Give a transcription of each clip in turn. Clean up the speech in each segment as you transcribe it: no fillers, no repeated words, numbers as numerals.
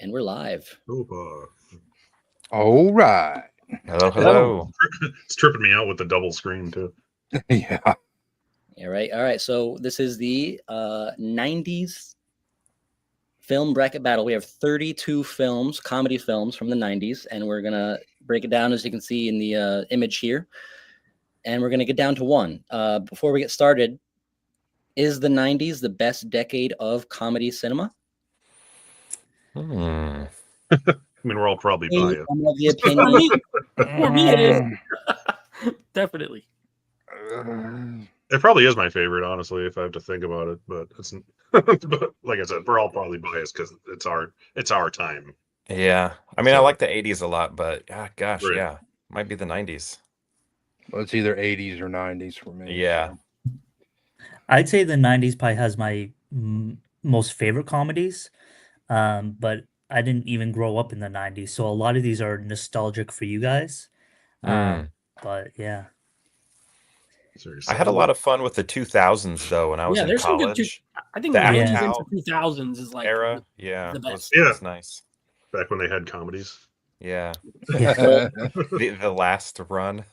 And we're live. All right. Hello. It's tripping me out with the double screen too. Yeah. All right. So this is the 90s film bracket battle. We have 32 films, comedy films from the 90s, and we're going to break it down, as you can see in the image here. And we're going to get down to one. Before we get started, is the 90s the best decade of comedy cinema? I mean, we're all probably biased. Some of the opinion. For me, it is. Definitely. It probably is my favorite, honestly, if I have to think about it. But it's, but like I said, we're all probably biased because it's our time. Yeah, I mean, I like the '80s a lot, but gosh, Right. yeah, might be the '90s. Well, it's either 80s or 90s for me. Yeah. So. I'd say the 90s probably has my most favorite comedies, but I didn't even grow up in the 90s, so a lot of these are nostalgic for you guys. But yeah. I had a lot of fun with the 2000s though when I was in there's some good. college. I think The the 90s Apatow into 2000s is like era, yeah, the best. was nice. Back when they had comedies. Yeah, Yeah. the last run.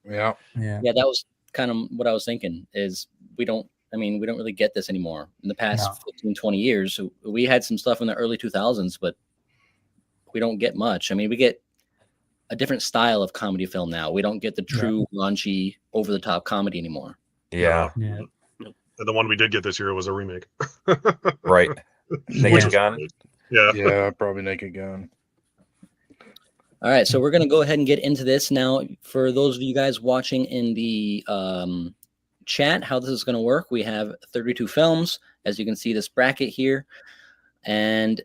Yeah. Yeah. Yeah, that was kind of what I was thinking. Is we don't really get this anymore. In the past 15, 20 years, we had some stuff in the early 2000s, but we don't get much. I mean, we get a different style of comedy film now. We don't get the true raunchy, over-the-top comedy anymore. Yeah. And the one we did get this year was a remake. Right. Naked Gun. Yeah. Yeah, probably Naked Gun. All right, so we're going to go ahead and get into this now. For those of you guys watching in the chat, how this is going to work, we have 32 films. As you can see, this bracket here. And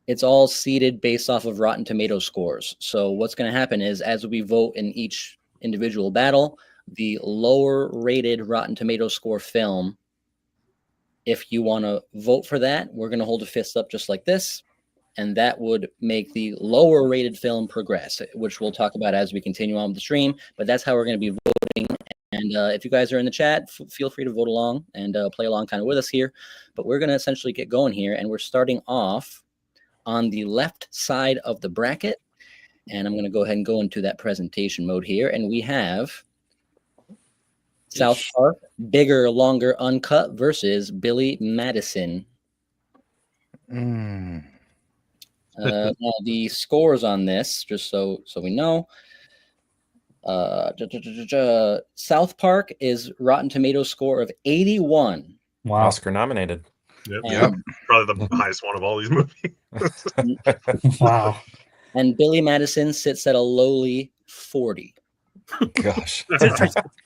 it's all seeded based off of Rotten Tomatoes scores. So what's going to happen is, as we vote in each individual battle, the lower rated Rotten Tomatoes score film, if you want to vote for that, we're going to hold a fist up just like this. And that would make the lower rated film progress, which we'll talk about as we continue on with the stream. But that's how we're going to be voting. And if you guys are in the chat, feel free to vote along and play along kind of with us here. But we're going to essentially get going here. And we're starting off on the left side of the bracket. And I'm going to go ahead and go into that presentation mode here. And we have South Park, Bigger, Longer, Uncut versus Billy Madison. Now the scores on this, just so we know. South Park is Rotten Tomatoes score of 81. Wow. Oscar nominated. Yep. Probably the highest one of all these movies. Wow. And Billy Madison sits at a lowly 40. Gosh.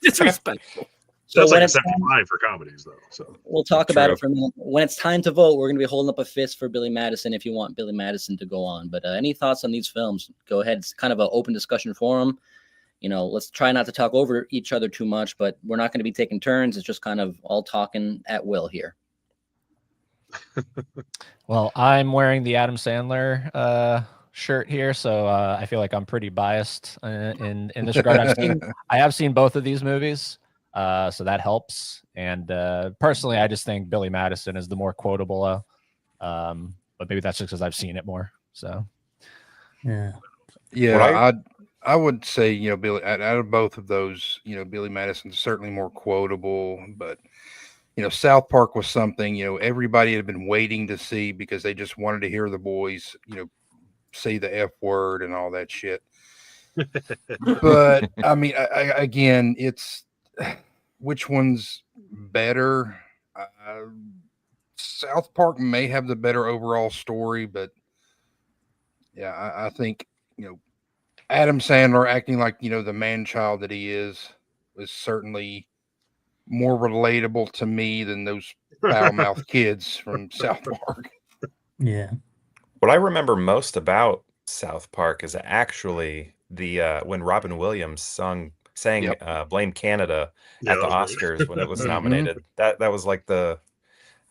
Disrespectful. So That's when like a it's 75 for comedies, though. So we'll talk about it for a minute. When it's time to vote, we're going to be holding up a fist for Billy Madison if you want Billy Madison to go on. But any thoughts on these films? Go ahead. It's kind of an open discussion forum. You know, let's try not to talk over each other too much, but we're not going to be taking turns. It's just kind of all talking at will here. Well, I'm wearing the Adam Sandler shirt here, so I feel like I'm pretty biased in this regard. I have seen both of these movies, so that helps. And personally, I just think Billy Madison is the more quotable, but maybe that's just because I've seen it more. So, yeah, I would say, Billy, out of both of those, Billy Madison's certainly more quotable, but South Park was something, everybody had been waiting to see because they just wanted to hear the boys, say the F word and all that shit. But I mean, again, it's which one's better? South Park may have the better overall story, but yeah, I think, Adam Sandler acting like, the man child that he is certainly more relatable to me than those foul-mouthed kids from South Park. Yeah. What I remember most about South Park is actually the when Robin Williams sang "Blame Canada" at the Oscars when it was nominated. That was like I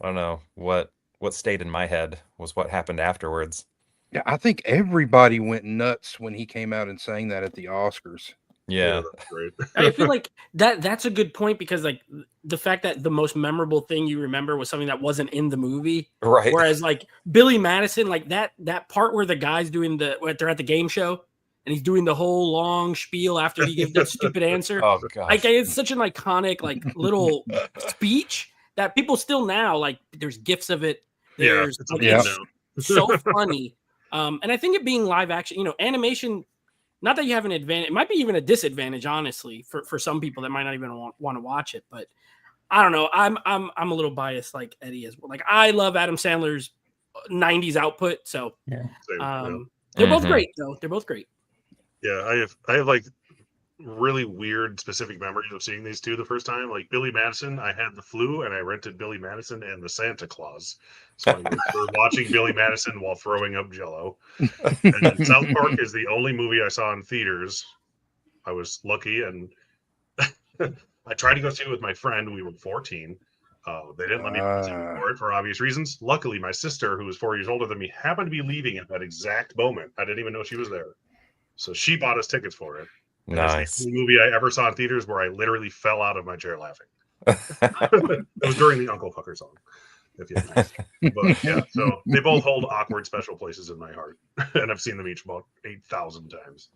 don't know what stayed in my head was what happened afterwards. Yeah, I think everybody went nuts when he came out and sang that at the Oscars. Yeah. that's great. I feel like that's a good point because like the fact that the most memorable thing you remember was something that wasn't in the movie, Right. whereas like Billy Madison, like that part where the guy's doing they're at the game show and he's doing the whole long spiel after he gives that stupid answer. Oh gosh. Like it's such an iconic like little speech that people still now like. There's gifs of it. There's it's like, a meme it's now. so funny. And I think it being live action, animation. Not that you have an advantage, it might be even a disadvantage, honestly, for some people that might not even want to watch it. But I don't know. I'm a little biased, like Eddie is. Like I love Adam Sandler's '90s output, so they're both great, though. They're both great. Yeah, I have like really weird specific memories of seeing these two the first time. Like Billy Madison, I had the flu and I rented Billy Madison and the Santa Claus. So I remember watching Billy Madison while throwing up Jello. And then South Park is the only movie I saw in theaters. I was lucky, and I tried to go see it with my friend. We were 14. They didn't let me see it for it for obvious reasons. Luckily, my sister, who was 4 years older than me, happened to be leaving at that exact moment. I didn't even know she was there. So she bought us tickets for it. Nice. It's the only movie I ever saw in theaters where I literally fell out of my chair laughing. It was during the Uncle Fucker song. If you but yeah, so they both hold awkward special places in my heart, and I've seen them each about 8,000 times.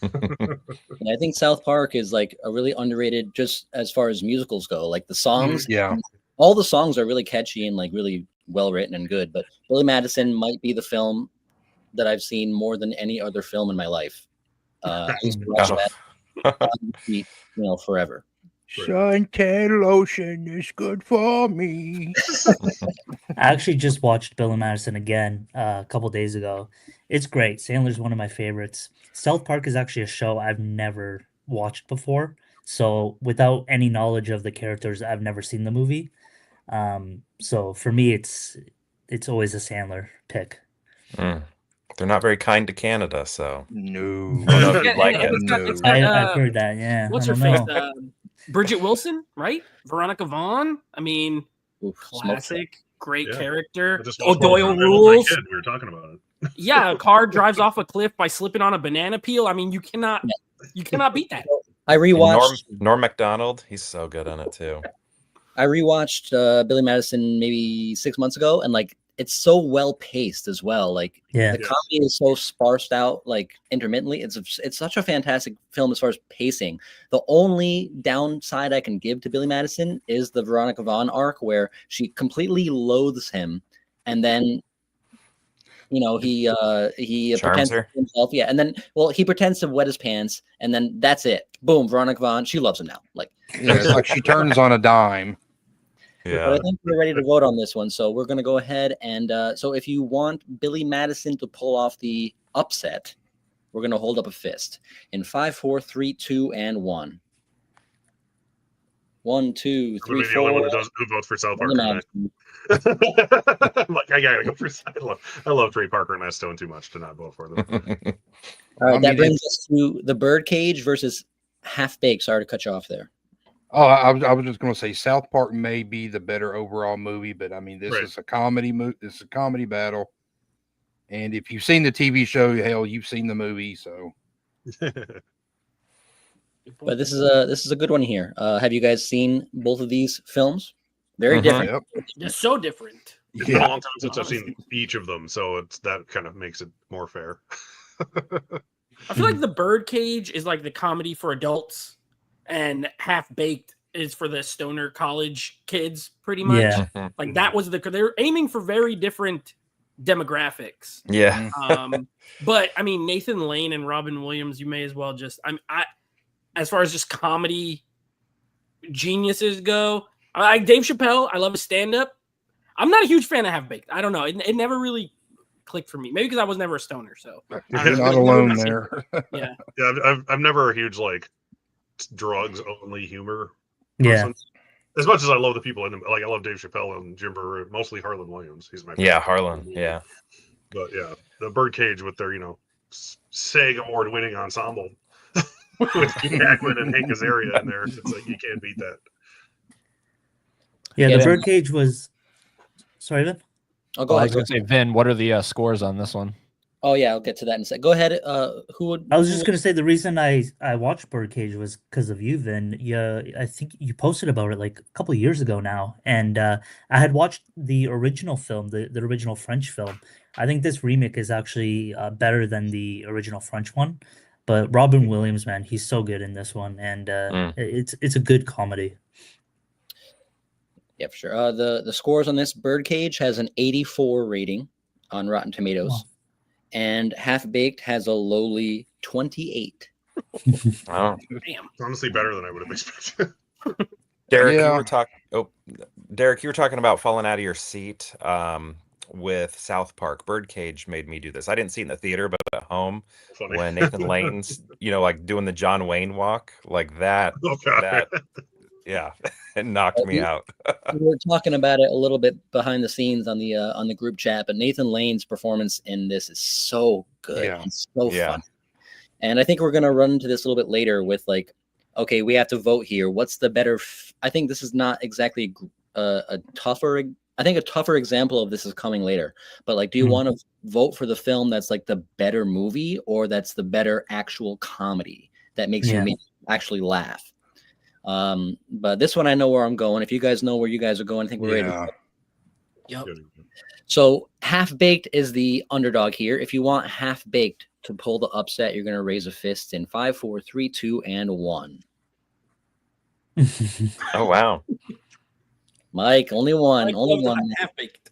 And I think South Park is like a really underrated, just as far as musicals go. Like the songs, all the songs are really catchy and like really well written and good. But Billy Madison might be the film that I've seen more than any other film in my life. I used to watch that, forever. Suntan lotion is good for me. I actually just watched Billy Madison again a couple days ago. It's great. Sandler's one of my favorites. South Park is actually a show I've never watched before. So without any knowledge of the characters, I've never seen the movie. So for me, it's always a Sandler pick. They're not very kind to Canada, so no. I don't know if you'd like it. I've heard that. Yeah. What's her face? Bridget Wilson, right? Veronica Vaughn. I mean, classic, great character. Doyle rules. We were talking about it. Yeah, a car drives off a cliff by slipping on a banana peel. I mean, you cannot beat that. I rewatched Norm Macdonald. He's so good on it too. I rewatched Billy Madison maybe 6 months ago, and like it's so well paced as well. Like the comedy is so sparsed out, like intermittently. It's such a fantastic film as far as pacing. The only downside I can give to Billy Madison is the Veronica Vaughn arc, where she completely loathes him, and then he pretends to himself, and then he pretends to wet his pants, and then that's it. Boom, Veronica Vaughn, she loves him now. Like it's like she turns on a dime. Yeah. But I think we're ready to vote on this one. So we're going to go ahead and so if you want Billy Madison to pull off the upset, we're going to hold up a fist in 5, 4, 3, 2, and 1. 1, 2, 3, 4. The only one who votes for South Park. Like I gotta go for. I love Trey Parker and I Stone too much to not vote for them. All right, that brings us to The Birdcage versus Half Baked. Sorry to cut you off there. Oh, I was just going to say South Park may be the better overall movie, but I mean, this is a comedy movie. This is a comedy battle. And if you've seen the TV show, hell, you've seen the movie. So, but this is a good one here. Have you guys seen both of these films? Very different. Yep. They're so different. It's been a long time since I've seen each of them, so that kind of makes it more fair. I feel like The Birdcage is like the comedy for adults, and Half Baked is for the stoner college kids, pretty much. Yeah. Like that was they're aiming for very different demographics. Yeah. But I mean, Nathan Lane and Robin Williams, you may as well just as far as just comedy geniuses go, I like Dave Chappelle. I love his stand-up. I'm not a huge fan of Half Baked. I don't know. It never really clicked for me. Maybe because I was never a stoner. So you're not alone there. Yeah. I'm never a huge like drugs only humor person. As much as I love the people in them, like I love Dave Chappelle and Jim Brewer, mostly Harlan Williams. He's my favorite. Harlan. Yeah. But yeah, The Birdcage with their SAG award winning ensemble with Gene Hackman and Hank Azaria in there. It's like you can't beat that. Yeah, The Birdcage was. Sorry, Vin? I'll go I ahead. was going to say, Vin, what are the scores on this one? Oh yeah, I'll get to that in a sec. Go ahead. Who would? I was just gonna say the reason I watched Birdcage was because of you, Vin. Yeah, I think you posted about it like a couple of years ago now, and I had watched the original film, the original French film. I think this remake is actually better than the original French one. But Robin Williams, man, he's so good in this one, and it's a good comedy. Yeah, for sure. The scores on this, Birdcage has an 84 rating on Rotten Tomatoes. Wow. And Half Baked has a lowly 28. Oh, Damn. It's honestly better than I would have expected. Derek, Yeah. you were talking. Oh, Derek, you were talking about falling out of your seat with South Park. Birdcage made me do this. I didn't see it in the theater, but at home Funny. when Nathan Lane's, like doing the John Wayne walk, like that. Oh, God. That, yeah, it knocked me out. We were talking about it a little bit behind the scenes on the group chat, but Nathan Lane's performance in this is so good Yeah. and so Yeah. fun. And I think we're gonna run into this a little bit later with like, okay, we have to vote here. What's the better? I think this is not exactly a tougher. I think a tougher example of this is coming later. But like, do you want to vote for the film that's like the better movie, or that's the better actual comedy that makes you actually laugh? But this one I know where I'm going. If you guys know where you guys are going, I think we're ready. Yeah. Yep. So Half Baked is the underdog here. If you want Half Baked to pull the upset, you're going to raise a fist in 5, 4, 3, 2, and 1. Oh wow! Mike, only one. Mike Only loves one. that Half-Baked.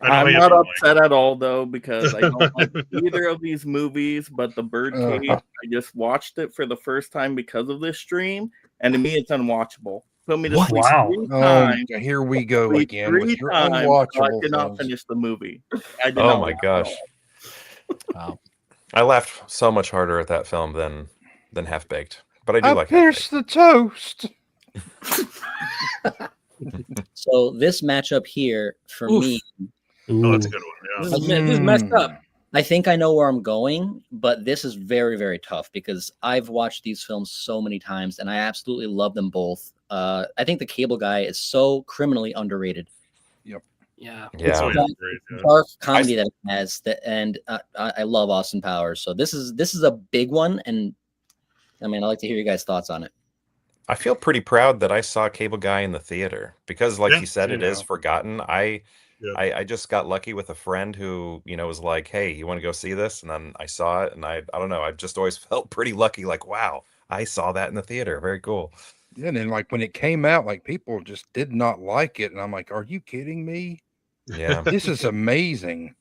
I'm not upset at all though because I don't like either of these movies, but the Birdcage, I just watched it for the first time because of this stream, and to me it's unwatchable. Put me to What? sleep Wow. 3 Oh, times. here we go Sleep again 3 with your times, so I unwatchable did not films. finish the movie. I did Oh not my watch it gosh! Wow. I laughed so much harder at that film than Half Baked, but I do I like Half pierced the toast. So this matchup here for Oof. me, Oh, that's a good one. This Yeah. is messed up. I think I know where I'm going, but this is very, very tough because I've watched these films so many times and I absolutely love them both. I think The Cable Guy is so criminally underrated. Yeah. Yeah. Oh, yeah, great, yeah. Dark comedy that it has, and I love Austin Powers. So this is a big one, and I mean, I'd like to hear you guys' thoughts on it. I feel pretty proud that I saw Cable Guy in the theater because, like Yeah, you said, it is yeah. forgotten. I Yeah. just got lucky with a friend who, was like, "Hey, you want to go see this?" And then I saw it, and I don't know, I just always felt pretty lucky. Like, wow, I saw that in the theater. Very cool. Yeah, and then like when it came out, like people just did not like it, and I'm like, "Are you kidding me? Yeah. This is amazing."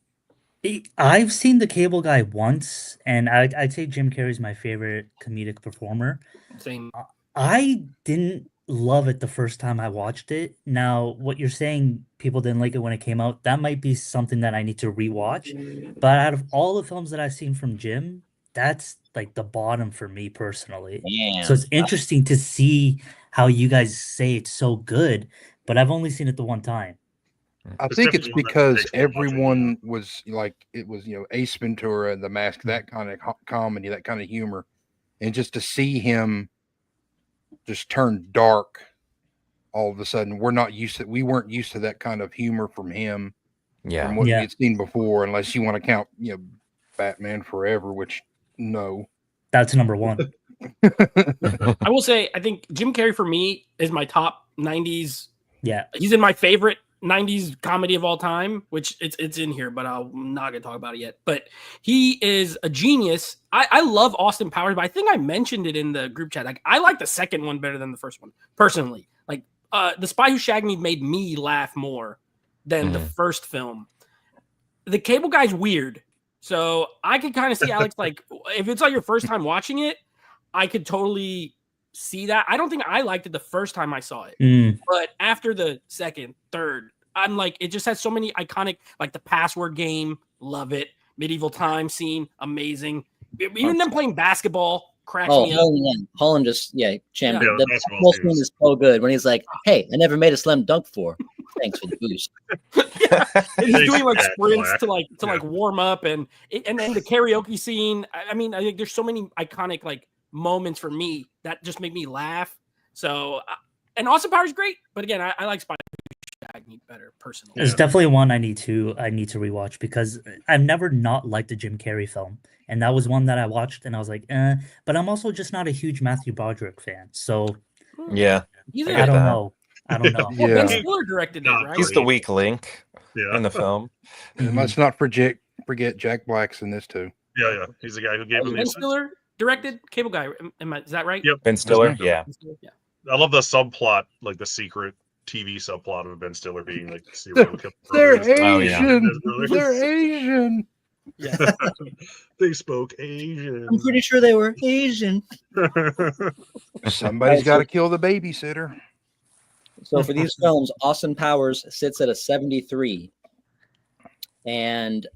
I've seen The Cable Guy once, and I'd say Jim Carrey's my favorite comedic performer. Same. I didn't love it the first time I watched it. Now, what you're saying, people didn't like it when it came out, that might be something that I need to rewatch. But out of all the films that I've seen from Jim, that's like the bottom for me personally. So it's interesting to see how you guys say it's so good, but I've only seen it the one time. I It's think it's definitely one that because takes a lot of watching, everyone was like, it was, Ace Ventura, The Mask, that kind of comedy, that kind of humor. And just to see him just turn dark all of a sudden, we weren't used to that kind of humor from him, Yeah. from what Yeah. we had seen before, unless you want to count, Batman Forever, which no. That's number one. I will say, I think Jim Carrey for me is my top 90s. Yeah. He's in my favorite 90s comedy of all time, which it's in here, but I'm not going to talk about it yet. But he is a genius. I love Austin Powers, but I think I mentioned it in the group chat. Like, I like the second one better than the first one, personally. Like, The Spy Who Shagged Me made me laugh more than the first film. The Cable Guy's weird. So I could kind of see Alex, like, if it's like your first time watching it, I could totally see that. I don't think I liked it the first time I saw it, but after the second, third, I'm like, it just has so many iconic, like the password game, love it. Medieval time scene, amazing. Even them playing basketball cracks me up. Holland just champion. Yeah, The basketball whole scene scene is so good when he's like, "Hey, I never made a slam dunk before. Thanks for the boost." And he's doing like Jack sprints Black. to like warm up, and then the karaoke scene. I mean, I think there's so many iconic like moments for me that just make me laugh. So, and Austin Powers is great, but again, I like Spy. I need better personally. It's definitely one I need to rewatch because I've never not liked a Jim Carrey film, and that was one that I watched and I was like, but I'm also just not a huge Matthew Broderick fan, so Yeah, He's I a- get I don't that. know. I don't know. Well, Ben Yeah. Stiller directed it, Not right? He's the weak link Yeah, in the film. And let's not forget Jack Black's in this too. yeah. He's the guy who gave him Ben the. Stiller directed Cable Guy. Is that right? Yep. Ben Stiller, Mhm. yeah. Yeah. I love the subplot, like the secret TV subplot of Ben Stiller being like serial killer. They're brothers. Oh, yeah. Asian. Brothers. They're Asian. Yeah. They spoke Asian. I'm pretty sure they were Asian. Somebody's got to kill the babysitter. So for these films, Austin Powers sits at a 73, and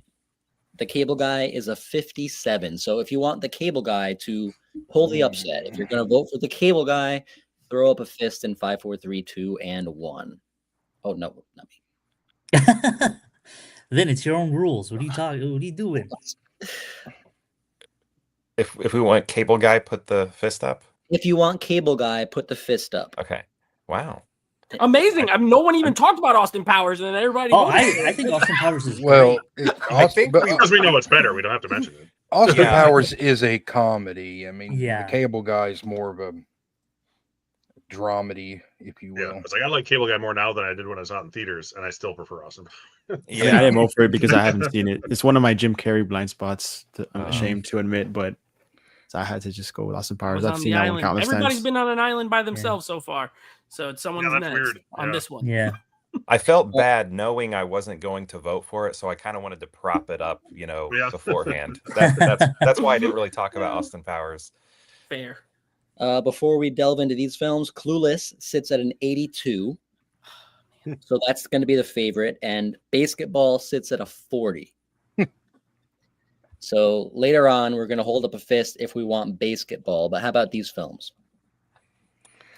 the Cable Guy is a 57. So if you want the Cable Guy to pull the upset, if you're going to vote for the Cable Guy, throw up a fist in 5, 4, 3, 2, and 1. Oh no, not me. Then it's your own rules. What are you talking? What are you doing? If we want Cable Guy, put the fist up. If you want Cable Guy, put the fist up. Okay. Wow. Amazing. I mean, no one even talked about Austin Powers, and then everybody. Oh, voted. I think Austin Powers is Well, great. I think we- Because we know it's better, we don't have to mention it. Austin Yeah. Powers is a comedy. I mean, Yeah. the Cable Guy is more of a dramedy, if you Yeah, will. it's like I like Cable Guy more now than I did when I saw it in theaters, and I still prefer Austin. Yeah, I didn't vote for it because I haven't seen it. It's one of my Jim Carrey blind spots. I'm ashamed to admit, but so I had to just go with Austin I Powers. was I've on seen the that one island. countless Everybody's times. been on an island by themselves so far, so it's someone's that's next weird. on Yeah. this one. Yeah. I felt bad knowing I wasn't going to vote for it, so I kind of wanted to prop it up, Yeah. beforehand. That's why I didn't really talk about Austin Powers. Fair. Before we delve into these films, Clueless sits at an 82. So that's going to be the favorite. And Basketball sits at a 40. So later on, we're going to hold up a fist if we want Basketball. But how about these films?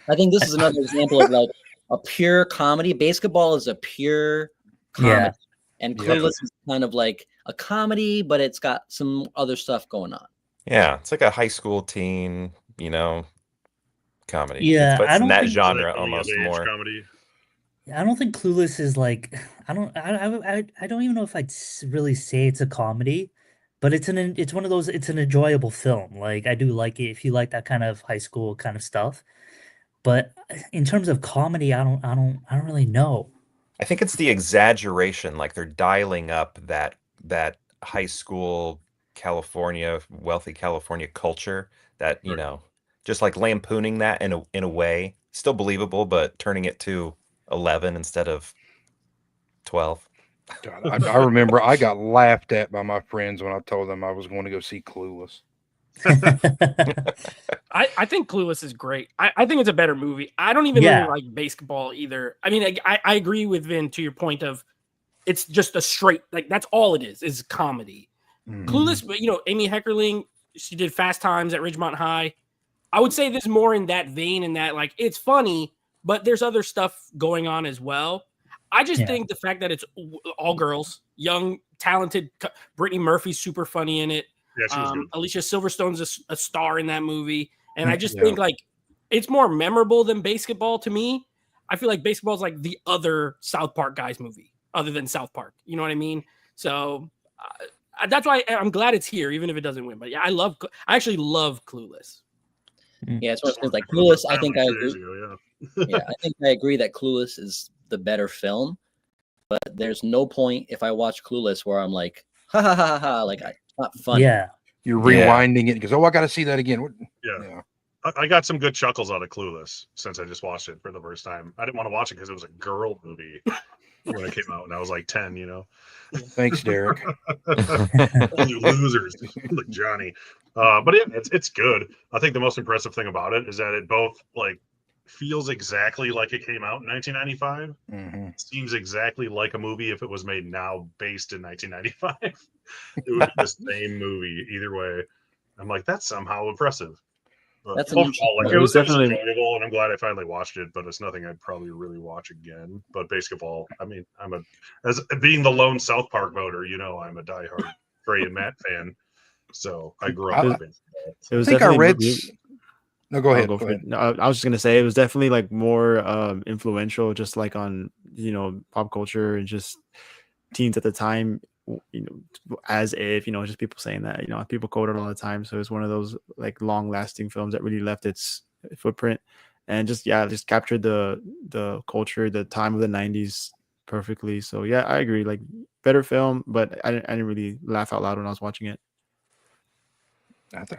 I think this is another example of like a pure comedy. Basketball is a pure comedy. Yeah. And Yep. Clueless is kind of like a comedy, but it's got some other stuff going on. Yeah, it's like a high school teen, comedy. Yeah, It's I in don't that think- genre Like, coming of almost age more. comedy. I don't think Clueless is like I don't even know if I'd really say it's a comedy, but it's one of those it's an enjoyable film. Like I do like it if you like that kind of high school kind of stuff. But in terms of comedy, I don't really know. I think it's the exaggeration, like they're dialing up that high school California, wealthy California culture that, just like lampooning that in a way, still believable, but turning it to 11 instead of 12. God, I remember I got laughed at by my friends when I told them I was going to go see Clueless. I think Clueless is great. I think it's a better movie. I don't even Yeah. really like Basketball either. I mean, I agree with Vin to your point of it's just a straight, like that's all it is comedy. Mhm. Clueless, but Amy Heckerling, she did Fast Times at Ridgemont High. I would say there's more in that vein and that like it's funny, but there's other stuff going on as well. I just Yeah. think the fact that it's all girls, young, talented. Brittany Murphy's super funny in it. Yeah, she was good. Alicia Silverstone's a star in that movie, and I just Yeah. think like it's more memorable than Basketball to me. I feel like Basketball is like the other South Park guys movie, other than South Park. You know what I mean? So that's why I'm glad it's here, even if it doesn't win. But yeah, I actually love Clueless. Yeah, it's one of those things like Clueless. I think I 2 days agree. ago, Yeah, I think I agree that Clueless is the better film. But there's no point if I watch Clueless where I'm like, ha ha ha ha, ha, like it's not funny. Yeah. You're Yeah. rewinding it because I got to see that again. What- Yeah. I got some good chuckles out of Clueless since I just watched it for the first time. I didn't want to watch it because it was a girl movie when it came out, and I was like 10, Thanks, Derek. Only losers like Johnny. But yeah, it's good. I think the most impressive thing about it is that it both like feels exactly like it came out in 1995. Mhm. Seems exactly like a movie if it was made now, based in 1995. It would be the same movie either way. I'm like, that's somehow impressive. But That's overall, like, It it was was definitely- enjoyable, and I'm glad I finally watched it. But it's nothing I'd probably really watch again. But Basketball, I mean, as being the lone South Park voter, I'm a diehard Trey and Matt fan. So I grew up with Basketball. It was I think I definitely read. maybe- No, go I'll ahead. go Go for ahead. it. No, I was just gonna say it was definitely like more influential, just like on pop culture and just teens at the time, as if, just people saying that, people quote it all the time. So it's one of those like long lasting films that really left its footprint and just captured the culture, the time of the 90s perfectly. So yeah, I agree. Like, better film, but I didn't really laugh out loud when I was watching it.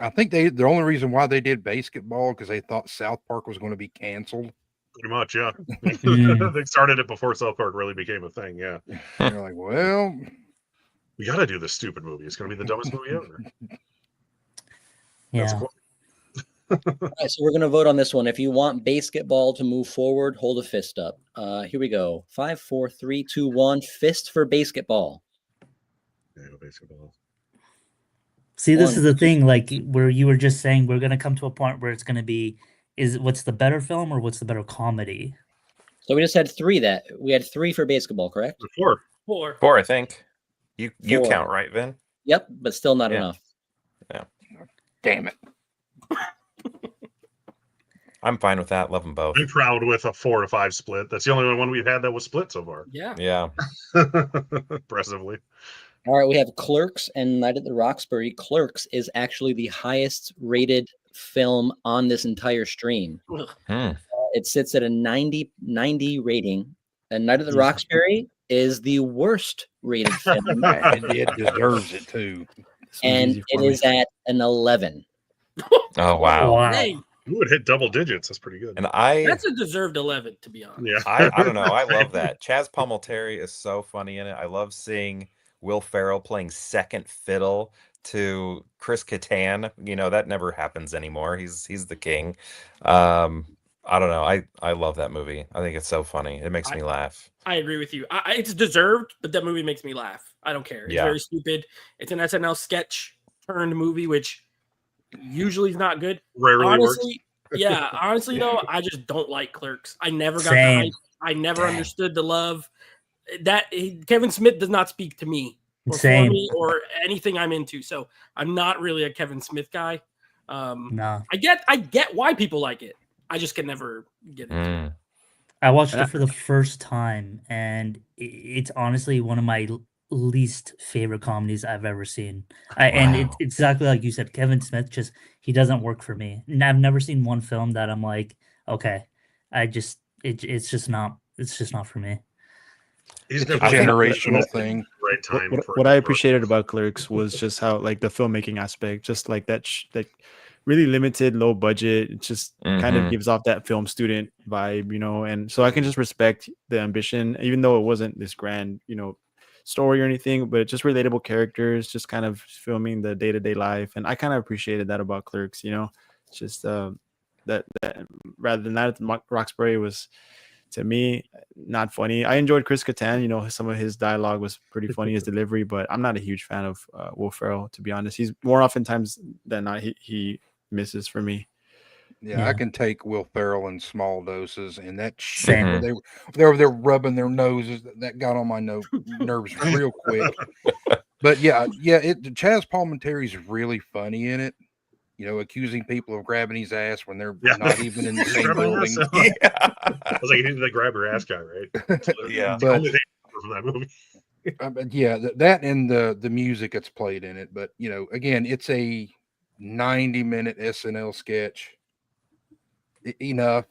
I think the only reason why they did basketball because they thought South Park was going to be canceled. Pretty much, yeah. They started it before South Park really became a thing. Yeah, they're like, well, we got to do this stupid movie. It's going to be the dumbest movie ever. Yeah. All right, so we're going to vote on this one. If you want basketball to move forward, hold a fist up. Here we go. 5, 4, 3, 2, 1. Fist for basketball. Yeah, basketball. See, this is the thing, like where you were just saying we're gonna come to a point where it's gonna be what's the better film or what's the better comedy? So we just had 3 we had 3 for basketball, correct? 4. 4, I think. You 4. count, right, Vin? Yep, but still not enough. Yeah. Damn it. I'm fine with that. Love them both. I'm proud with a 4 to 5 split. That's the only one we've had that was split so far. Yeah. Yeah. Impressively. All right, we have Clerks and Night at the Roxbury. Clerks is actually the highest rated film on this entire stream. It sits at a 90 rating. And Night at the Roxbury is the worst rated film. It deserves it too. And it is at an 11. Oh, wow. Hey, Ooh, it hit double digits. That's pretty good. And that's a deserved 11, to be honest. Yeah. I don't know. I love that. Chaz Palminteri is so funny in it. I love seeing Will Ferrell playing second fiddle to Chris Kattan. That never happens anymore. He's the king. I don't know. I love that movie. I think it's so funny. It makes me laugh. I agree with you. It's deserved, but that movie makes me laugh. I don't care. It's very stupid. It's an SNL sketch turned movie, which usually is not good. Rarely honestly, works. Yeah, honestly, though, I just don't like Clerks. I never got the hype. I never understood the love. That Kevin Smith does not speak to me or for me or anything I'm into. So I'm not really a Kevin Smith guy. No. I get why people like it. I just can never get into it. I watched it for the first time, and it's honestly one of my least favorite comedies I've ever seen. And it's exactly like you said, Kevin Smith he doesn't work for me. And I've never seen one film that I'm like, okay, it's just not for me. It's a generational thing. Right time. What I appreciated about Clerks was just how, like, the filmmaking aspect, just like that really limited, low budget. It just kind of gives off that film student vibe, and so I can just respect the ambition, even though it wasn't this grand, story or anything, but just relatable characters, just kind of filming the day-to-day life. And I kind of appreciated that about Clerks, it's just that rather than that, Roxbury was, to me, not funny. I enjoyed Chris Kattan, some of his dialogue was pretty funny, his delivery, but I'm not a huge fan of Will Ferrell, to be honest. He's more oftentimes than not, he misses for me. Yeah, I can take Will Ferrell in small doses, and that shit, they're rubbing their noses. That got on my nerves real quick. But Chaz Palminteri's really funny in it. Accusing people of grabbing his ass when they're not even in the same building. I was like, you need to grab your ass guy, right? Yeah, but from that movie. That and the music that's played in it. But again, it's a 90-minute SNL sketch. Enough.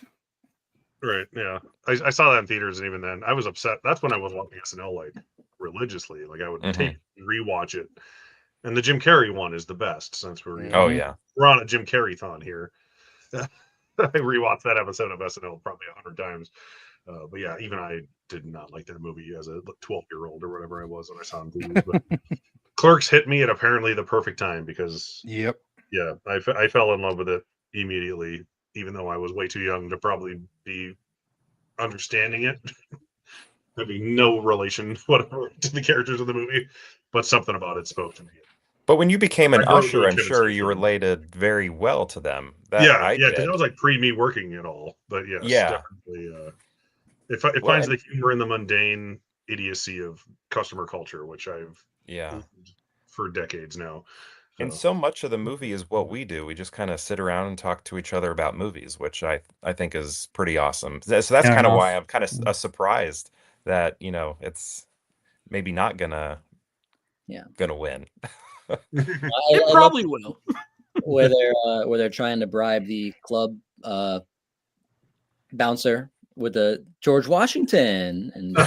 Right. Yeah. I saw that in theaters, and even then, I was upset. That's when I was watching SNL like religiously. Like I would rewatch it. And the Jim Carrey one is the best since we're we're on a Jim Carrey thon here. I rewatched that episode of SNL probably 100 times. But yeah, even I did not like that movie as a 12-year-old or whatever I was when I saw him. But Clerks hit me at apparently the perfect time because I fell in love with it immediately, even though I was way too young to probably be understanding it. Having no relation whatever to the characters of the movie, but something about it spoke to me. But when you became an usher, I'm sure you related very well to them. Because it was like pre me working at all. But yes, definitely. It finds the humor in the mundane idiocy of customer culture, which I've for decades now. And so much of the movie is what we do. We just kind of sit around and talk to each other about movies, which I think is pretty awesome. So that's kind of why I'm kind of surprised that it's maybe not gonna win. It probably will. Where they're trying to bribe the club bouncer with the George Washington and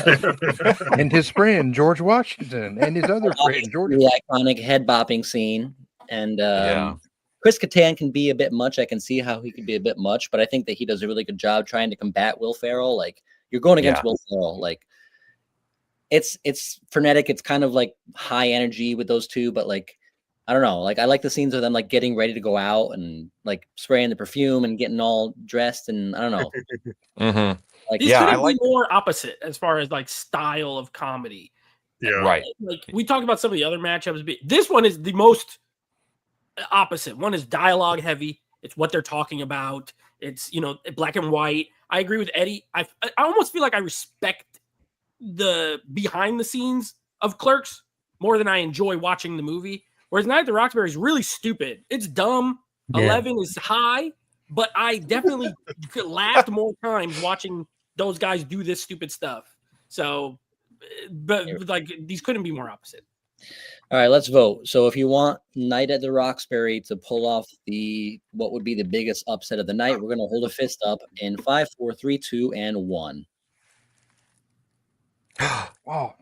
and his friend George Washington and his other friend George. The iconic head bopping scene, and Chris Kattan can be a bit much. I can see how he could be a bit much, but I think that he does a really good job trying to combat Will Ferrell. Like, you're going against Will Ferrell, like it's frenetic. It's kind of like high energy with those two, but like, I don't know. Like, I like the scenes of them like getting ready to go out and like spraying the perfume and getting all dressed, and I don't know. Mm-hmm. These couldn't be more opposite as far as like style of comedy. Yeah, right. Like we talked about some of the other matchups, but this one is the most opposite. One is dialogue heavy. It's what they're talking about. It's black and white. I agree with Eddie. I almost feel like I respect the behind the scenes of Clerks more than I enjoy watching the movie. Whereas Night at the Roxbury is really stupid. It's dumb. Yeah. 11 is high, but I definitely laughed more times watching those guys do this stupid stuff. So, but like these couldn't be more opposite. All right, let's vote. So if you want Night at the Roxbury to pull off what would be the biggest upset of the night, we're going to hold a fist up in 5, 4, 3, 2, and 1. Wow.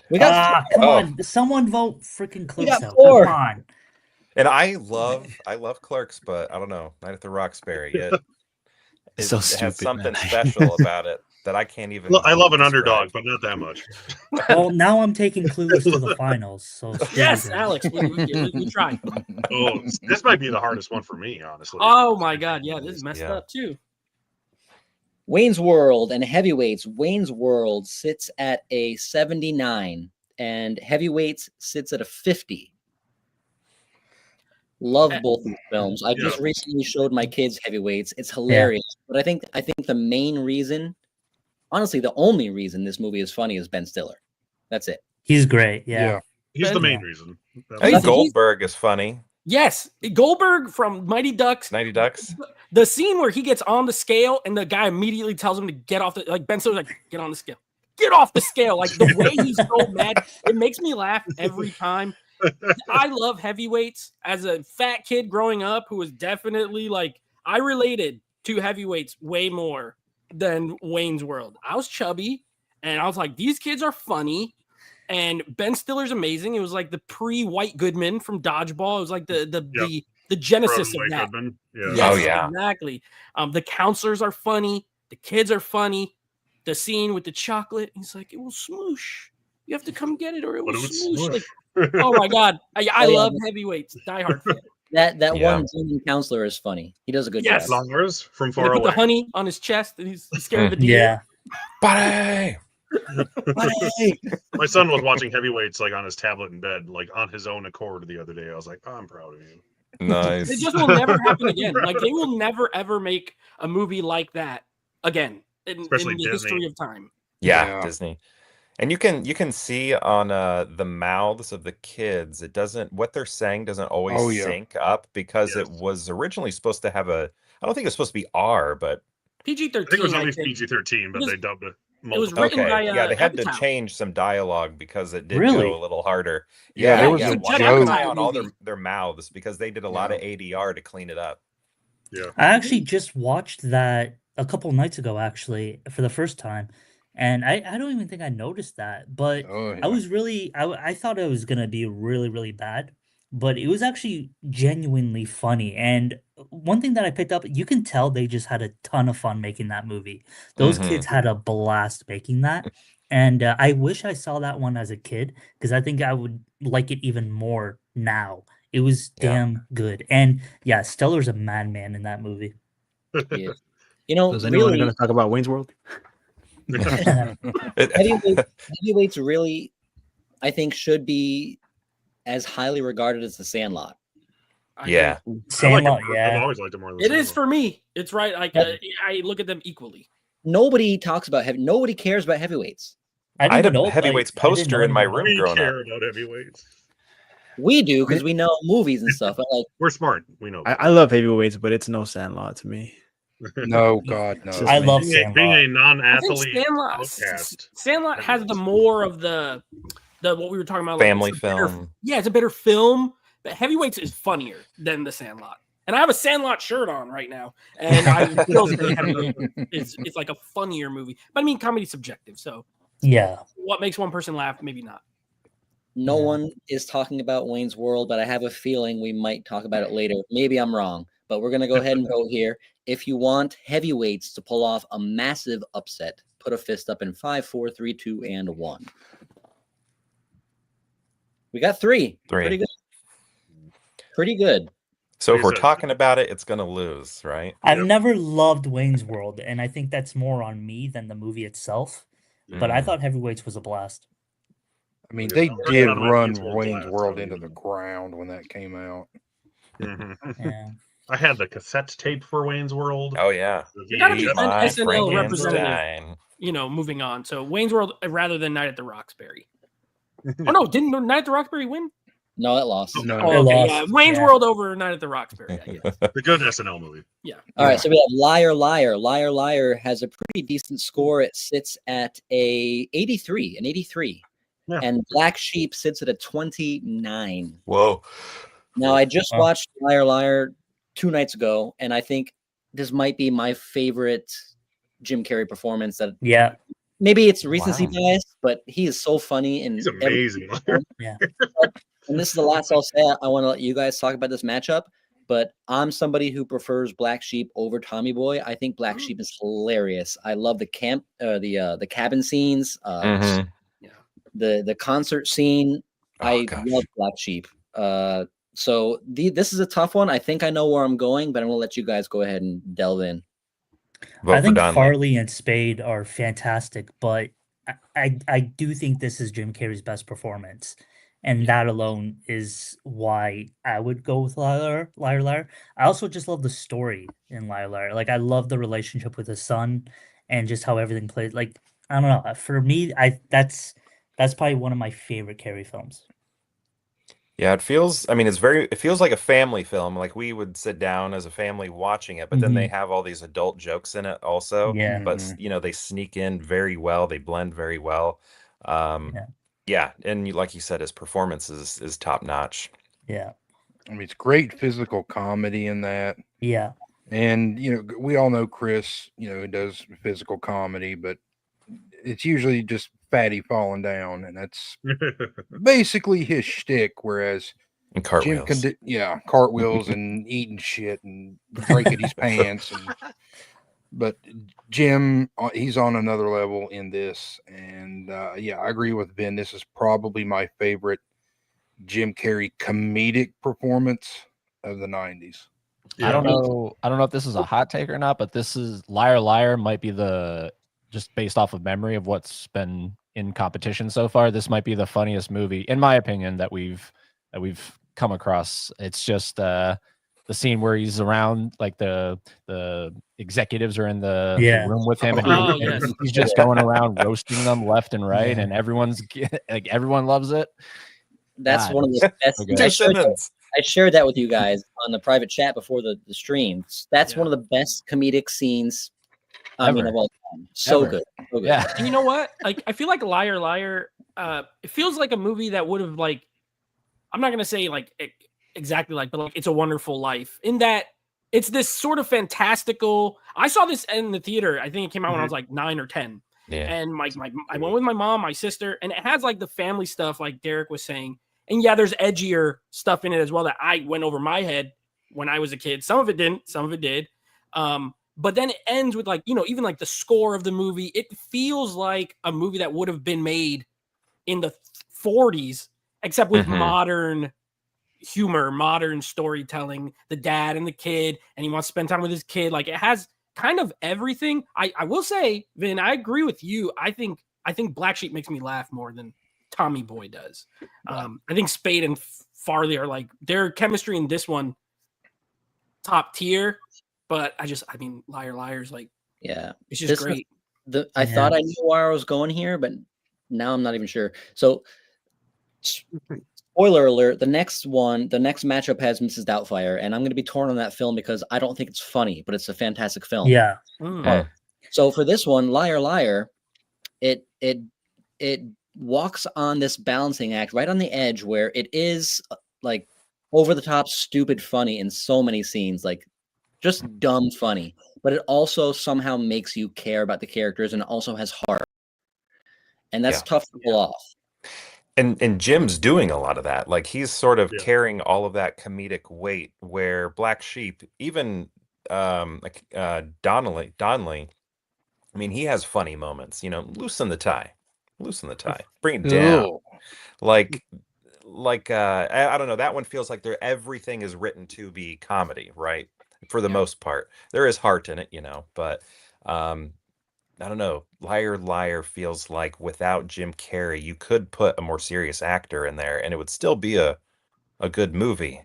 We got come on, someone vote freaking Clerks. Come on. And I love Clerks, but I don't know, Night at the Roxbury. It so stupid, has something man. special about it that I can't even. Well, I love an underdog, but not that much. Well, now I'm taking Clueless to the finals. So yes, Alex, we tried. Oh, this might be the hardest one for me, honestly. Oh my God, yeah, this is messed up too. Wayne's World and Heavyweights. Wayne's World sits at a 79, and Heavyweights sits at a 50. Love both these films. I just recently showed my kids Heavyweights. It's hilarious, but I think the main reason, honestly, the only reason this movie is funny is Ben Stiller. That's it. He's great. Yeah. He's the main reason. I think Goldberg is funny. Yes, Goldberg from Mighty Ducks. The scene where he gets on the scale and the guy immediately tells him to get off the, like Ben Stiller's like, get on the scale. Get off the scale. Like the way he's so mad, it makes me laugh every time. I love Heavyweights. As a fat kid growing up who was definitely like, I related to Heavyweights way more than Wayne's World. I was chubby and I was like, these kids are funny. And Ben Stiller's amazing. It was like the pre-White Goodman from Dodgeball. It was like the genesis of that. Yeah. Yes, exactly. The counselors are funny. The kids are funny. The scene with the chocolate, he's like, it will smoosh. You have to come get it or it will smoosh. Like, oh my God. I love Heavyweights. Die Hard fan. That one German counselor is funny. He does a good job. Longers from far away. Put the honey on his chest and he's scared of the deer. Yeah. Buddy! My son was watching Heavyweights like on his tablet in bed, like on his own accord the other day. I was like, oh, I'm proud of you. Nice. It just will never happen again. Like they will never ever make a movie like that again in the history of time. Yeah, Disney. And you can see on the mouths of the kids, what they're saying doesn't always sync up because it was originally supposed to have I don't think it was supposed to be R, but PG-13. I think it was only PG-13, but they dubbed it. It was written by they had to change some dialogue because it did go a little harder. There was a joke on all their mouths because they did a lot of ADR to clean it up. Yeah, I actually just watched that a couple nights ago, actually, for the first time, and I don't even think I noticed that. But I was really I thought it was gonna be really really bad, but it was actually genuinely funny. And one thing that I picked up, you can tell they just had a ton of fun making that movie. Those kids had a blast making that. And I wish I saw that one as a kid because I think I would like it even more now. It was damn good. And yeah, Stellar's a madman in that movie. Yeah. You know, is anyone going to talk about Wayne's World? Heavyweights really, I think, should be as highly regarded as The Sandlot. Sandlot, I've always liked it more than it is for me. It's right. Like I look at them equally. Nobody talks about Nobody cares about Heavyweights. I had a Heavyweights poster in my room growing up. About Heavyweights. We do because we know movies and stuff. But like, we're smart. We know. I love Heavyweights, but it's no Sandlot to me. No, God, no. Just I like- love Being Sandlot. a I think non-athlete outcast. Sandlot has the more of the what we were talking about, Family it's a better- film. yeah, it's a better film. But Heavyweights is funnier than the Sandlot, and I have a Sandlot shirt on right now, and I would still say Heavyweights is like a funnier movie. But I mean, comedy's subjective, so Yeah. what makes one person laugh, maybe not. No Yeah. one is talking about Wayne's World, but I have a feeling we might talk about it later. Maybe I'm wrong, but we're going to go ahead and vote here. If you want Heavyweights to pull off a massive upset, put a fist up in 5, 4, 3, 2, and 1. We got 3. Pretty good. Pretty good. So if Like I we're said- talking about it, it's gonna lose, right? I've Yep. never loved Wayne's World, and I think that's more on me than the movie itself. But I Mm. thought Heavyweights was a blast. I mean, Yeah, they I'm working did on my run Wayne's World Wayne's class, World so, into you the know. ground when that came out. Mhm. Yeah. I had the cassette tape for Wayne's World. Oh yeah. The There gotta be Eat VHS. an my SNL representative, Frankenstein. moving on. So Wayne's World rather than Night at the Roxbury. Oh no, didn't Night at the Roxbury win? No, it lost. No. Oh, It okay, lost, yeah. Wayne's yeah. World over Night at the Roxbury, I guess. The good SNL movie. Yeah. All right, so we have Liar Liar. Liar Liar has a pretty decent score. It sits at an 83. Yeah. And Black Sheep sits at a 29. Whoa. Now, I just Wow. watched Liar Liar 2 nights ago, and I think this might be my favorite Jim Carrey performance. That Yeah. maybe it's recency Wow. bias, but he is so funny and He's amazing. And this is the last I'll say. I want to let you guys talk about this matchup, but I'm somebody who prefers Black Sheep over Tommy Boy. I think Black Sheep is hilarious. I love the cabin scenes, Mhm. the concert scene. Oh, I gosh. love Black Sheep. So this is a tough one. I think I know where I'm going, but I'm gonna let you guys go ahead and delve in. Vote I for think Donley. Farley and Spade are fantastic, but I do think this is Jim Carrey's best performance. And that alone is why I would go with Liar Liar. I also just love the story in Liar Liar. Like I love the relationship with his son and just how everything plays. Like I don't know. For me, that's probably one of my favorite Carrey films. Yeah, it feels like a family film. Like we would sit down as a family watching it, but then they have all these adult jokes in it also. Yeah. But they sneak in very well. They blend very well. Yeah, and like you said, his performance is top notch. Yeah. I mean, it's great physical comedy in that. Yeah. And, we all know Chris, who does physical comedy, but it's usually just fatty falling down. And that's basically his shtick. Whereas And Jim cartwheels. cartwheels and eating shit and breaking his pants. But Jim, he's on another level in this. And I agree with Ben. This is probably my favorite Jim Carrey comedic performance of the 90s. I don't know if this is a hot take or not, but this is Liar Liar might be just based off of memory of what's been in competition so far. This might be the funniest movie, in my opinion, that we've come across. It's just the scene where he's around, like the executives are in the room with him, and he's just going around roasting them left and right, and everyone loves it. That's God, one of the best. so good. I shared that with you guys on the private chat before the stream. That's one of the best comedic scenes. I mean, of all time. So good. So good. Yeah. And you know what? Like, I feel like Liar Liar. It feels like a movie that would have I'm not gonna say exactly but like It's a Wonderful Life, in that it's this sort of fantastical. I saw this in the theater. I think it came out when I was like 9 or 10. Yeah. And I went with my mom, my sister, and it has like the family stuff, like Derek was saying. And yeah, there's edgier stuff in it as well that I went over my head when I was a kid. Some of it didn't, some of it did. But then it ends with even like the score of the movie. It feels like a movie that would have been made in the 40s, except with modern humor, modern storytelling, the dad and the kid, and he wants to spend time with his kid. Like, it has kind of everything. I will say, Vin, I agree with you. I think Black Sheep makes me laugh more than Tommy Boy does. I think Spade and Farley are their chemistry in this one top tier, but I mean Liar Liar's it's just great. I thought I knew where I was going here, but now I'm not even sure. So Spoiler alert, the next matchup has Mrs. Doubtfire, and I'm going to be torn on that film because I don't think it's funny, but it's a fantastic film. Yeah. So for this one, Liar Liar, it walks on this balancing act right on the edge where it is like over the top, stupid funny in so many scenes, like just dumb funny, but it also somehow makes you care about the characters and it also has heart. And that's tough to pull off. And Jim's doing a lot of that. Like he's sort of carrying all of that comedic weight where Black Sheep, even Donnelly, I mean, he has funny moments, loosen the tie, bring it down. Like I don't know, that one feels like everything is written to be comedy, right? For the most part. There is heart in it, but I don't know. Liar Liar feels like without Jim Carrey, you could put a more serious actor in there and it would still be a good movie.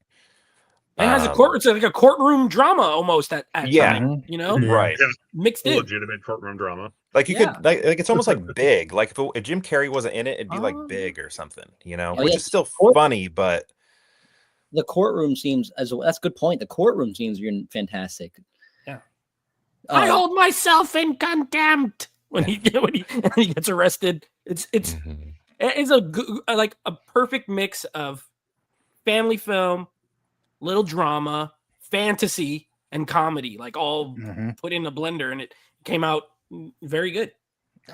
It has it's like a courtroom drama almost at times, right? Mixed in, legitimate courtroom drama. Like you could, like it's almost like Big. Like if Jim Carrey wasn't in it, it'd be like Big or something, which is still funny, but the courtroom scenes that's a good point. The courtroom scenes are fantastic. Yeah, I hold myself in contempt when he gets arrested. It's a good, like a perfect mix of family film, little drama, fantasy, and comedy, like all put in a blender, and it came out very good.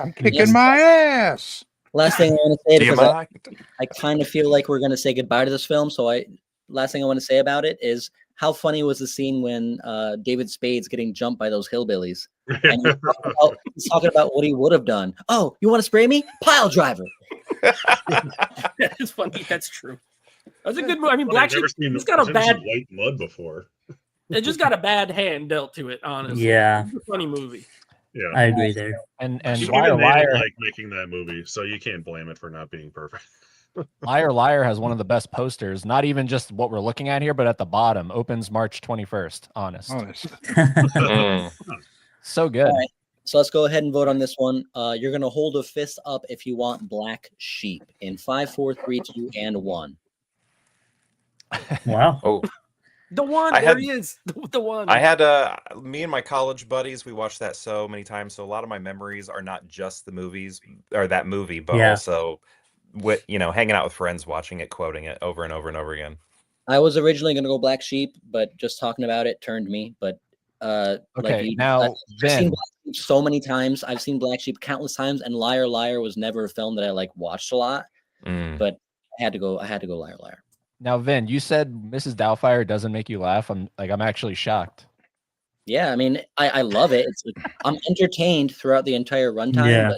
I'm kicking my ass. Last thing I want to say, because I kind of feel like we're going to say goodbye to this film. So last thing I want to say about it is how funny was the scene when David Spade's getting jumped by those hillbillies. And he's talking about what he would have done. Oh, you want to spray me? Pile driver. That's funny. That's true. That's a good movie. I mean, Black Sheep, it's got a bad white mud before. It just got a bad hand dealt to it, honestly. Yeah. It's a funny movie. Yeah, I agree there. And Liar Liar like making that movie, so you can't blame it for not being perfect. Liar Liar has one of the best posters, not even just what we're looking at here, but at the bottom, opens March 21st. Honest. So good. All right, so let's go ahead and vote on this one. You're going to hold a fist up if you want Black Sheep in 5, 4, 3, 2, and 1. Wow. Oh. The one, he is. The one. I had me and my college buddies, we watched that so many times. So a lot of my memories are not just the movies or that movie, but also with hanging out with friends, watching it, quoting it over and over and over again. I was originally going to go Black Sheep, but just talking about it turned me. But okay, I've seen Black Sheep so many times. I've seen Black Sheep countless times, and Liar Liar was never a film that I watched a lot. But I had to go Liar Liar. Now, Vin, you said Mrs. Doubtfire doesn't make you laugh. I'm actually shocked. Yeah, I mean, I love it. I'm entertained throughout the entire runtime. Yeah.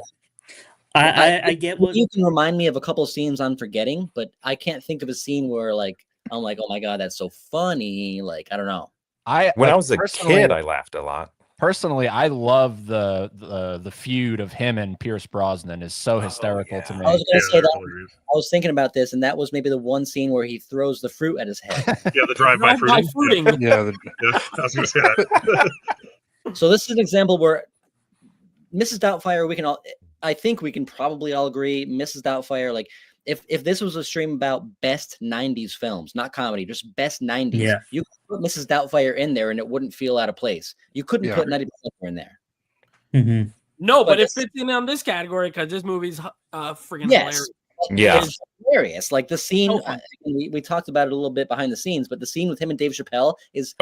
But I get what you can remind me of a couple of scenes I'm forgetting, but I can't think of a scene where I'm like, oh my god, that's so funny. Like, I don't know. When I was a kid, I laughed a lot. Personally, I love the feud of him and Pierce Brosnan is so hysterical to me. I was going to say that. I was thinking about this, and that was maybe the one scene where he throws the fruit at his head. Yeah, the drive-by fruiting. Yeah, I was going to say that. So this is an example where Mrs. Doubtfire, I think we can probably all agree, Mrs. Doubtfire, if this was a stream about best 90s films, not comedy, just best 90s, you could put Mrs. Doubtfire in there and it wouldn't feel out of place. You couldn't put 90% in there. Mm-hmm. No, but it fits in on this category because this movie's freaking hilarious. Yeah, it's hilarious. Like the scene, we talked about it a little bit behind the scenes, but the scene with him and Dave Chappelle is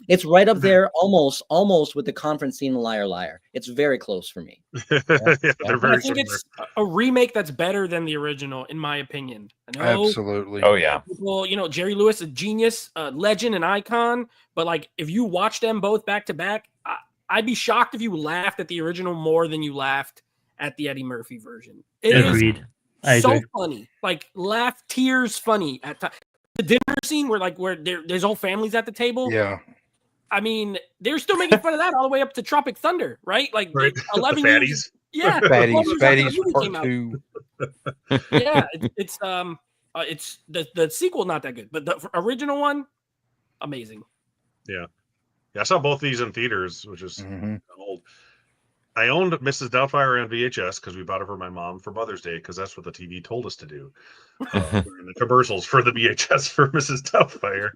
it's right up there, almost with the conference scene in Liar Liar. It's very close for me. They're very I think it's a remake that's better than the original, in my opinion. I know, absolutely. Oh yeah. People, Jerry Lewis, a genius, legend, and icon. But if you watch them both back to back, I'd be shocked if you laughed at the original more than you laughed at the Eddie Murphy version. Agreed. So funny, laugh, tears, funny at times. The dinner scene where there's all families at the table. Yeah, I mean they're still making fun of that all the way up to Tropic Thunder, right? 11 the years. Yeah, Fatties Part 2. Yeah, it's the sequel not that good, but the original one, amazing. Yeah, I saw both these in theaters, which is old. I owned Mrs. Doubtfire on VHS because we bought it for my mom for Mother's Day because that's what the TV told us to do. During the commercials for the VHS for Mrs. Doubtfire,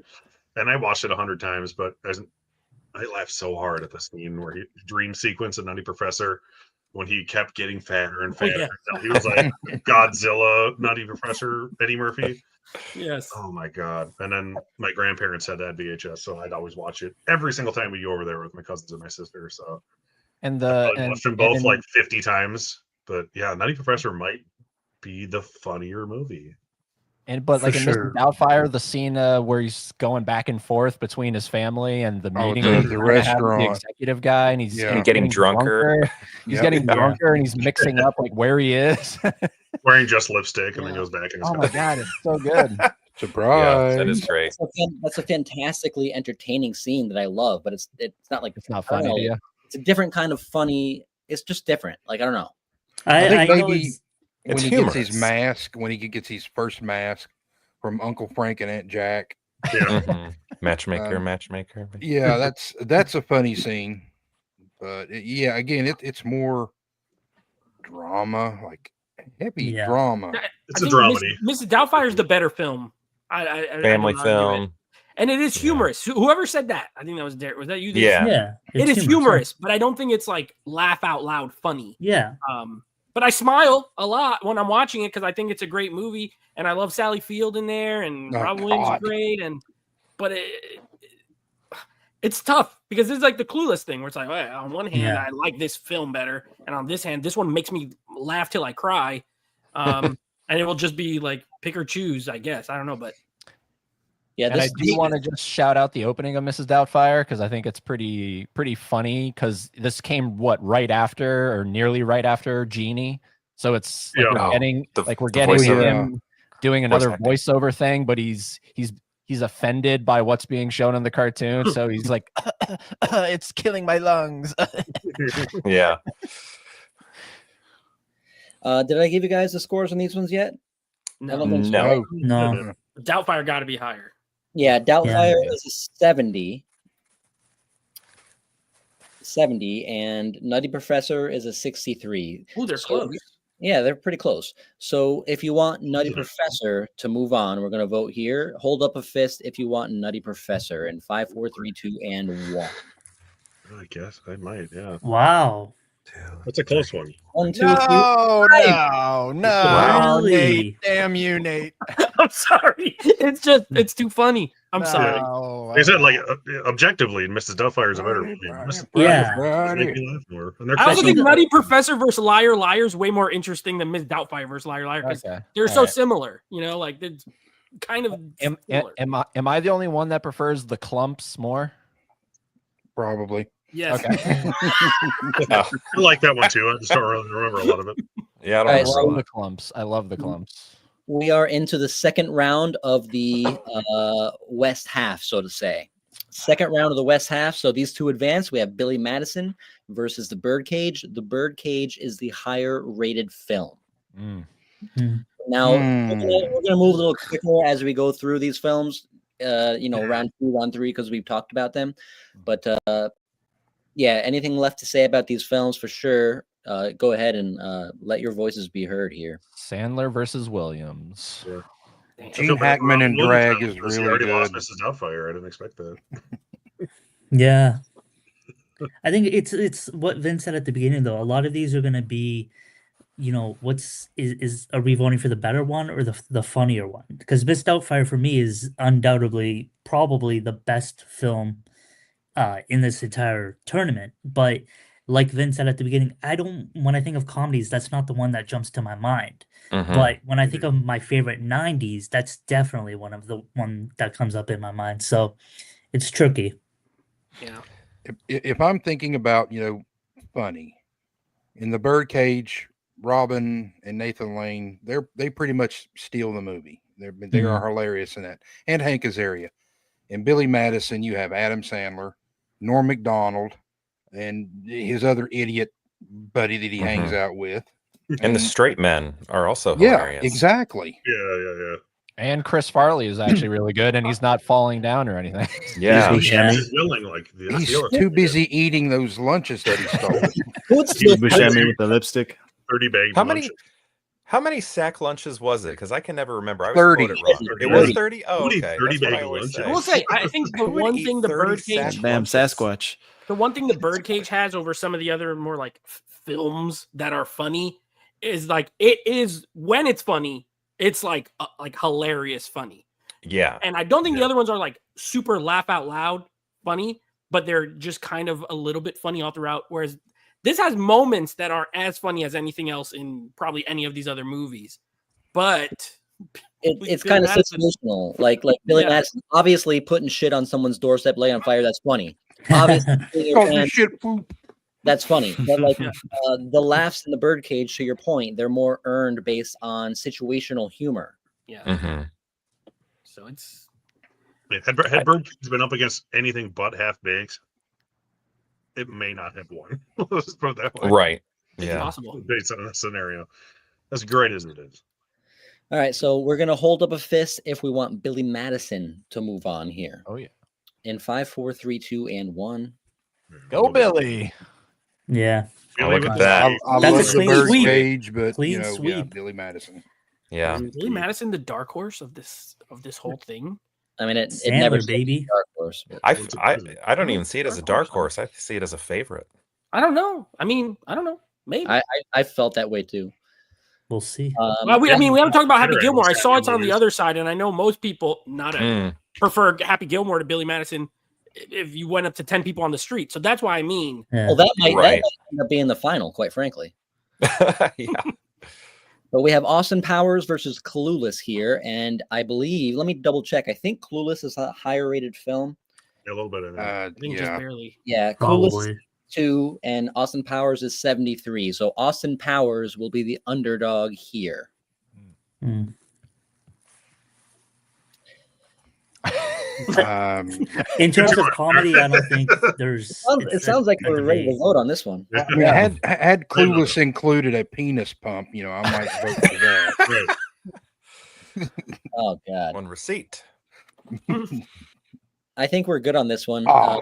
and I watched it 100 times. But I laughed so hard at the scene where dream sequence of Nutty Professor when he kept getting fatter and fatter. yeah. He was like Godzilla, Nutty Professor Eddie Murphy. Yes. Oh my god! And then my grandparents had that VHS, so I'd always watch it every single time we go over there with my cousins and my sister. So And I the watched them both like 50 times. But yeah, Nutty Professor might be the funnier movie. But For like in sure. Mr. Doubtfire, the scene where he's going back and forth between his family and the Oh, meeting the he's trying to have with the restaurant. executive guy, and he's Yeah. Getting drunker. He's Yep. getting Yeah. drunker, and he's mixing up like where he is. Wearing just lipstick and then goes back in his Oh my house. god, it's so good. Surprise. Yeah, that is great. That's a fantastically entertaining scene that I love, but it's not like It's not I don't funny know, to you. It's a different kind of funny. It's just different. Like I don't know. I think I know maybe it's, when It's he gets his humorous. mask, when he gets his first mask from Uncle Frank and Aunt Jack. Yeah. Matchmaker, Um, matchmaker. Yeah, that's a funny scene. But yeah, again, it's more drama, like heavy Yeah. drama. It's I a think dramedy. Mrs. Doubtfire is the better film. I Family don't argue it. film. And it is Yeah. humorous. Whoever said that? I think that was Derek. Was that you? that- Yeah. yeah, It it's is humorous, but I don't think it's like laugh out loud funny. Yeah, But I smile a lot when I'm watching it because I think it's a great movie, and I love Sally Field in there, and Oh, Robin Williams God. is great. But it's tough because it's like the Clueless thing, where it's like, well, on one hand, Yeah. I like this film better, and on this hand, this one makes me laugh till I cry. And it will just be like pick or choose, I guess. I don't know, but Yeah, And I do want to just shout out the opening of Mrs. Doubtfire because I think it's pretty funny because this came right after or nearly right after Genie, so it's like Yeah. we're Oh, getting the voiceover. him doing another acting. voiceover thing, but he's offended by what's being shown in the cartoon, so he's like, "It's killing my lungs." Yeah. Did I give you guys the scores on these ones yet? I don't think so, No. right? no, Doubtfire got to be higher. Yeah, Doubtfire Yeah. is a 70. 70, and Nutty Professor is a 63. Ooh, they're So- close. Yeah, they're pretty close. So if you want Nutty Professor to move on, we're going to vote here. Hold up a fist if you want Nutty Professor in 5, 4, 3, 2, and 1. I guess I might. Yeah, wow, that's a close one. 1, 2, 3. No, Really? Nate, damn you, Nate. I'm sorry. It's too funny. I'm sorry. Like I said, like objectively, Mrs. Doubtfire is a better movie. Yeah. Make me laugh more. And they're I also close think enough. Nutty Professor versus Liar Liar is way more interesting than Miss Doubtfire versus Liar Liar because Okay. they're All so right. similar. You know, like it's kind of similar. Am I the only one that prefers the clumps more? Probably. Yes. Okay. I like that one too. I just don't really remember a lot of it. Yeah, I don't All right, I remember a love lot. the clumps. I love the clumps. We are into the second round of the West half, so to say. Second round of the West half. So these two advance. We have Billy Madison versus The Birdcage. The Birdcage is the higher rated film. Mm. Now, we're gonna move a little quicker as we go through these films. Round 2, round 3, because we've talked about them. But yeah, anything left to say about these films for sure? Go ahead and let your voices be heard here. Sandler versus Williams. Yeah. Damn. I Gene feel bad for Hackman Robin and Williams Drag now is because he really already lost good. Mrs. Doubtfire. I didn't expect that. yeah. I think it's what Vince said at the beginning though. A lot of these are gonna be, are we voting for the better one or the funnier one? Because Miss Doubtfire for me is undoubtedly probably the best film in this entire tournament. But like Vince said at the beginning, when I think of comedies, that's not the one that jumps to my mind. Mhm. But when I think of my favorite 90s, that's definitely one that comes up in my mind. So it's tricky. Yeah. If I'm thinking about, funny, in The Birdcage, Robin and Nathan Lane, they pretty much steal the movie. They are hilarious in that. And Hank Azaria. In Billy Madison, you have Adam Sandler, Norm Macdonald, and his other idiot buddy that he hangs out with. And the straight men are also Yeah, hilarious. exactly. Yeah. And Chris Farley is actually really good, and he's not falling down or anything. Yeah. He's willing, like He's too busy eating those lunches that he stole. Steve Buscemi with the lipstick. 30 bags. How many sack lunches was it? Because I can never remember. I was 30. quoted wrong. It was 30. Oh, okay. 30 That's what I bag always lunches. say. I will say, I think the Who would one eat thing the 30 Birdcage, sack Bam, lunches? Sasquatch. the one thing the Birdcage has over some of the other more like films that are funny is like it is when it's funny, it's like hilarious funny. Yeah. And I don't think the other ones are like super laugh out loud funny, but they're just kind of a little bit funny all throughout. Whereas this has moments that aren't as funny as anything else in probably any of these other movies. But it's Billy kind of Madison- situational. Like Billy Madison, obviously putting shit on someone's doorstep, laying on fire. That's funny. Obviously, putting your Call this pants- shit poop. that's funny. But like the laughs in the Birdcage, to your point, they're more earned based on situational humor. Yeah. Mhm. So it's Had Birdcage's been up against anything but half bakes, it may not have won. Let's put it that way. Right. it's Yeah. possible. Based on that scenario, as great as it is. All right, so we're gonna hold up a fist if we want Billy Madison to move on here. Oh yeah. In 5, 4, 3, 2, and 1. Go Billy. Yeah. Oh, look at with that. I That's a love the clean sweep. Birdcage, but Clean you know, sweep. Billy Madison. Yeah. Is Billy Madison the dark horse of this whole thing? I mean, it never Sandler, said baby. dark horse. But I don't even see it as a dark horse. I see it as a favorite. I don't know. I mean, I don't know. Maybe. I felt that way too. We'll see. Well, we haven't talked about Happy Considering Gilmore. I these saw it's on the movies. other side, and I know most people Mm. prefer Happy Gilmore to Billy Madison if you went up to 10 people on the street. So that's why I mean. Yeah. Well, that might Right. end up being the final, quite frankly. Yeah. But we have Austin Powers versus Clueless here, and I believe, let me double check. I think Clueless is a higher rated film. Yeah, a little bit of that. I think just Yeah. barely. Yeah, Clueless Probably. 2 and Austin Powers is 73. So Austin Powers will be the underdog here. Mm. In terms of comedy, I don't think there's. It sounds like we're ready to vote on this one. I mean, had Clueless included a penis pump, you know, I might vote for that. Right. Oh God, On receipt. I think we're good on this one. Oh.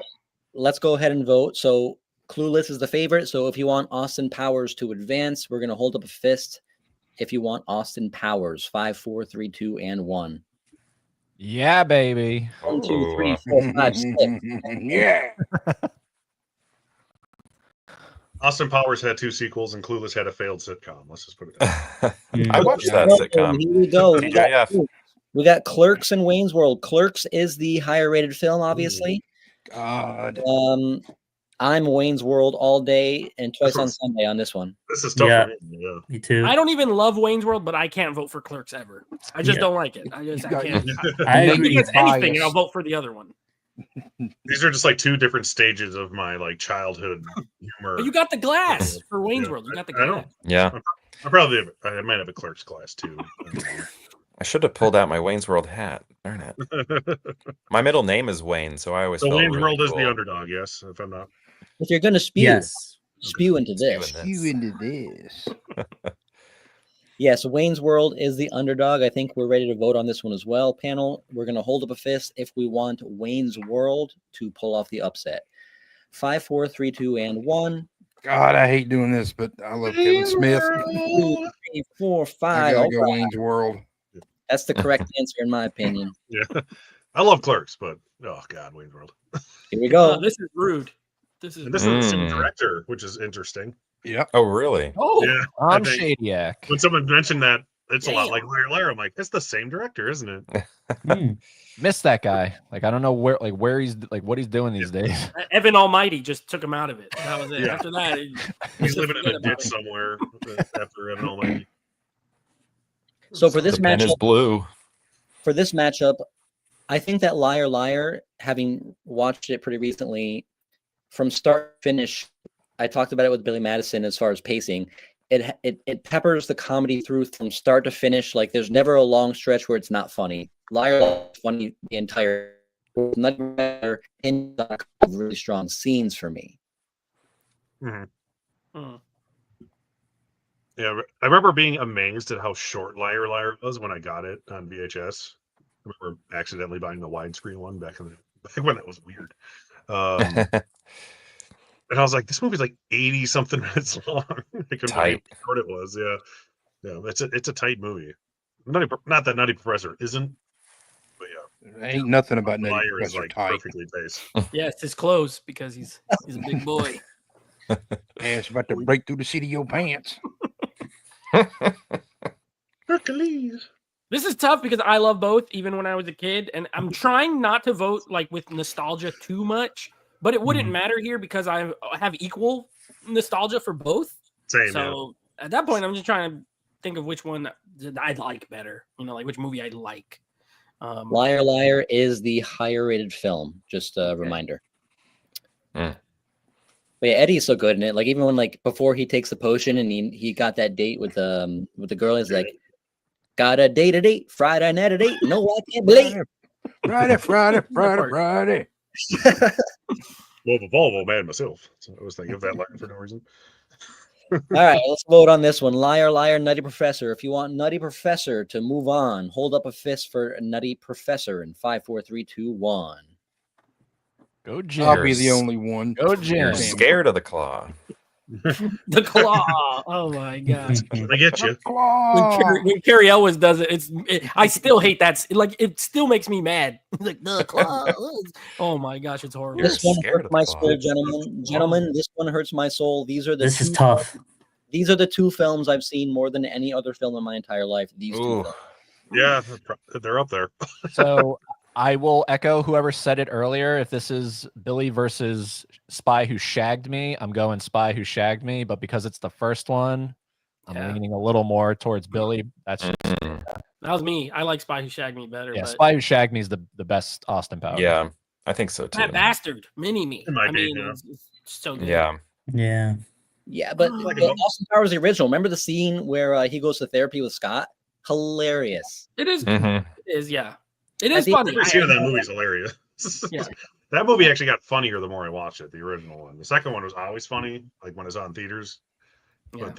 Let's go ahead and vote. So Clueless is the favorite. So if you want Austin Powers to advance, we're gonna hold up a fist. If you want Austin Powers, 5, 4, 3, 2, and 1. Yeah, baby. 1, 2, 3, Oh, 4, 5, 6. Yeah. Austin Powers had 2 sequels, and Clueless had a failed sitcom. Let's just put it that way. I watched that Oh, sitcom. here we go. TJF. We got Clerks and Wayne's World. Clerks is the higher rated film, obviously. God. I'm Wayne's World all day and twice on That's- Sunday on this one. This is tough Yeah. for me. Yeah. Me too. I don't even love Wayne's World, but I can't vote for Clerks ever. I just Yeah. don't like it. I You can't. I If agree. it's anything, bias. and I'll vote for the other one. These are just like 2 different stages of my like childhood humor. But you got the glass for Wayne's World. You got the I know. glass. Yeah. I might have a Clerks class too. I should have pulled out my Wayne's World hat. Darn it. My middle name is Wayne, so I always So felt Wayne's really World is cool. the underdog, yes. If I'm not. If you're going to spew, Yes. spew into Spew in this. this. You into this. Yes, Wayne's World is the underdog. I think we're ready to vote on this one as well, panel. We're going to hold up a fist if we want Wayne's World to pull off the upset. 5, 4, 3, 2, and 1. God, I hate doing this, but I love Kevin Smith. 2, 3, 4, I 5. gotta All go right. Wayne's World. That's the correct answer, in my opinion. Yeah. I love Clerks, but oh god, Wayne's World. Here we go. This is rude. This is. And this is the same Mm. director, which is interesting. Yep. Oh, really? Oh, Yeah. I I'm think Shadiac. when someone mentioned that, it's a lot Damn. like Liar Liar. I'm like, it's the same director, isn't it? Mm. Miss that guy. Like I don't know where he's like what he's doing these days. Evan Almighty just took him out of it. That was it. Yeah. After that, He's living in a forget about ditch it. somewhere after Evan Almighty. So for this The pen is matchup, blue. I think that Liar Liar, having watched it pretty recently, from start to finish, I talked about it with Billy Madison as far as pacing. It peppers the comedy through from start to finish. Like there's never a long stretch where it's not funny. Liar Liar is funny the entire. Not in really strong scenes for me. Mhm. Hmm. Yeah, I remember being amazed at how short Liar Liar was when I got it on VHS. I remember accidentally buying the widescreen one back when that was weird. And I was like, this movie's like 80 something minutes long. I couldn't believe how short it was. Yeah. Yeah, it's a tight movie. Not that Nutty Professor isn't, but yeah. There ain't nothing about Nutty Liar is Professor like tight. perfectly paced. Yeah, it's his clothes because he's a big boy. Yeah, it's about to break through the seat of your pants. Hercules. This is tough because I love both, even when I was a kid, and I'm trying not to vote like with nostalgia too much, but it wouldn't matter here because I have equal nostalgia for both. Same. So at that point, I'm just trying to think of which one I'd like better. You know, like which movie I'd like. Liar Liar is the higher rated film. Just a reminder. But yeah, Eddie's so good in it. Like even when before he takes the potion and he got that date with the girl, he's like, got a date, Friday night at 8. No, I can't believe. Friday. Well, the Volvo man myself. So I was thinking of that line for no reason. All right, let's vote on this one. Liar, Liar, Nutty Professor. If you want Nutty Professor to move on, hold up a fist for Nutty Professor in 5, 4, 3, 2, 1. Go Jim. I'll be the only one. Go Jim. You're scared of the claw. The claw. Oh my god! I get you. When Carrie Elwes does it, I still hate that. Like it still makes me mad. Like the claw. Oh my gosh, it's horrible. This one hurts my soul, gentlemen. This one hurts my soul. These are the. This is tough. These are the two films I've seen more than any other film in my entire life. These two films. Yeah, they're up there. So I will echo whoever said it earlier. If this is Billy versus Spy Who Shagged Me, I'm going Spy Who Shagged Me. But because it's the first one, I'm leaning a little more towards Billy. That's just that was me. I like Spy Who Shagged Me better. Yeah, but Spy Who Shagged Me is the best Austin Powers. Yeah, I think so too. That bastard, Mini-Me. It might I be, mean, yeah. it's so good. Yeah. Yeah. Yeah, but Austin Powers the original. Remember the scene where he goes to therapy with Scott? Hilarious. It is. Mhm. It is. Yeah. It is funny. Every scene of that movie is hilarious. Yeah. That movie actually got funnier the more I watched it. The original one. The second one was always funny, like when it's on theaters. But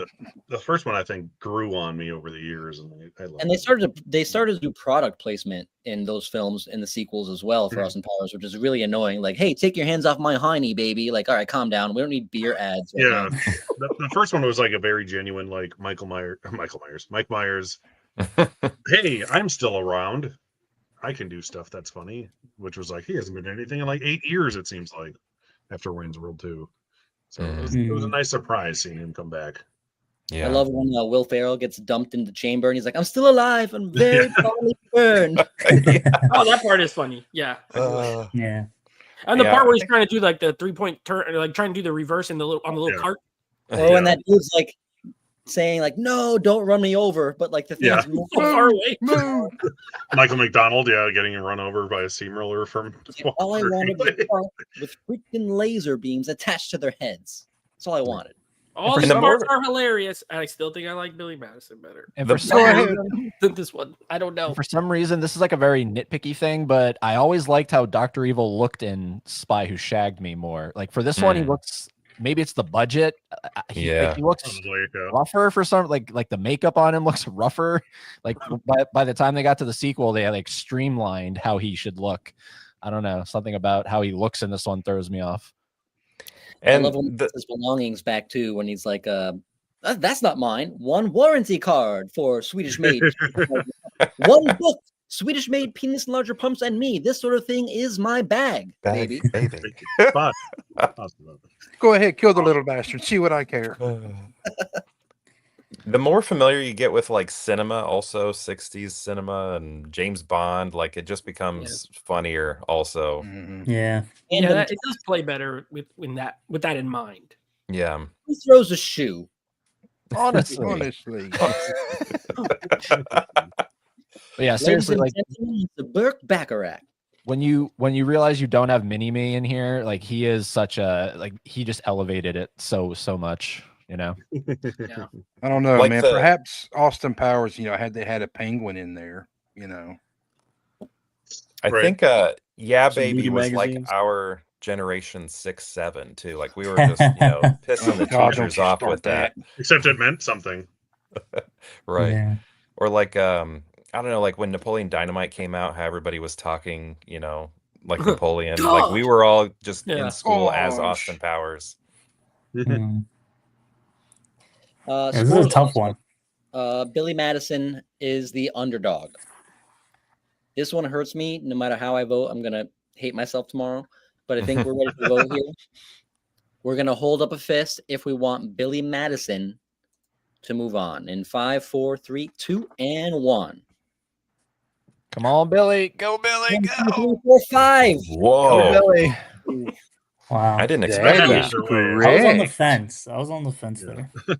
the first one I think grew on me over the years, and I love And they started to do product placement in those films in the sequels as well for Austin Powers, which is really annoying. Like, hey, take your hands off my hiney, baby. Like, all right, calm down. We don't need beer ads. Right Yeah, now. the first one was like a very genuine, like Mike Myers. Hey, I'm still around. I can do stuff that's funny, which was like he hasn't been anything in like 8 years. It seems like after Wayne's World 2. So it was a nice surprise seeing him come back. Yeah. I love when Will Ferrell gets dumped in the chamber and he's like, I'm still alive and very poorly burned. Oh, that part is funny. Yeah. Yeah. And the part where he's trying to do like the 3-point turn, like trying to do the reverse on the little cart. Oh, and that dude's like saying like, no, don't run me over. But like the thing's so far away. Michael McDonald, getting run over by a steamroller from all I wanted was a car with freaking laser beams attached to their heads. That's all I wanted. All these parts are hilarious, and I still think I like Billy Madison better. And for some reason, than this one, I don't know. For some reason, this is like a very nitpicky thing, but I always liked how Dr. Evil looked in Spy Who Shagged Me more. Like for this one, he looks. Maybe it's the budget. He looks rougher for some. Like the makeup on him looks rougher. Like by the time they got to the sequel, they like streamlined how he should look. I don't know, something about how he looks in this one throws me off. And I love when he puts his belongings back too, when he's like, that's not mine. One warranty card for Swedish made. One book, Swedish made penis enlarger pumps and me. This sort of thing is my bag, baby. Go ahead, kill the little bastard. See what I care. The more familiar you get with like cinema, also 60s cinema and James Bond, like it just becomes funnier also. Yeah. And it does play better with that in mind. Yeah. Who throws a shoe? Honestly. But yeah, seriously, like the Burke Bacharach. When you realize you don't have Mini-Me in here, like he is such a he just elevated it so much. You know, I don't know, like man. Perhaps Austin Powers, had they had a penguin in there, I think Yeah Some Baby beauty was magazines. like our generation 6-7 too. Like we were just pissing the God, teachers don't you off start with that. Except it meant something. Right. Yeah. Or like I don't know, like when Napoleon Dynamite came out, how everybody was talking, like Napoleon. Like we God. were all just Yeah. in school as Gosh. Austin Powers. Mm. This is a Scores tough one. Billy Madison is the underdog. This one hurts me. No matter how I vote, I'm gonna hate myself tomorrow. But I think we're ready to vote here. We're gonna hold up a fist if we want Billy Madison to move on. In 5, 4, 3, 2, and 1. Come on, Billy. Go, Billy. 1, 2, 3, Go. 4, 5. Whoa. Go, Billy. Wow. I didn't That expect That is is that. correct. I was on the correct. fence. I was on the fence Yeah. there.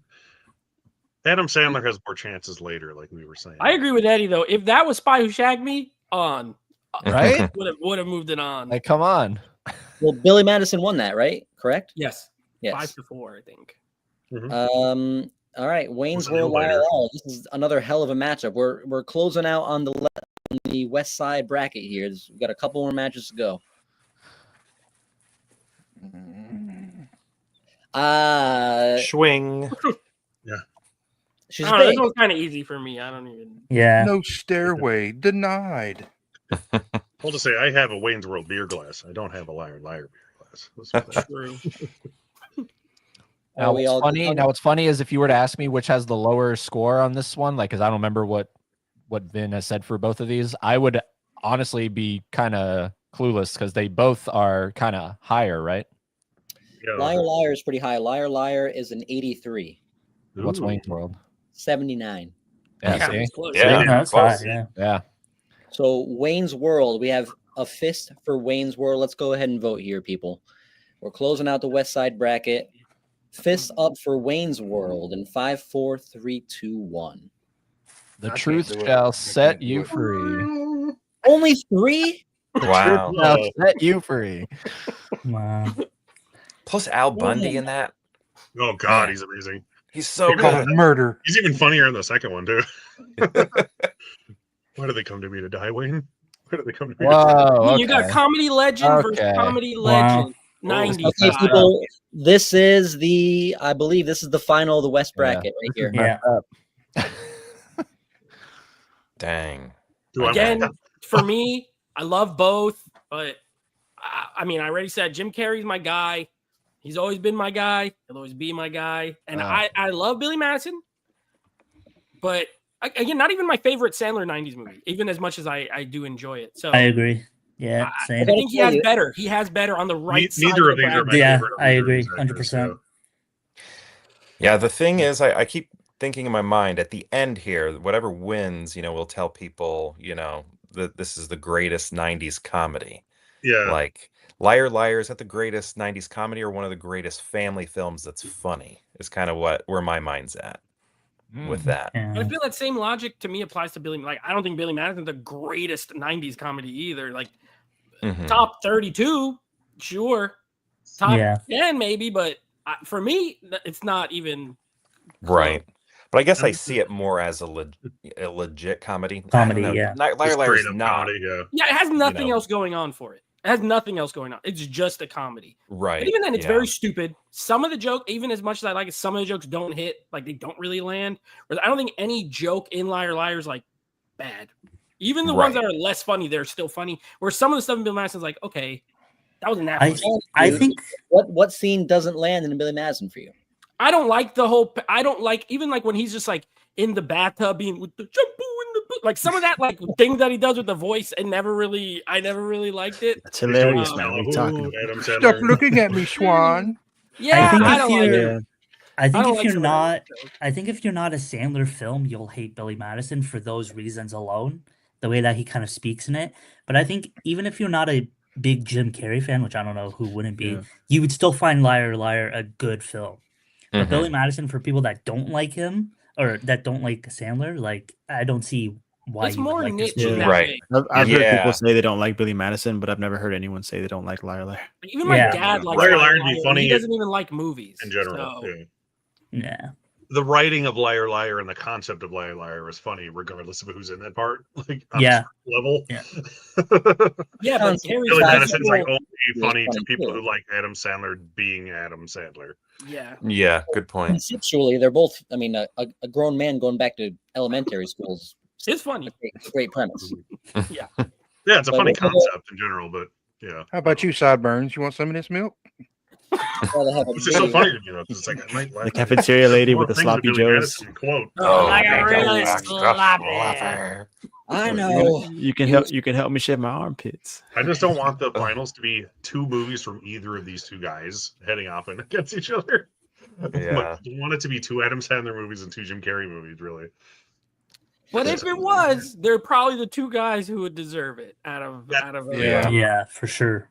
Adam Sandler has more chances later, like we were saying. I agree with Eddie though. If that was Spy Who Shagged Me, on Right? would have moved it on. Like, come on. Well, Billy Madison won that, right? Correct? Yes, Yes. 5-4, I think. All right, Wayne's What's the World. deal later? This is another hell of a matchup. We're closing out on the west side bracket here. We've got a couple more matches to go. Swing. She's I don't know, big. this one's kind of easy for me. I don't even. Yeah. No stairway denied. I'll just say I have a Wayne's World beer glass. I don't have a Liar Liar beer glass. Let's put that. True. Are we all What's funny is if you were to ask me which has the lower score on this one, like, because I don't remember what Vin has said for both of these, I would honestly be kind of clueless because they both are kind of higher, right? Yeah, Liar Liar is pretty high. Liar Liar is an 83. What's Ooh. Wayne's World? 79. Yeah, Yeah, see? it's close. Yeah. Yeah, that's close. high. Yeah. Yeah. So Wayne's World, we have a fist for Wayne's World. Let's go ahead and vote here, people. We're closing out the west side bracket. Fist up for Wayne's World in 5, 4, 3, 2, 1. The I can't truth do it. shall I set can't do you it. free. Only 3? The Wow. truth shall set you free. Wow. Plus Al Bundy in that. Oh God, Man. he's amazing. He's so They call good. it murder. He's even funnier in the second one too. Why do they come to me to die, Wayne? Why do they come to me? Whoa. You got Okay. comedy legend versus Okay. comedy Wow. legend. 90s. Okay, style. people, this is I believe this is the final of the west bracket right here. Yeah. Dang. Do I- Again, for me, I love both, but I mean, I already said Jim Carrey's my guy. He's always been my guy. He'll always be my guy. And I love Billy Madison, but again, not even my favorite Sandler 90s movie, even as much as I do enjoy it. So I agree. Yeah. I Same. think he has better. He has better on the right side. Neither of of the these are bracket. my Yeah, favorite. of I either of agree, these actors, 100%. Yeah, the thing is, I keep thinking in my mind at the end here, whatever wins, we'll tell people, that this is the greatest 90s comedy. Yeah. Like, Liar Liar, is that the greatest 90s comedy or one of the greatest family films that's funny? Is kind of where my mind's at with that. But I Yeah. feel that same logic to me applies to Billy. Like, I don't think Billy Madison's the greatest 90s comedy either. Like, Mhm. top 32, sure. Top Yeah. 10, maybe, but for me, it's not even Right. But I guess I see it more as a legit comedy. I don't Comedy, know. yeah. Liar Just Liar is straight up not. comedy, yeah. Yeah, it has nothing know. else going on for it. It has nothing else going on. It's just a comedy. Right. But even then, it's yeah. very stupid. Some of the joke, even as much as I like it, some of the jokes don't hit. Like, they don't really land. Whereas I don't think any joke in Liar Liar is, like, bad. Even the ones Right. that are less funny, they're still funny. Where some of the stuff in Bill Madison's like, okay, that wasn't that funny. I think What scene doesn't land in Billy Madison for you? I don't like the whole. I don't like even like when he's just like in the bathtub being with the shampoo in the like some of that like thing that he does with the voice. I never really liked it. That's hilarious, He's man. What are Ooh, you talking about? Adam Stop Sandler. looking at me, Swan. Yeah, think I if don't like you're- it. Yeah. I think don't if like you're some of that not joke. I think if you're not a Sandler film, you'll hate Billy Madison for those reasons alone, the way that he kind of speaks in it. But I think even if you're not a big Jim Carrey fan, which I don't know who wouldn't be, Yeah. you would still find Liar Liar a good film. But Mhm. Billy Madison, for people that don't like him or that don't like Sandler, like I don't see why It's you would more like this niche in movie. that Right. way. I've heard Yeah. people say they don't like Billy Madison, but I've never heard anyone say they don't like Liar Liar. Like, even my Yeah. dad likes Liar Liar Liar would be Liar, and funny he doesn't even like movies In general, So, yeah. Yeah. the writing of Liar Liar and the concept of Liar Liar was funny, regardless of who's in that part. Like on Yeah. a level. Yeah. Yeah, but Harry Billy Styles Madison's like only funny funny to people too. who like Adam Sandler being Adam Sandler. Yeah. Yeah, good point. Conceptually, they're both. I mean, a grown man going back to elementary schools. It's funny. Great premise. Yeah. Yeah, it's a But funny what about- concept in general, but yeah. How about you, Sideburns? You want some of this milk? Rather have a It's just so baby. funny to me though, 'cause it's like I might laugh The at cafeteria lady more with the things that sloppy Billy joes. Madison quote. Like a okay, really that's sloppy. I You know. can, you can help me shave my armpits. I just don't want the finals to be two movies from either of these two guys heading off and against each other. Yeah. Like, I want it to be two Adam Sandler movies and two Jim Carrey movies, really. But if it was, they're probably the two guys who would deserve it out of Yeah. Yeah, for sure.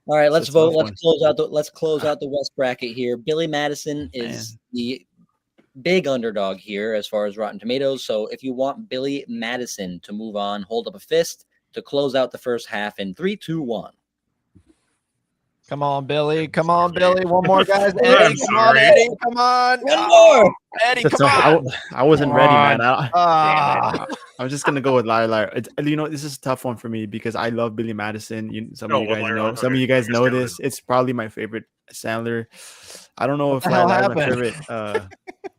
All right, let's a vote. tough Let's close out the West bracket here. Billy Madison is the big underdog here as far as Rotten Tomatoes. So if you want Billy Madison to move on, hold up a fist to close out the first half in 3, 2, 1. Come on, Billy. Come on, Billy. One more, guys. I'm Eddie, come on, sorry. Eddie. Come on. One Oh, more. Eddie, That's come all- on. I wasn't Come ready, on. man. Damn Ah. it. I was just gonna go with Liar Liar. This is a tough one for me because I love Billy Madison. Some of you with guys Liar know. Liar, Some of okay, you guys I know guess this. It's probably my favorite Sandler. I don't know if the Liar hell Liar is my happened? favorite.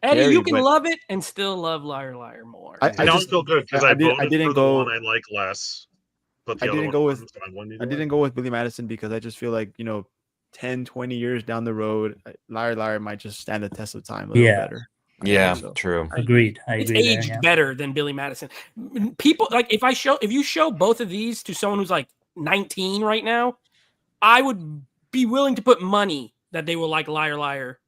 Eddie, you Carrie, can but- love it and still love Liar Liar more. I I don't just- feel good because I I, did- I voted didn't for go- the one I like less. But the I other didn't one go with- won, so I won either I way. didn't go with Billy Madison because I just feel like 10, 20 years down the road, Liar Liar might just stand the test of time a little Yeah. better. Yeah, So- true. Agreed. I It's agree. there, aged yeah. better than Billy Madison. People like if you show both of these to someone who's like 19 right now, I would be willing to put money that they will like Liar Liar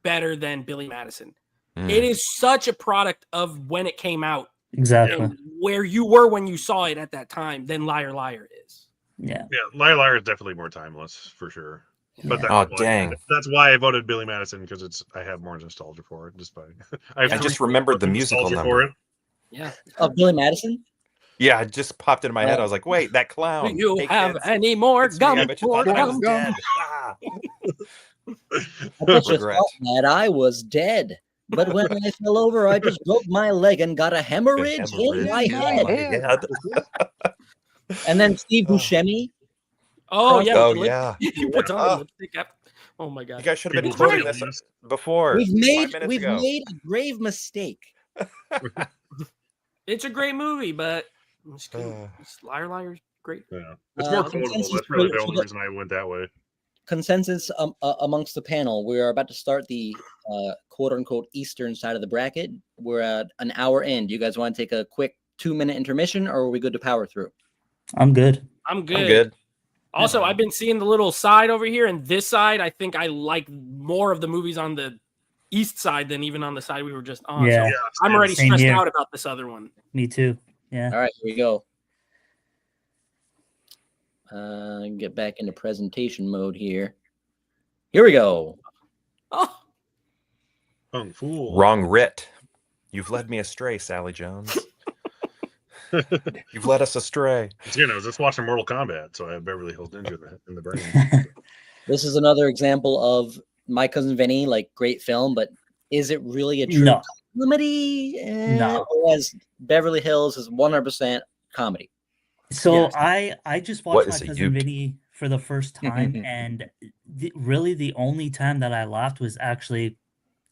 better than Billy Madison. Mm. It is such a product of when it came out Exactly. and where you were when you saw it at that time than Liar Liar is. Yeah. Yeah, Liar Liar is definitely more timeless for sure. But Yeah. that's why I voted Billy Madison because I have more nostalgia for it. Just by I just remembered the musical nostalgia number. for it. Yeah. Of Billy Madison? Yeah, it just popped into my head. I was like, wait, that clown. Do you Hey, have kids, any more it's me. gum I bet you for thought that I was gum? dead. Ah. I bet you Regret. thought that I was dead. But when I fell over, I just broke my leg and got a hemorrhage in my head. And then Steve Buscemi. Oh yeah. Oh, with the lip- yeah. he puts on Oh. the lipstick. Oh my You god. guys should have been People quoting really this before. We've 5 made minutes ago. a grave mistake. It's a great movie, but Liar Liar's great. Yeah, it's more quotable. consensus That's really for- the for only the- reason I went that way. Consensus amongst the panel. We are about to start the quote unquote Eastern side of the bracket. We're at an hour in. Do you guys want to take a quick 2-minute intermission or are we good to power through? I'm good. I'm good. I'm good. Also, I've been seeing the little side over here, and this side, I think I like more of the movies on the east side than even on the side we were just on. Yeah. So I'm already Same stressed here. out about this other one. Me too. Yeah. All right, here we go. Get back into presentation mode here. Here we go. Oh, Kung Fu. Wrong writ. You've led me astray, Sally Jones. You've led us astray. I was just watching Mortal Kombat, so I have Beverly Hills Ninja in the brain. This is another example of My Cousin Vinny, like great film, but is it really a true No. comedy? No. Whereas Beverly Hills is 100% comedy. So Yes. I just What watched is My a Cousin Ute? Vinny for the first time, and really the only time that I laughed was actually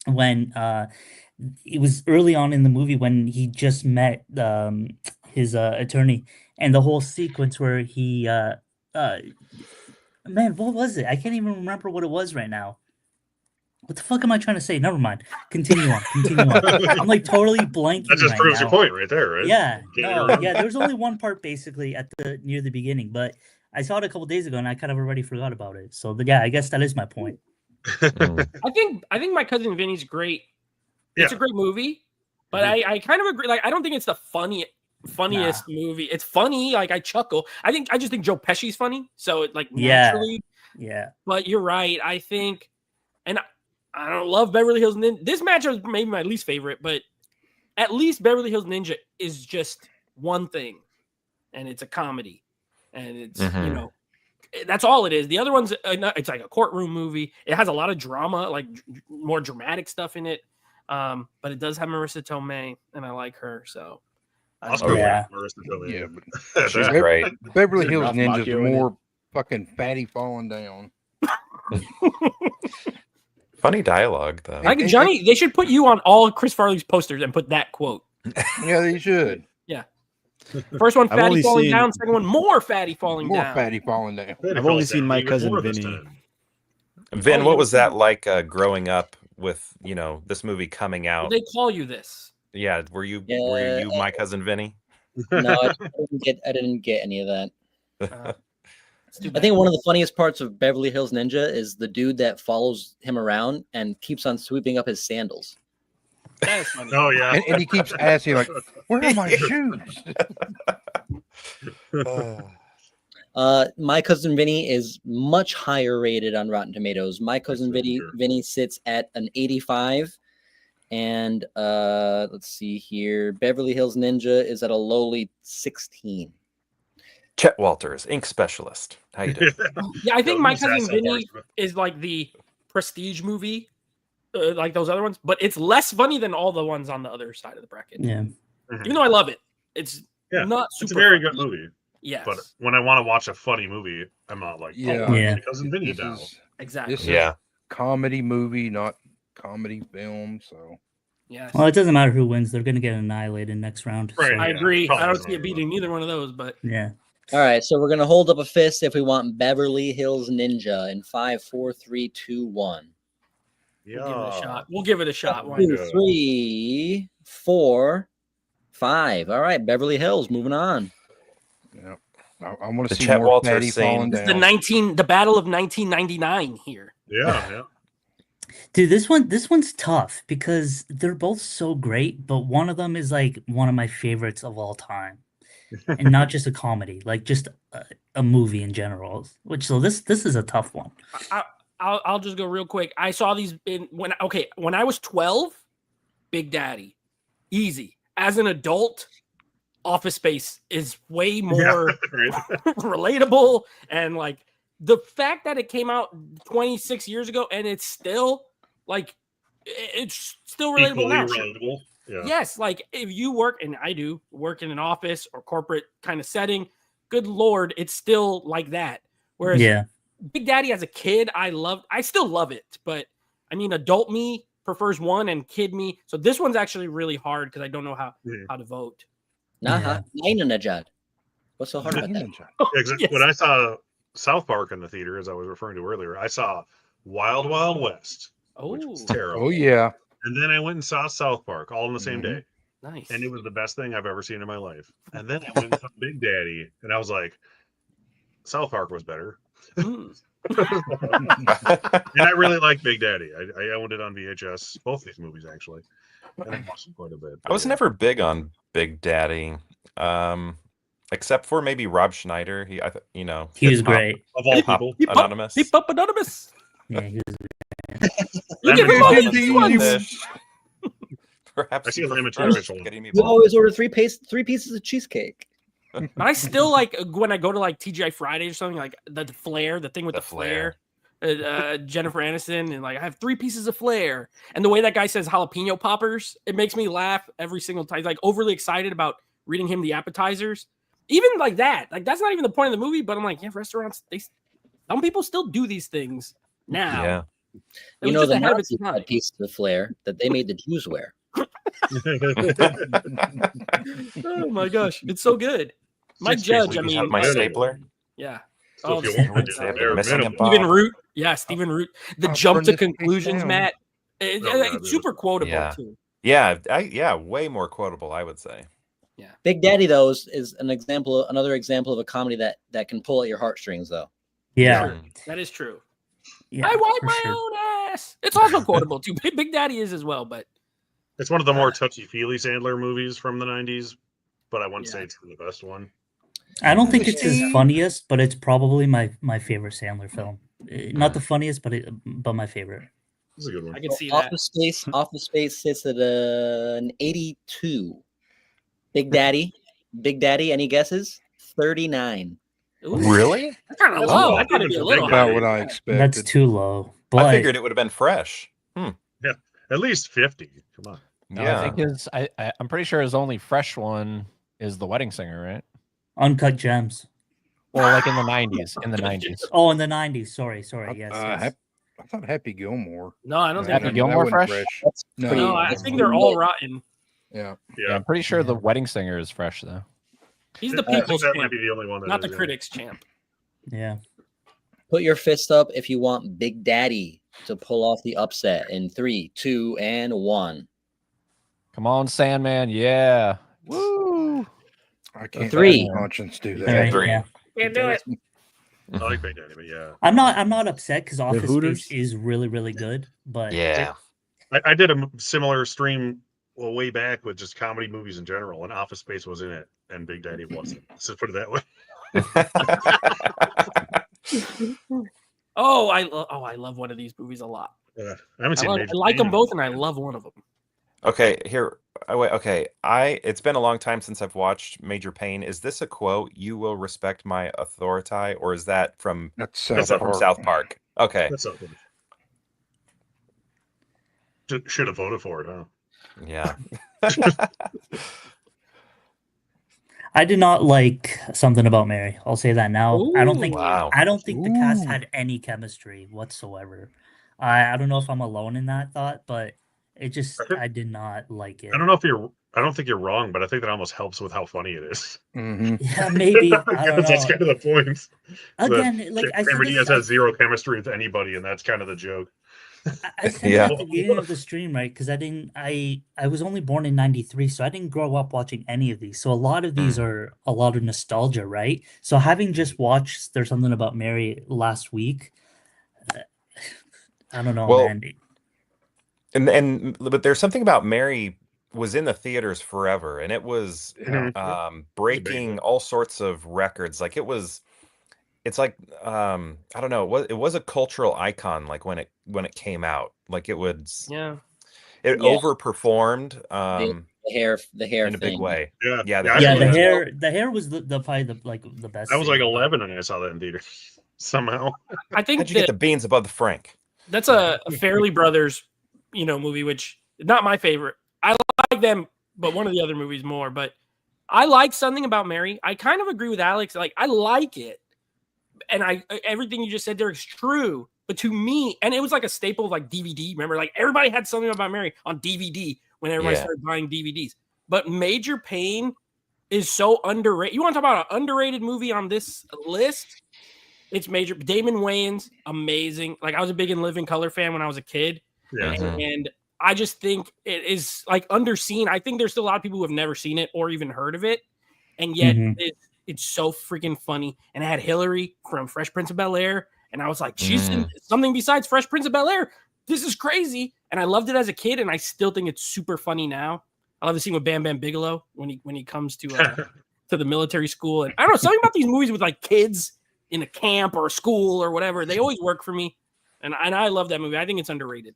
when it was early on in the movie when he just met his attorney, and the whole sequence where he man, what was it? I can't even remember what it was right now. What the fuck am I trying to say? Never mind. Continue on. Continue on. I'm like totally blanking. That just right proves now. your point right there, right? Yeah, Can't no, remember. yeah. There was only one part basically at the near the beginning, but I saw it a couple days ago and I kind of already forgot about it. So yeah, I guess that is my point. Mm. I think My Cousin Vinny's great. It's a Yeah. great movie, but I kind of agree. Like, I don't think it's the funniest movie. It's funny. Like, I chuckle. I just think Joe Pesci's funny. So it like Yeah. naturally. Yeah, But you're right. I think, and I don't love Beverly Hills Ninja. This matchup is maybe my least favorite, but at least Beverly Hills Ninja is just one thing, and it's a comedy, and it's Mhm. that's all it is. The other one's it's like a courtroom movie. It has a lot of drama, like more dramatic stuff in it. But it does have Marissa Tomei, and I like her. So Oscar Yeah. Marissa Tomei. Yeah, but She's That- great. Beverly Hills Ralph Ninja's Macchio in it. more fucking fatty falling down. Funny dialogue though. like Johnny, they should put you on all Chris Farley's posters and put that quote. Yeah, they should. First one, I've fatty only falling seen- down. Second one, more fatty falling More down. fatty falling down. I've only seen My Cousin More this Vinny. time. Vin, Oh, what you- was that like growing up with this movie coming out? They call you this. Yeah, were you Yeah, My Cousin Vinny? No, I didn't get any of that. It's too I bad. think one of the funniest parts of Beverly Hills Ninja is the dude that follows him around and keeps on sweeping up his sandals. That is funny. Oh yeah. And he keeps asking, like, where are my shoes? My Cousin Vinny is much higher rated on Rotten Tomatoes. My Cousin Sure. Vinny sits at an 85. And let's see here. Beverly Hills Ninja is at a lowly 16. Chet Walters, ink specialist. How you doing? Yeah, I think My Who's that Cousin South Vinny Park? is like the prestige movie, like those other ones, but it's less funny than all the ones on the other side of the bracket. Yeah. Even though I love it, it's Yeah, not super. It's a very funny. good movie. Yes, But when I want to watch a funny movie, I'm not like, Yeah. oh, Yeah. My Cousin Vinny This now. is exactly. this Yeah. comedy movie, not comedy film. So Yes, Well, it doesn't matter who wins; they're gonna get annihilated next round. Right, so- I yeah, agree. probably I don't doesn't see it matter. beating neither one of those, but Yeah. All right, so we're gonna hold up a fist if we want Beverly Hills Ninja in 5, 4, 3, 2, 1. we'll give it a Yeah. shot. We'll give it a shot. Why 2, not? good. 3, 4, 5. All right, Beverly Hills. Moving on. yeah, I want The to see Chet more Walters fatty scene. falling This is down. the battle of 1999 here. Yeah. Dude, this one's tough because they're both so great, but one of them is like one of my favorites of all time, and not just a comedy, like just a movie in general. So this is a tough one. I'll just go real quick. I saw these when I was 12, Big Daddy, easy. As an adult, Office Space is way more Right. relatable, and like the fact that it came out 26 years ago and it's still like it's still relatable Equally now. relatable. Yeah. Yes, like if you work, and I do work in an office or corporate kind of setting, good lord, it's still like that. Whereas Yeah. Big Daddy as a kid, I still love it, but I mean, adult me prefers one and kid me. So this one's actually really hard because I don't know how to vote. Nah, Najad. What's so hard about that? Yeah, 'cause Yes. when I saw South Park in the theater, as I was referring to earlier, I saw Wild Wild West, which was Oh, terrible. Oh yeah, And then I went and saw South Park all in the same Mhm. day. nice. And it was the best thing I've ever seen in my life. And then I went and saw Big Daddy, and I was like, South Park was better. Mm. And I really like Big Daddy. I owned it on VHS, both these movies actually. And I watched them quite a bit. I was never big on Big Daddy, except for maybe Rob Schneider. He was He was great. Of all Hip-hop people. Anonymous. Hip Hop Anonymous. Yeah, he was. You give Lemon him all Mitchell. the easy ones. Perhaps I see he Lemon prefers Mitchell. getting me You bald. always order three pieces of cheesecake. But I still like when I go to like TGI Fridays or something, like the flair, the thing with The the flare. Jennifer Aniston, and like I have 3 pieces of flair, and the way that guy says jalapeno poppers, it makes me laugh every single time. He's like overly excited about reading him the appetizers, even like that. Like that's not even the point of the movie, but I'm like, yeah, restaurants, some people still do these things now. Yeah. It You was know, just the ahead of its Nazis time. had pieces of flair that they made the Jews wear. Oh my gosh, it's so good. My 6 judge, pieces I of mean, Have my Minimum. stapler. yeah. So Oh, if you Stephen want to do Root. it, they're Missing a minimum. box. Root, yeah, Stephen Root. The I'll jump burn to this place conclusions, down. Matt. Oh, It's God, super quotable Yeah. too. Yeah, way more quotable, I would say. Big Daddy, though, is another example of a comedy that can pull at your heartstrings, though. Yeah. That is true. Yeah, I wipe for my sure. own ass. It's also quotable too. Big Daddy is as well, but It's one of the more touchy-feely Sandler movies from the 90s, but I wouldn't say it's the best one. I don't think it's his funniest, but it's probably my favorite Sandler film. Not the funniest, but my favorite. It's a good one. I can see that. Office Space sits at an 82. Big Daddy, any guesses? 39. Ooh, Really? that's kind of That's low. low. I thought it'd be a little Big about higher. what I That's expected. too low. I But figured it would have been fresh. At least 50. Come on. No, I think I'm pretty sure his only fresh one is The Wedding Singer, right? Uncut Gems. Well, like in the 90s. In the 90s. Oh, in the 90s. Sorry. Yes. I thought Happy Gilmore. No, I don't think Happy that- Gilmore that wasn't fresh? No, No, I think they're all rotten. Yeah. Yeah, I'm pretty sure The Wedding Singer is fresh though. He's the I think people's that might champ, be the only one that not is, the yeah. critics' champ. Yeah. Put your fist up if you want Big Daddy to pull off the upset in 3, 2, and 1. Come on, Sandman. Yeah. Woo. I can't 3. let my conscience do All that. right, 3. yeah. Can't do it. I like Big Daddy, but yeah. I'm not upset because Office Hooters? Space is really, really good. But Yeah. I did a similar stream way back with just comedy movies in general, and Office Space was in it, and Big Daddy wasn't. So put it that way. I love one of these movies a lot. I haven't seen. I like them both, and I love one of them. Okay, here. Wait, okay. It's been a long time since I've watched Major Payne. Is this a quote? You will respect my authority, or is that from South Park? Okay. That's something. Should have voted for it, huh? Yeah. I did not like Something About Mary. I'll say that now. I don't think Wow. the cast had any chemistry whatsoever. I don't know if I'm alone in that thought, but it just I did not like it. I don't think you're wrong, but I think that almost helps with how funny it is. Mm-hmm. Yeah, maybe. I don't know. That's kind of the point. Again, like I Cameron said, Diaz has zero chemistry with anybody, and that's kind of the joke. I said that at the beginning of the stream, right? Because I was only born in '93, so I didn't grow up watching any of these. So a lot of these are a lot of nostalgia, right? So having just watched There's Something About Mary last week, I don't know, man. But There's Something About Mary was in the theaters forever, and it was breaking all sorts of records. Like it's like I don't know, it was a cultural icon. Like when it came out, like it overperformed. The hair in a big thing. way. Yeah, the hair was probably the best. I was like thing. 11 and I saw that in theater somehow. I think How'd you get the beans above the Frank? that's a Fairley Brothers, movie, which not my favorite. I like them, but one of the other movies more. But I like Something About Mary. I kind of agree with Alex. Like I like it, and everything you just said there is true. But to me, and it was like a staple of like DVD. Remember, like everybody had Something About Mary on DVD when everybody started buying DVDs. But Major Payne is so underrated. You want to talk about an underrated movie on this list? It's Major. Damon Wayans, amazing. Like I was a big In Living Color fan when I was a kid, and I just think it is like underseen. I think there's still a lot of people who have never seen it or even heard of it, and yet it's so freaking funny. And it had Hillary from Fresh Prince of Bel-Air, and I was like, she's in something besides Fresh Prince of Bel-Air. This is crazy, and I loved it as a kid, and I still think it's super funny now. I love the scene with Bam Bam Bigelow when he comes to the military school, and I don't know, something about these movies with like kids in a camp or a school or whatever, they always work for me, and I love that movie. I think it's underrated.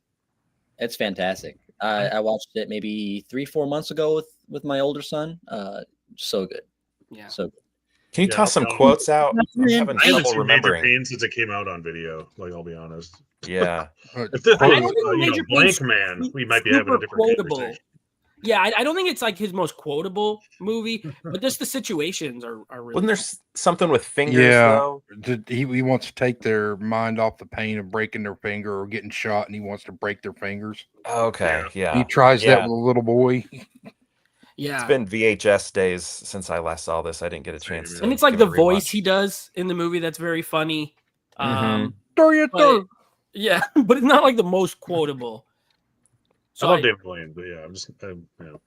It's fantastic. I watched it maybe 3-4 months ago with my older son. So good. Yeah. So good. Can you toss some quotes out? I'm having I haven't trouble seen remembering. Major Payne since it came out on video. Like I'll be honest. Yeah. If this I don't was think Major Blank Payne's Man, we might be having a super different quotable. conversation. Yeah, I don't think it's like his most quotable movie, but just the situations are really. Wasn't there something with fingers though? He wants to take their mind off the pain of breaking their finger or getting shot, and he wants to break their fingers. Okay, yeah. He tries that with a little boy. Yeah, it's been VHS days since I last saw this. I didn't get a chance to. And it's like the voice he does in the movie that's very funny. Yeah, but it's not like the most quotable. So I love David Wayne, but yeah,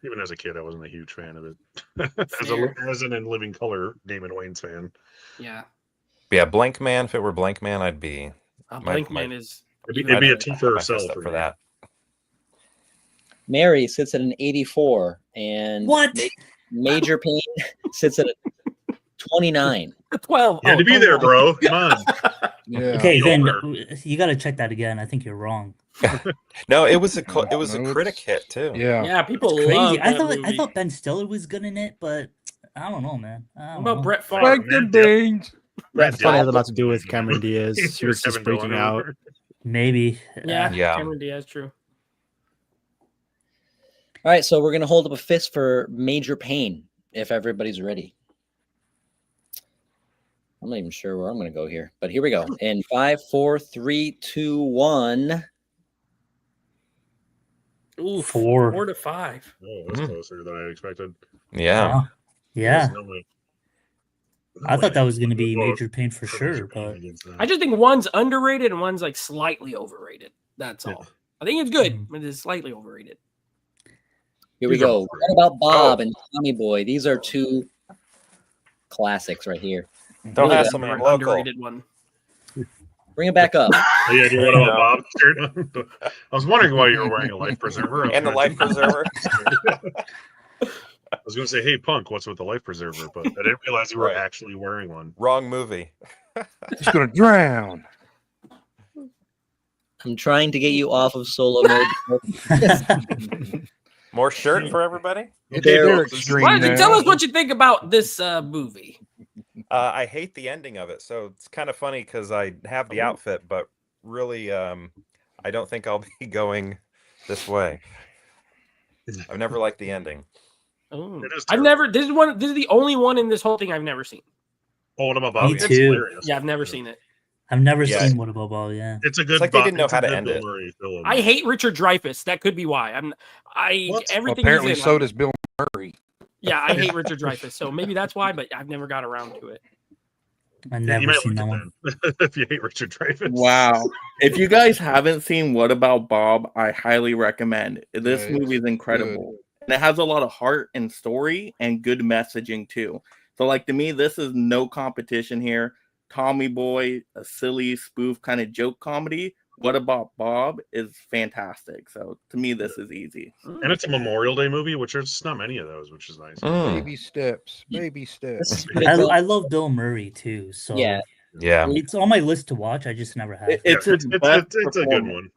even as a kid, I wasn't a huge fan of it. as an In Living Color Damon Wayans fan. Yeah. Yeah, Blank Man. If it were Blank Man, I'd be. Blank Man is. It'd be a T for herself for that. Mary sits at an 84, and Major Payne sits at a 29. 12. You had to be there, bro. Come on. Yeah. Okay, then you got to check that again. I think you're wrong. No, it was a critic hit too. Yeah, people crazy. love I that movie. thought Ben Stiller was good in it, but I don't know, man. What about Brett Favre? Brett Favre has a lot to do with Cameron Diaz. She was just freaking out. Maybe. Yeah. Cameron Diaz, true. All right, so we're gonna hold up a fist for Major Pain if everybody's ready. I'm not even sure where I'm gonna go here, but here we go. In 5, 4, 3, 2, 1. Ooh, 4. 4 to 5. Oh, that's closer than I expected. Yeah. Wow. Yeah. Oh, I thought that was going to be Major Pain for sure, but I just think one's underrated and one's like slightly overrated. That's all. I think it's good, but it's slightly overrated. Here we go. What about Bob and Tommy Boy? These are two classics right here. Don't Really hassle me. I'm local. Underrated one. Bring it back up. Oh, yeah, do you want about Bob's shirt? I was wondering why you were wearing a life preserver. And the life preserver. I was going to say, hey, punk, what's with the life preserver? But I didn't realize you were actually wearing one. Wrong movie. He's going to drown. I'm trying to get you off of solo mode. More shirt for everybody? They're extreme Why don't you now. tell us what you think about this movie? I hate the ending of it, so it's kind of funny because I have the outfit, but really, I don't think I'll be going this way. I've never liked the ending. Oh, It is I've never. This is the only one in this whole thing I've never seen. Oh, what about Bob? Me It's too. hilarious. Yeah, I've never seen it. I've never Yeah. seen What About Bob. Yeah. It's a good. It's like they didn't know it's a how to good end Bill it. Murray film. I hate Richard Dreyfuss. That could be why. What? Everything. Apparently, he's in, so does Bill Murray. Yeah, I hate Richard Dreyfuss. So maybe that's why. But I've never got around to it. I've You never might seen like that it one. then, if you hate Richard Dreyfuss. Wow. If you guys haven't seen What About Bob, I highly recommend. This Yeah, movie is incredible. And it has a lot of heart and story and good messaging too. So like to me, this is no competition here. Tommy Boy, a silly spoof kind of joke comedy. What About Bob is fantastic. So to me, this is easy. And it's a Memorial Day movie, which there's not many of those, which is nice. Baby steps. Baby This steps. is gonna go- I love Bill Murray too. So Yeah. Yeah. it's on my list to watch. I just never have. It's Yeah, his best it's a good performance. one.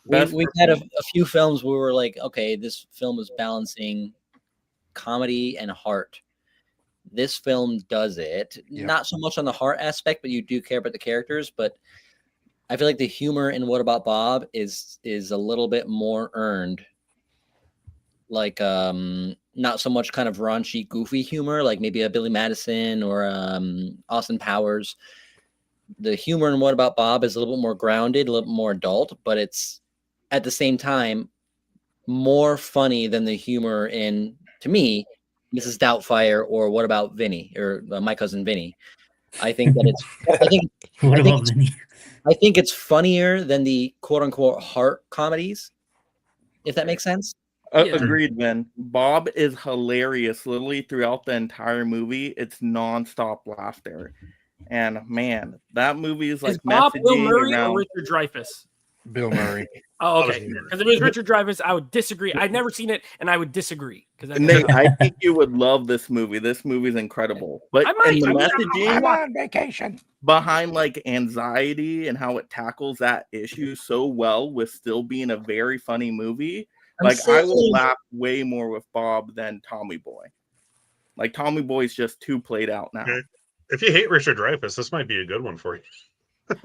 Best We've had a few films where we're like, okay, this film is balancing comedy and heart. This film does it. Yeah. Not so much on the heart aspect, but you do care about the characters. But I feel like the humor in What About Bob is a little bit more earned. Like not so much kind of raunchy, goofy humor, like maybe a Billy Madison or Austin Powers. The humor in What About Bob is a little bit more grounded, a little bit more adult, but it's at the same time more funny than the humor in, to me, Mrs. Doubtfire or What About Vinny or My Cousin Vinny. I think that it's What I think about Vinny? I think it's funnier than the quote unquote heart comedies, if that makes sense. Yeah. Agreed, man. Bob is hilarious literally throughout the entire movie. It's nonstop laughter. And man, that movie is like Is Bob Bill messaging Murray around. or Richard Dreyfuss? Bill Murray. Oh, Bill okay. Murray. Because if it was Richard Dreyfuss, I would disagree. I've never seen it, and I would disagree. Because Nate, I think you would love this movie. This movie is incredible. But I might. and the I mean, messaging I'm on vacation. behind like anxiety and how it tackles that issue so well with still being a very funny movie. Like I will laugh way more with Bob than Tommy Boy. Like Tommy Boy's just too played out now. Okay. If you hate Richard Dreyfuss, this might be a good one for you.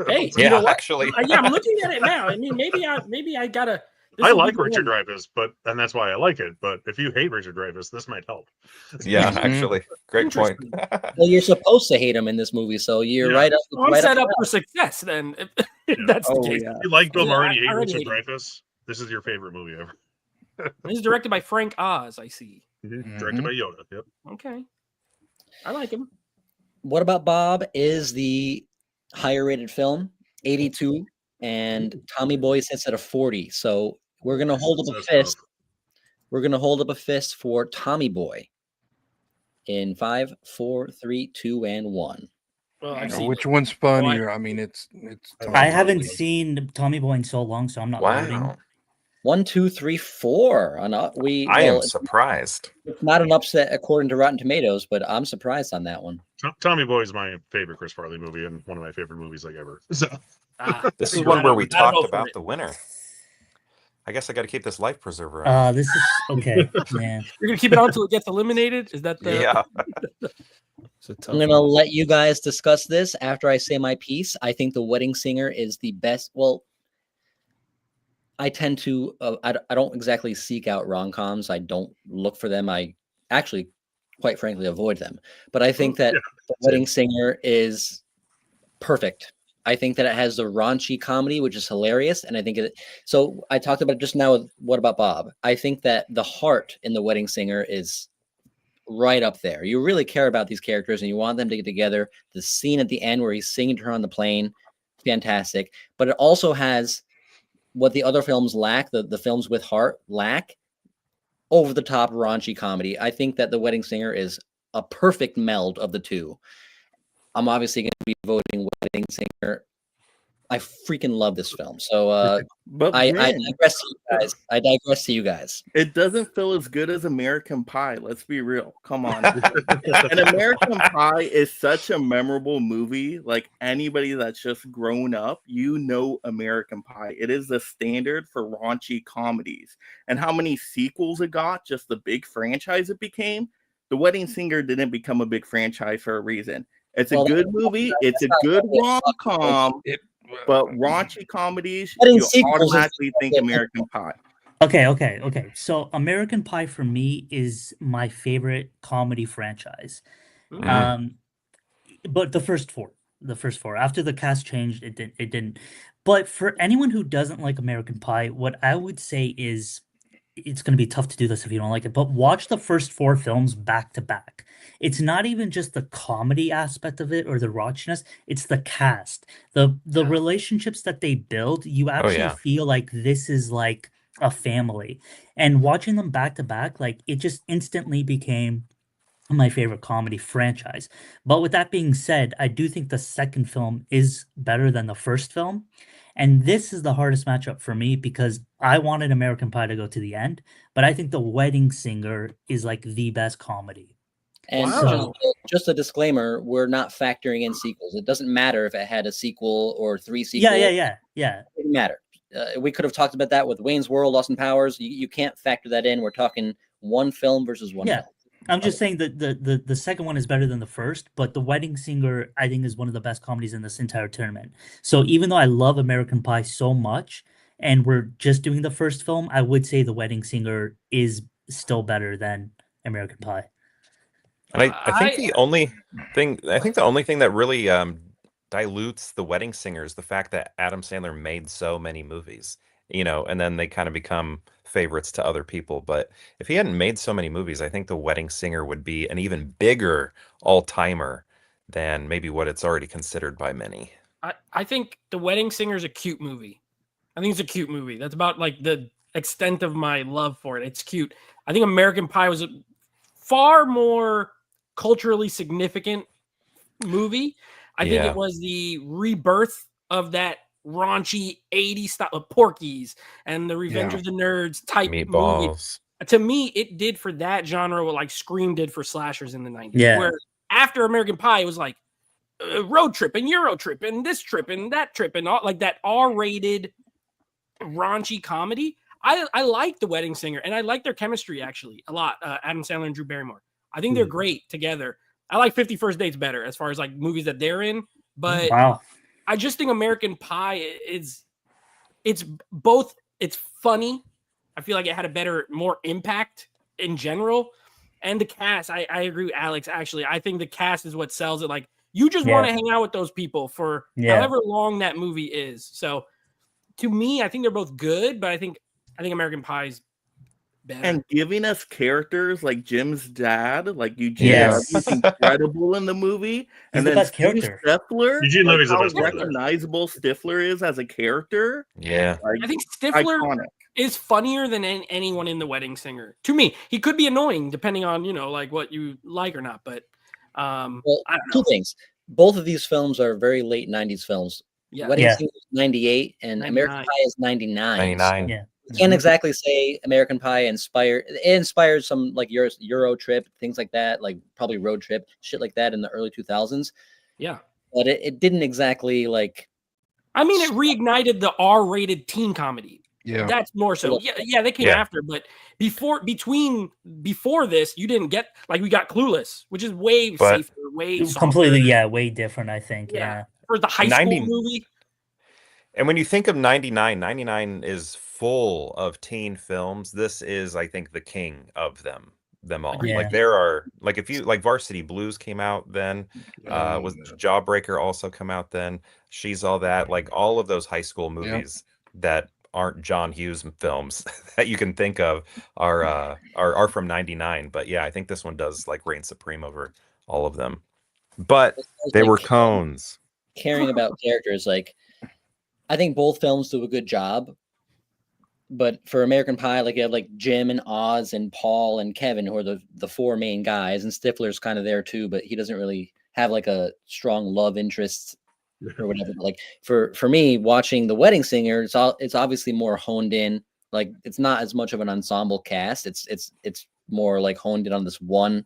Hey, Yeah, you know what? actually. Yeah, I'm looking at it now. I mean, maybe I gotta. this I will be like the Richard one. Dreyfuss, and that's why I like it. But if you hate Richard Dreyfuss, this might help. Yeah, Mhm. actually. Great point. Interesting. Well, you're supposed to hate him in this movie, so you're Yeah. right up. Well, I'm right set up up for success then. If Yeah. that's the Oh case. yeah. If you like Bill Yeah, Murray, I you hate already Richard hate Dreyfuss, this is your favorite movie ever. This is directed by Frank Oz. I see. Directed by Yoda. Yep. Okay, I like him. What About Bob is the higher rated film, 82, and Tommy Boy sits at a 40. So we're gonna hold up a That's fist. tough. We're gonna hold up a fist for Tommy Boy. In 5, 4, 3, 2, and 1. Well, You I've know, seen which it. one's funnier? I mean, it's. I haven't seen Tommy Boy in so long, so I'm not voting. Wow. 1, 2, 3, 4. I am Well, surprised. it's not an upset according to Rotten Tomatoes, but I'm surprised on that one. Tommy Boy is my favorite Chris Farley movie and one of my favorite movies like ever. So This is I one where don't- we I don't talked know for about it. the winner. I guess I got to keep this life preserver on. This is okay. Yeah. You're gonna keep it on until it gets eliminated. Is that the? Yeah. It's a tough I'm gonna one. let you guys discuss this after I say my piece. I think The Wedding Singer is the best. Well, I tend to I don't exactly seek out rom-coms. I don't look for them. I actually, quite frankly, avoid them. But I think that Yeah, The same. Wedding Singer is perfect. I think that it has the raunchy comedy, which is hilarious, and I think it. So I talked about it just now with What About Bob? I think that the heart in The Wedding Singer is right up there. You really care about these characters, and you want them to get together. The scene at the end where he's singing to her on the plane, fantastic. But it also has what the other films lack, the films with heart lack, over the top raunchy comedy. I think that The Wedding Singer is a perfect meld of the two. I'm obviously going to be voting Wedding Singer. I freaking love this film. So But I Vin, digress to you guys. I digress to you guys. it doesn't feel as good as American Pie. Let's be real. Come on. And American Pie is such a memorable movie. Like anybody that's just grown up, you know American Pie. It is the standard for raunchy comedies. And how many sequels it got, just the big franchise it became. The Wedding Singer didn't become a big franchise for a reason. It's a good movie. It's a good rom-com. But raunchy comedies, Wedding you sequels is- automatically think American Pie. Okay. So American Pie for me is my favorite comedy franchise. But the first four. After the cast changed, it didn't. But for anyone who doesn't like American Pie, what I would say is it's going to be tough to do this if you don't like it, but watch the first four films back to back. It's not even just the comedy aspect of it or the raunchiness, it's the cast. The relationships that they build, you actually yeah. feel like this is like a family. And watching them back to back, like it just instantly became my favorite comedy franchise. But with that being said, I do think the second film is better than the first film. And this is the hardest matchup for me because I wanted American Pie to go to the end, but I think The Wedding Singer is like the best comedy. And Wow. just a disclaimer, we're not factoring in sequels. It doesn't matter if it had a sequel or 3 sequels. Yeah. It doesn't matter. We could have talked about that with Wayne's World, Austin Powers. You can't factor that in. We're talking one film versus one film. I'm just saying that the second one is better than the first, but The Wedding Singer, I think, is one of the best comedies in this entire tournament. So even though I love American Pie so much, and we're just doing the first film, I would say The Wedding Singer is still better than American Pie. And I think the only thing that really dilutes The Wedding Singer is the fact that Adam Sandler made so many movies, and then they kind of become favorites to other people. But if he hadn't made so many movies, I think The Wedding Singer would be an even bigger all-timer than maybe what it's already considered by many. I think The Wedding Singer is a cute movie. I think it's a cute movie. That's about like the extent of my love for it. It's cute. I think American Pie was a far more culturally significant movie. I think it was the rebirth of that raunchy 80s style of Porky's and the Revenge of the Nerds type movie. To me, it did for that genre what like Scream did for slashers in the 90s. Yeah. Where after American Pie, it was like road trip and Euro trip and this trip and that trip and all like that R-rated raunchy comedy. I like The Wedding Singer and I like their chemistry actually a lot. Adam Sandler and Drew Barrymore. I think they're great together. I like 50 First Dates better as far as like movies that they're in, but I just think American Pie it's funny. I feel like it had a more impact in general. And the cast, I agree with Alex, actually. I think the cast is what sells it. Like, you just want to hang out with those people for however long that movie is. So, to me, I think they're both good, but I think American Pie's better. And giving us characters like Jim's dad, like Eugene, he's incredible in the movie. He's and the then best character. Stifler, Eugene Levy's the how best character. recognizable Stifler is as a character. Yeah. Like, I think Stifler iconic. is funnier than anyone in The Wedding Singer. To me, he could be annoying depending on, like what you like or not. But well, I don't know. two things. Both of these films are very late 90s films. Yeah. Wedding Singer is 98 and 99. American Pie is 99. 99. Yeah. You can't exactly say American Pie inspired some like Euro trip, things like that, like probably road trip, shit like that in the early 2000s. Yeah. But it didn't exactly like. I mean, it reignited the R-rated teen comedy. Yeah. That's more so. Yeah, they came after, but before this, you didn't get like we got Clueless, which is way safer, way completely, softer. way different, I think. Yeah. For the high school movie. And when you think of 99 is full of teen films, this is, I think, the king of them all. Yeah. Like there are, like if you like Varsity Blues came out then, was Jawbreaker also come out then? She's All That, like all of those high school movies that aren't John Hughes films that you can think of are from '99. But yeah, I think this one does like reign supreme over all of them. But they were cones. Caring about characters, like I think both films do a good job. But for American Pie, like you have like Jim and Oz and Paul and Kevin, who are the four main guys, and Stifler's kind of there too, but he doesn't really have like a strong love interest or whatever. But like for me, watching The Wedding Singer, it's obviously more honed in. Like it's not as much of an ensemble cast. It's more like honed in on this one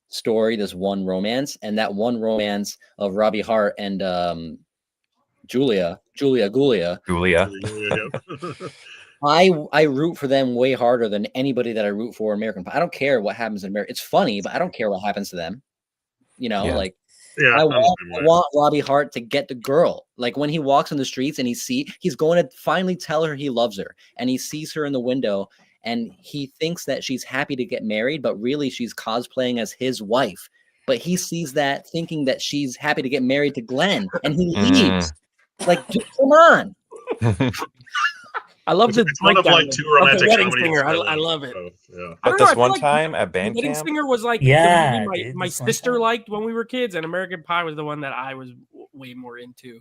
story, this one romance, and that one romance of Robbie Hart and Julia. I root for them way harder than anybody that I root for in American Pie. I don't care what happens in America. It's funny, but I don't care what happens to them. You know, like I want Robbie Hart to get the girl. Like when he walks on the streets and he's going to finally tell her he loves her, and he sees her in the window and he thinks that she's happy to get married, but really she's cosplaying as his wife. But he sees that thinking that she's happy to get married to Glenn, and he leaves. Like, dude, come on. I love the one of like two romantic the Wedding comedies. Singer. I love it. Yeah. But this one time at band Wedding camp, Singer was like Yeah, the movie dude, my this one sister time. liked when we were kids, and American Pie was the one that I was way more into.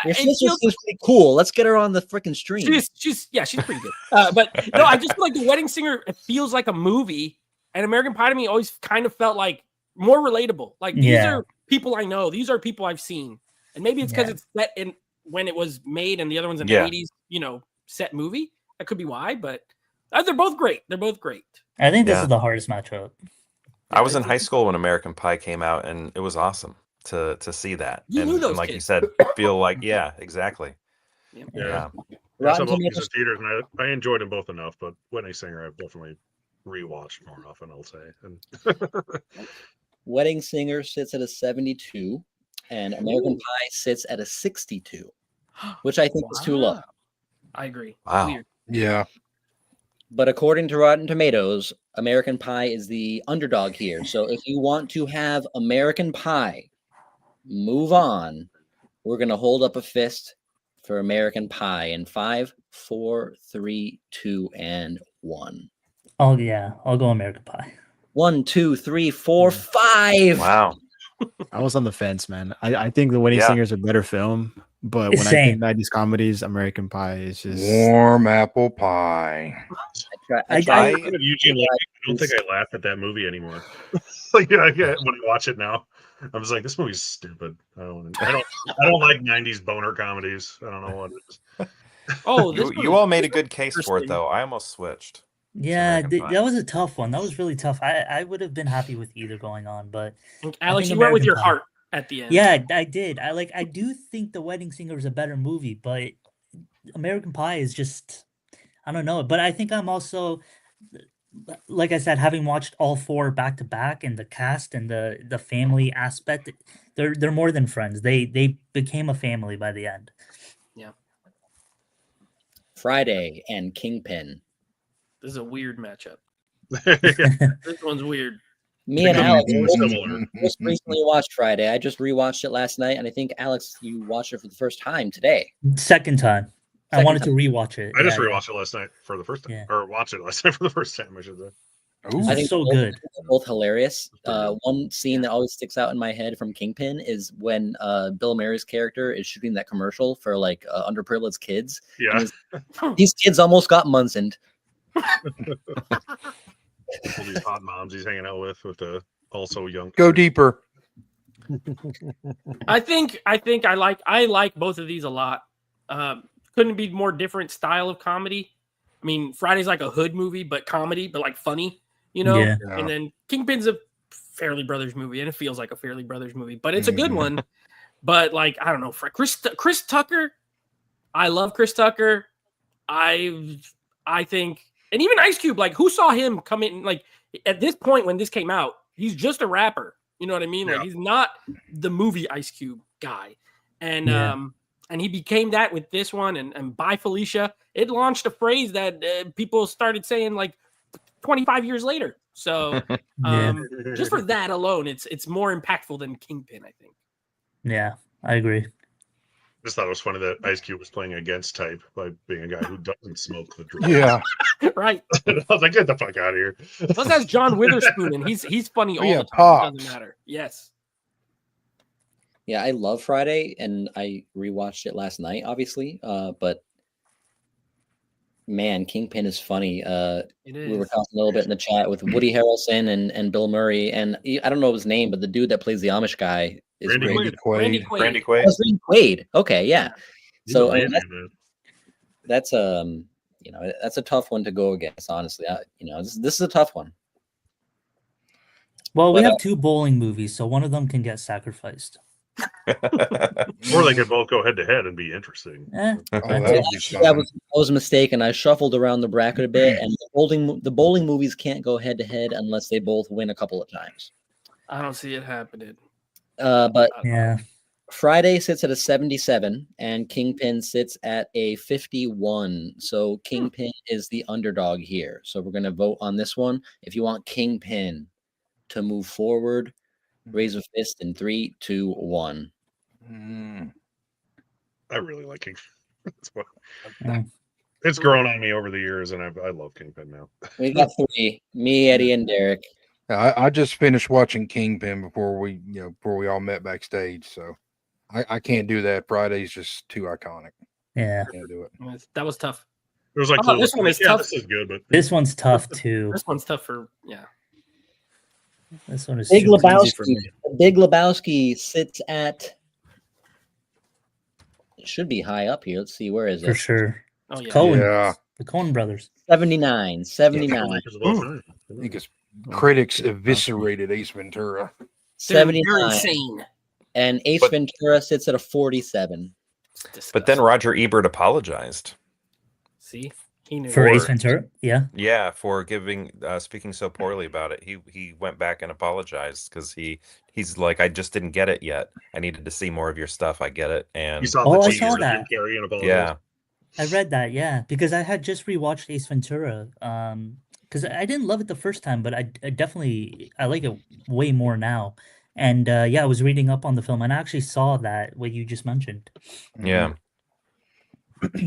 Your sister seems pretty cool. Let's get her on the freaking stream. She's pretty good. But no, I just feel like The Wedding Singer, it feels like a movie, and American Pie to me always kind of felt like more relatable. Like these are people I know, these are people I've seen, and maybe it's because it's set in when it was made, and the other one's an '80s, set movie. That could be why, but they're both great. They're both great. I think this is the hardest matchup. I was in high school when American Pie came out, and it was awesome to see that. You knew those like kids. you said, feel like exactly. Yeah. I saw both these in theaters, and I enjoyed them both enough. But Wedding Singer, I've definitely rewatched more often, I'll say. And Wedding Singer sits at a 72, and American Pie sits at a 62, which I think is too low. I agree. Wow. Weird. Yeah. But according to Rotten Tomatoes, American Pie is the underdog here. So if you want to have American Pie move on, we're going to hold up a fist for American Pie in 5, 4, 3, 2, and 1. Oh, yeah. I'll go American Pie. 1, 2, 3, 4, 5. Wow. I was on the fence, man. I think The Wedding Singer is a better film, but when I think 90s comedies, American Pie is just warm apple pie. I don't think I laugh at that movie anymore. Like when I watch it now, I'm just like, this movie's stupid. I don't like '90s boner comedies. I don't know what it is. Oh, you all made a good case for it, though. I almost switched. Yeah, that was a tough one. That was really tough. I would have been happy with either going on, but Alex, you went with your heart at the end. Yeah, I did. I do think The Wedding Singer is a better movie, but American Pie is just, I don't know. But I think I'm also, like I said, having watched all four back to back, and the cast and the family aspect, they're more than friends. They became a family by the end. Yeah. Friday and Kingpin. This is a weird matchup. This one's weird. Me and Alex just recently watched Friday. I just rewatched it last night, and I think Alex, you watched it for the first time today. Second time. I wanted to rewatch it. I just rewatched it last night for the first time, or watched it last night for the first time. I should say. I think so good. Both hilarious. One scene that always sticks out in my head from Kingpin is when Bill Murray's character is shooting that commercial for like underprivileged kids. Yeah, these kids almost got Munzened. All these hot moms he's hanging out with the also young. Go deeper. I think I like both of these a lot. Couldn't be more different style of comedy. I mean, Friday's like a hood movie, but comedy, but like funny, Yeah. And then Kingpin's a Fairly Brothers movie, and it feels like a Fairly Brothers movie, but it's a good one. But like, I don't know, Chris Tucker. I love Chris Tucker. I think, and even Ice Cube, like, who saw him come in? Like, at this point when this came out, he's just a rapper. You know what I mean? Like, he's not the movie Ice Cube guy. And And he became that with this one, and Bye Felicia. It launched a phrase that people started saying like 25 years later. So just for that alone, it's more impactful than Kingpin, I think. Yeah, I agree. Just thought it was funny that Ice Cube was playing against type by being a guy who doesn't smoke the drugs. Yeah. Right. I was like, get the fuck out of here. Plus, that's John Witherspoon, and he's funny all Yeah, the time. It Pops. doesn't matter. Yes. Yeah, I love Friday, and I rewatched it last night, obviously. But man, Kingpin is funny. It is. We were talking a little bit in the chat with Woody Harrelson and Bill Murray, and I don't know his name, but the dude that plays the Amish guy is Randy great. Quaid. Randy Quaid. Randy Quaid. Oh, it's Randy Quaid. Okay, yeah. He's So amazing, and that's you know, that's a tough one to go against. Honestly, you know, this is a tough one. Well, we But, have 2 bowling movies, so one of them can get sacrificed. Or they could both go head to head and be interesting. Eh, Oh, that's that it. would be That fun. was a mistake, and I shuffled around the bracket a bit. And the bowling movies can't go head to head unless they both win a couple of times. I don't see it happening. But Yeah. Friday sits at a 77, and Kingpin sits at a 51. So Kingpin is the underdog here. So we're going to vote on this one. If you want Kingpin to move forward, raise a fist in 3, 2, 1. I really like Kingpin. That's what- Yeah. It's grown on me over the years, and I love Kingpin now. We got 3: me, Eddie, and Derek. I just finished watching Kingpin before we all met backstage, so I can't do that. Friday's just too iconic. Yeah. Can't do it. That was tough. It was like, Oh, this one is tough. This is good, but This one's tough too. This one's tough for This one is Big too easy for Lebowski. me. Big Lebowski sits at. It should be high up here. Let's see, where is For it? sure. Oh yeah. Cohen. Yeah. The Coen brothers. 79. 79. Makers of all time. I think it's critics eviscerated Ace Ventura. They're 79. insane. And Ace But- Ventura sits at a 47. It's But then disgusting. Roger Ebert apologized. See, he knew. For Or- Ace Ventura? Yeah. Yeah, for speaking so poorly about it. He went back and apologized because he's like, I just didn't get it yet. I needed to see more of your stuff. I get it. And You saw Oh, the I teaser saw of Jim that. Carrey and apologized. yeah, I read that, yeah, because I had just rewatched Ace Ventura. Because I didn't love it the first time, but I definitely I like it way more now. And yeah, I was reading up on the film, and I actually saw that what you just mentioned. yeah.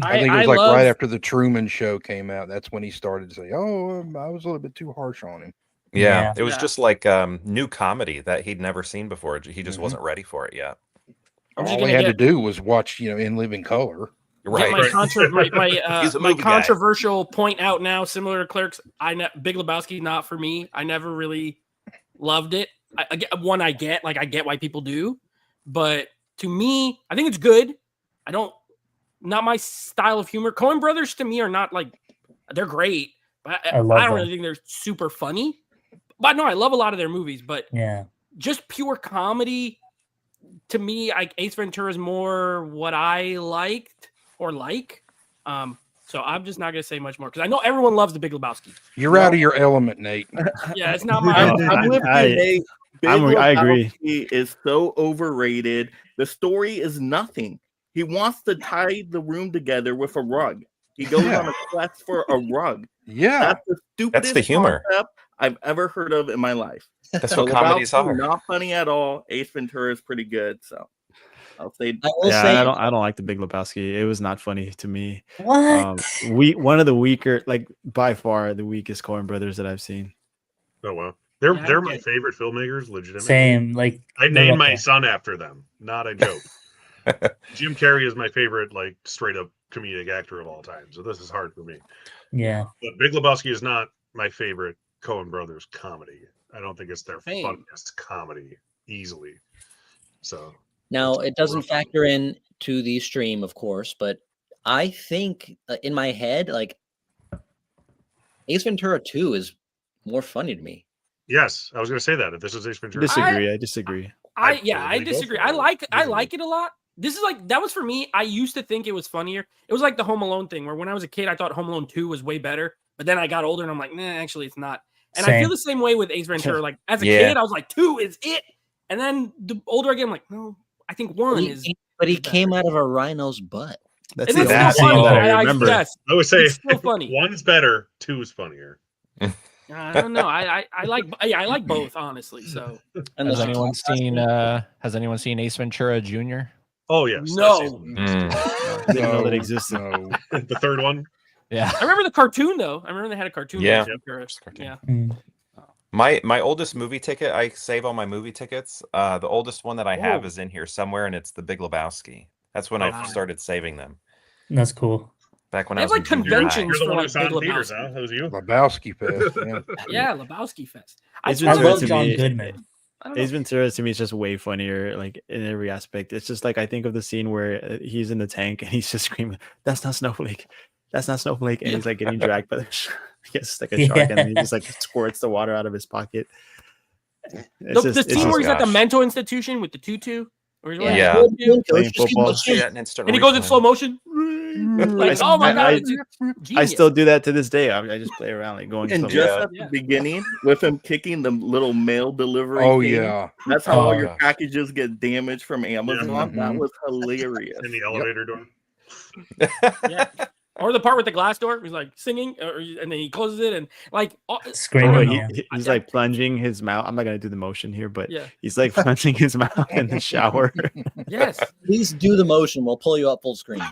I think it was like love, right after the Truman Show came out. That's when he started to say, "Oh, I was a little bit too harsh on him." Yeah, Yeah. it was Yeah. just like new comedy that he'd never seen before. He just Mhm. wasn't ready for it yet. I'm just All he gonna had to get, do was watch, In Living Color. get Right. my, He's a my movie guy. controversial point out now. Similar to Clerks, Big Lebowski, not for me. I never really loved it. I get why people do, but to me, I think it's good. Not my style of humor. Coen Brothers to me are not like they're great, but I I love don't them. really think they're super funny. But no, I love a lot of their movies, but Yeah. just pure comedy to me, Ace Ventura is more what I liked or like. So I'm just not gonna say much more because I know everyone loves the Big Lebowski. You're out of your element, Nate. Yeah, it's not my. I'm with you, Nate. Big I agree. Lebowski is so overrated. The story is nothing. He wants to tie the room together with a rug. He goes Yeah. on a quest for a rug. Yeah. That's the stupidest the humor. concept I've ever heard of in my life. That's So what comedies Lebowski, are. not funny at all. Ace Ventura is pretty good. So I'll say I will Yeah, say, I don't like the Big Lebowski. It was not funny to me. What? One of the weaker, like by far the weakest Coen Brothers that I've seen. Oh wow, they're Yeah, I they're get my it. favorite filmmakers. Legitimately, Same. Like I they're named up my there. son after them. Not a joke. Jim Carrey is my favorite, like straight up comedic actor of all time. So this is hard for me. Yeah. But Big Lebowski is not my favorite Coen Brothers comedy. I don't think it's their Same. funniest comedy easily. So now it doesn't factor in to the stream, of course, but I think in my head, like Ace Ventura 2 is more funny to me. yes, I was going to say that if this is Ace Ventura, I disagree. I totally go disagree. for it. I like it a lot. This is like that was for me. I used to think it was funnier. It was like the Home Alone thing, where when I was a kid, I thought Home Alone 2 was way better, but then I got older and I'm like, nah, actually, it's not. And I Same. feel the same way with Ace Ventura. Like as a Yeah. kid, I was like, 2 is it, and then the older I get, I'm like, no, I think 1 is. But he It's better. came out of a rhino's butt. That's And the it's only still scene funny. that I remember. Yes, I would say it's still funny. one's better, two is funnier. I don't know. I like both, honestly. So Unless Has you anyone talk seen Ace Ventura Jr.? Oh yes. No. Didn't know that existed. No. The third one. Yeah. I remember the cartoon though. I remember they had a cartoon. Yeah. Yeah. Mm. My oldest movie ticket, I save all my movie tickets. The oldest one that I have Oh. is in here somewhere, and it's The Big Lebowski. That's when I Wow. started saving them. That's cool. Back when They I have, was like, in junior high. conventions. You're the For, one who like, saw it in Big theaters, Lebowski. huh? That was you. Lebowski Fest. Yeah. Yeah, Lebowski Fest. Ace I Ventura love to John me- Goodman. I don't know. Ace Ventura to me is just way funnier, like in every aspect. It's just like I think of the scene where he's in the tank and he's just screaming, "That's not Snowflake! That's not Snowflake!" And he's like getting dragged by the I guess like a shark, and then he just like squirts the water out of his pocket. The scene where he's at the gosh. mental institution with the tutu, or he's Yeah. wearing the tutu, playing football. See that in instant and he goes in replay. slow motion. Like, oh my god, it's I genius. still do that to this day. I just play around like going. And slow just motion. at the beginning, with him kicking the little mail delivery. Oh thing, yeah. that's how all Oh, your gosh. packages get damaged from Amazon. That Mhm. was hilarious. In the elevator door. Yeah. Or the part with the glass door, he's like singing, and then he closes it, and like Screaming. Oh, yeah. he's like plunging his mouth. I'm not gonna do the motion here, but Yeah. he's like plunging his mouth in the shower. yes, Please do the motion. We'll pull you up full screen.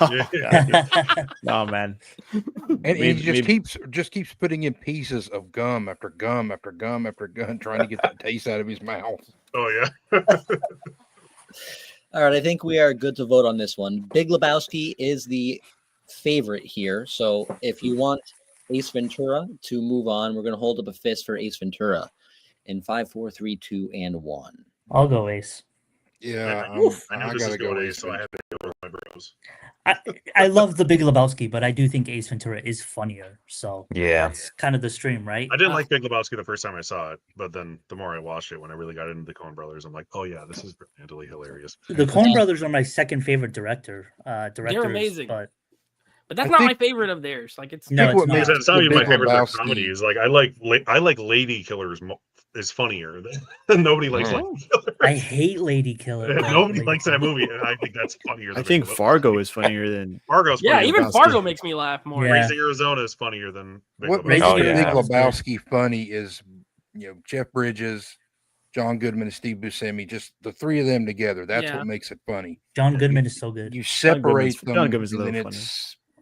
Oh, Yeah. God. No, man. And he Maybe- just keeps putting in pieces of gum after gum after gum after gum, trying to get that taste out of his mouth. Oh yeah. All right, I think we are good to vote on this one. Big Lebowski is the favorite here. So if you want Ace Ventura to move on, we're going to hold up a fist for Ace Ventura in 5, 4, 3, 2, and 1. I'll go Ace. Yeah, I knew this I was gotta go going Ace so I Ventura. had to go with my bros. I love the Big Lebowski, but I do think Ace Ventura is funnier. So Yeah. that's kind of the stream, right? I didn't like Big Lebowski the first time I saw it, but then the more I watched it, when I really got into the Coen Brothers, I'm like, oh yeah, this is brilliantly hilarious. The Coen Brothers are my second favorite directors. amazing. But but that's I not my think- favorite of theirs. Like it's No, think it's what not. makes It's not the even my Big favorite of Lebowski- their comedies. Like I like Lady Killers is funnier than nobody likes Mm. Lady Killers. I hate Lady Killer. but Nobody Lady likes that Killer- movie, and I think that's funnier. I Than think Big Lebowski. Fargo is funnier than. Fargo's yeah, funnier even than Lebowski. Fargo makes me laugh more. Yeah. Raising Arizona is funnier than Big What Lebowski. makes Oh, the yeah. Big That was good. Lebowski funny is, Jeff Bridges, John Goodman, and Steve Buscemi. Just the three of them together. That's Yeah. what makes it funny. John Goodman is so good. You separate them, John Goodman's a and then little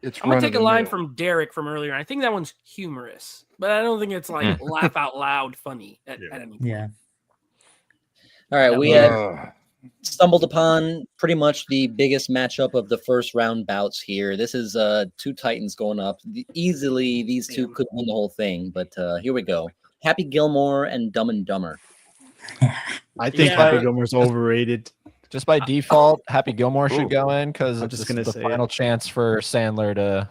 it's I'm gonna take a line run-of-the-mill. from Derek from earlier. I think that one's humorous, but I don't think it's like laugh out loud funny at any point. Yeah. All right, we had Uh, stumbled upon pretty much the biggest matchup of the first round bouts here. This is two Titans going up. Easily, these two could win the whole thing, but here we go. Happy Gilmore and Dumb and Dumber. I think Yeah. Happy Gilmore's overrated. Just by default, Happy Gilmore should Ooh. go in because I'm it's just just gonna the say it. final chance for Sandler to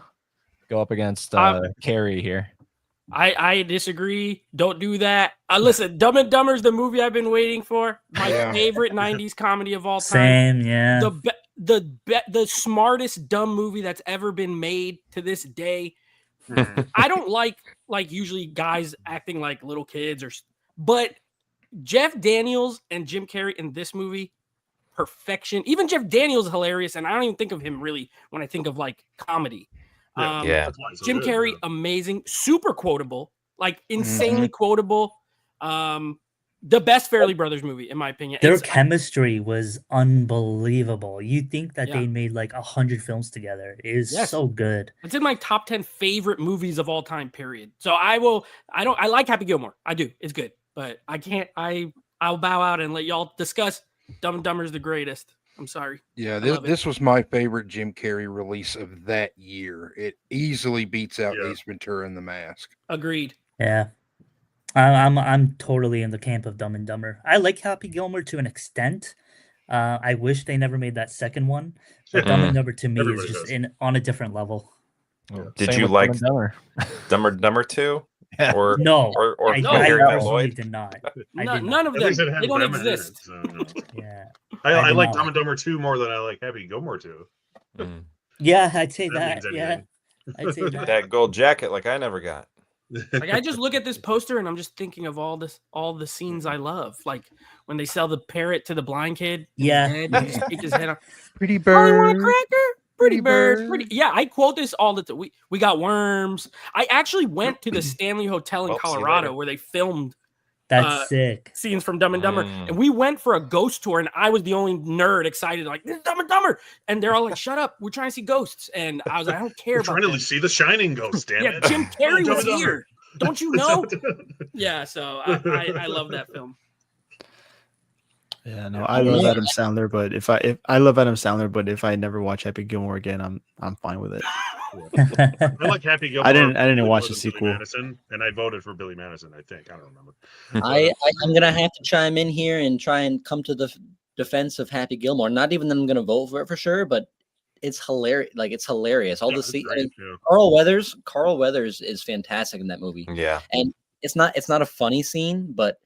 go up against Carrie here. I disagree. Don't do that. Listen, Dumb and Dumber is the movie I've been waiting for. My Yeah. favorite '90s comedy of all time. Same, yeah. The smartest dumb movie that's ever been made to this day. I don't like usually guys acting like little kids but Jeff Daniels and Jim Carrey in this movie, perfection. Even Jeff Daniels is hilarious, and I don't even think of him really when I think of like comedy. Yeah. Yeah. That's why it's so Jim good, Carrey, yeah. amazing, super quotable, like insanely quotable. The best Fairley Brothers movie, in my opinion. Their It's- chemistry was unbelievable. You think that Yeah. they made like 100 films together. It is Yes. so good. It's in my top 10 favorite movies of all time, period. So I like Happy Gilmore. I do. It's good. But I'll bow out and let y'all discuss Dumb and Dumber is the greatest. I'm sorry. Yeah, love it. this was my favorite Jim Carrey release of that year. It easily beats out Yeah. Ace Ventura and the Mask. Agreed. Yeah. I'm totally in the camp of Dumb and Dumber. I like Happy Gilmore to an extent. I wish they never made that second one. But Dumb and Dumber to me Everybody is just does. on a different level. Did Same you with Dumb like and Dumber. Dumber and Dumber 2? Yeah. Or No, or I, No, I Harry personally Lloyd? did not. I None, did none not. of At them. least it had They don't them in it, exist. so, no. Yeah. I did like not Dumb and Dumber 2 more than I like Happy Gilmore 2. Mm. Yeah, I'd say That that. means Yeah. anything. I'd say that. That gold jacket like I never got. Like I just look at this poster and I'm just thinking of all the scenes I love, like when they sell the parrot to the blind kid. Yeah. And he just take his head off. Pretty Oh, you want a bird. cracker? Pretty bird. bird. Pretty. Yeah, I quote this all the time. We got worms. I actually went to the Stanley Hotel in Well, see you Colorado later. where they filmed That's sick. scenes from Dumb and Dumber, Mm. and we went for a ghost tour, and I was the only nerd excited, like this is Dumb and Dumber, and they're all like, "Shut up, we're trying to see ghosts," and I was like, "I don't care We're about trying to them." see the Shining Ghost. Damn Yeah, it! Jim Carrey Dumb was and Dumber. here. Don't you know? Yeah, so I love that film. Yeah, no, I love Adam Sandler, but if I love Adam Sandler, but if I never watch Happy Gilmore again, I'm fine with it. I like Happy Gilmore. I didn't more watch than the Billy sequel. Madison, and I voted for Billy Madison. I think I don't remember. I'm gonna have to chime in here and try and come to the defense of Happy Gilmore. Not even that I'm gonna vote for it for sure, but it's hilarious. Like it's hilarious. All Yeah, the it's scenes. great, yeah. Carl Weathers is fantastic in that movie. Yeah. And it's not a funny scene, but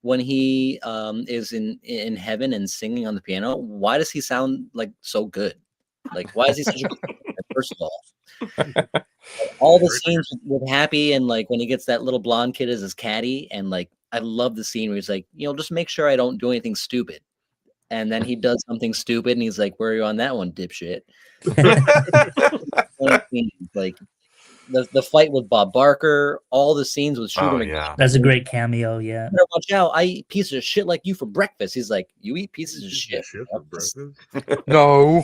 when he is in heaven and singing on the piano, why does he sound like so good? Like why is he such a good singer, first of all? All the scenes with Happy and like when he gets that little blonde kid as his caddy, and like I love the scene where he's like, just make sure I don't do anything stupid. And then he does something stupid and he's like, where are you on that one, dipshit? Like the fight with Bob Barker, all the scenes with Shooter McGavin. Yeah. That's a great cameo. Yeah. Better watch out. I eat pieces of shit like you for breakfast. He's like, you eat pieces of shit. for breakfast. No.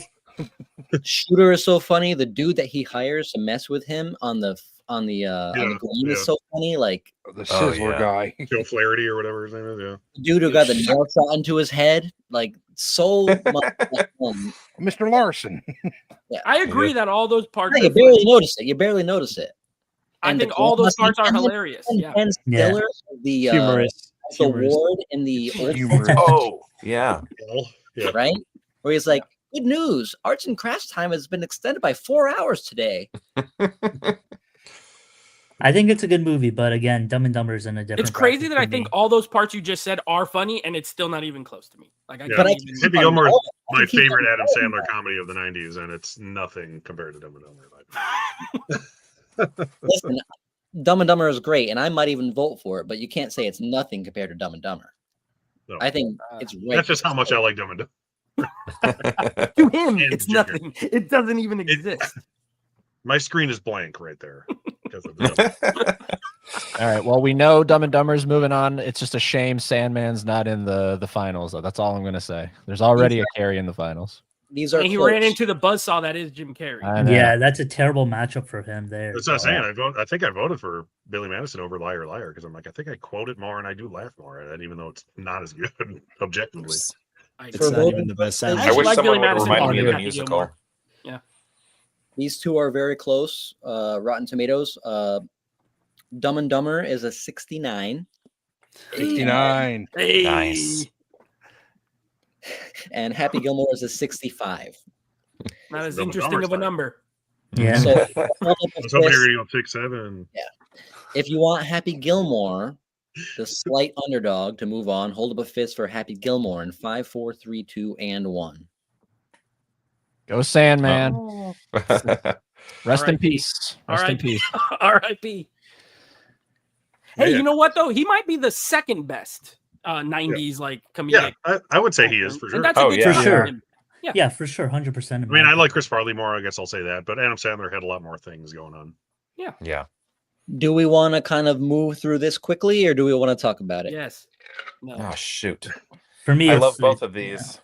Shooter is so funny. The dude that he hires to mess with him on the green is so funny. Like The Sizzler guy. Joe Flaherty or whatever his name is. Yeah. the dude who got the nail shot into his head. Like so much fun. Mr. Larson. I agree that all those parts. You are barely funny. notice it. You barely notice it. I And think the all those Columbus- parts are and then- hilarious. and Yeah. Ben Yeah. Stiller, the Humorous. award in the old Humorous. Oh, yeah. Well, yeah. right? Where he's like, good news, arts and crafts time has been extended by 4 hours today. I think it's a good movie, but again, Dumb and Dumber is in a different. It's crazy bracket that for I think me. all those parts you just said are funny, and it's still not even close to me. Like I Yeah. can't But I even. Happy Gilmore is I my can keep favorite on Adam going. Sandler comedy of the '90s, and it's nothing compared to Dumb and Dumber. Listen, Dumb and Dumber is great, and I might even vote for it, but you can't say it's nothing compared to Dumb and Dumber. No. I think it's right. That's just how much I like Dumb and Dumber. To him, And it's Jim nothing. It doesn't even exist. My screen is blank right there because of the All right. Well, we know Dumb and Dumber's moving on. It's just a shame Sandman's not in the finals, though. That's all I'm going to say. There's already a Carey in the finals. These are And he close. ran into the buzzsaw that is Jim Carrey. I know. Yeah, that's a terrible matchup for him there. That's what I'm saying. I think I voted for Billy Madison over Liar Liar because I'm like, I think I quote it more and I do laugh more at it, even though it's not as good objectively. It's For not both- even the best I sound. I actually wish like someone Billy would Madison remind more me of than a Happy musical. Gilmore. These two are very close. Rotten Tomatoes. Dumb and Dumber is a 69. 69. Hey. Nice. And Happy Gilmore is a 65. Not as Dumb and interesting Dumber's of a fine. number. Yeah. So hold up I a was hoping you were fist. going to go 6-7. If you want Happy Gilmore, the slight underdog, to move on, hold up a fist for Happy Gilmore in 5, 4, 3, 2, and 1. Go Sandman. Oh. Rest in R.I.P. peace. Rest in R.I.P. peace. R.I.P. Hey, Yeah. you know what though? He might be the second best 90s like comedic. Yeah, I would say he is for sure. And that's a Oh, good yeah. sign For sure. him. Yeah, for sure, 100%. I mean, I like Chris Farley more. I guess I'll say that. But Adam Sandler had a lot more things going on. Yeah. Do we want to kind of move through this quickly, or do we want to talk about it? Yes. No. Oh, shoot. For me, I it's love both of these.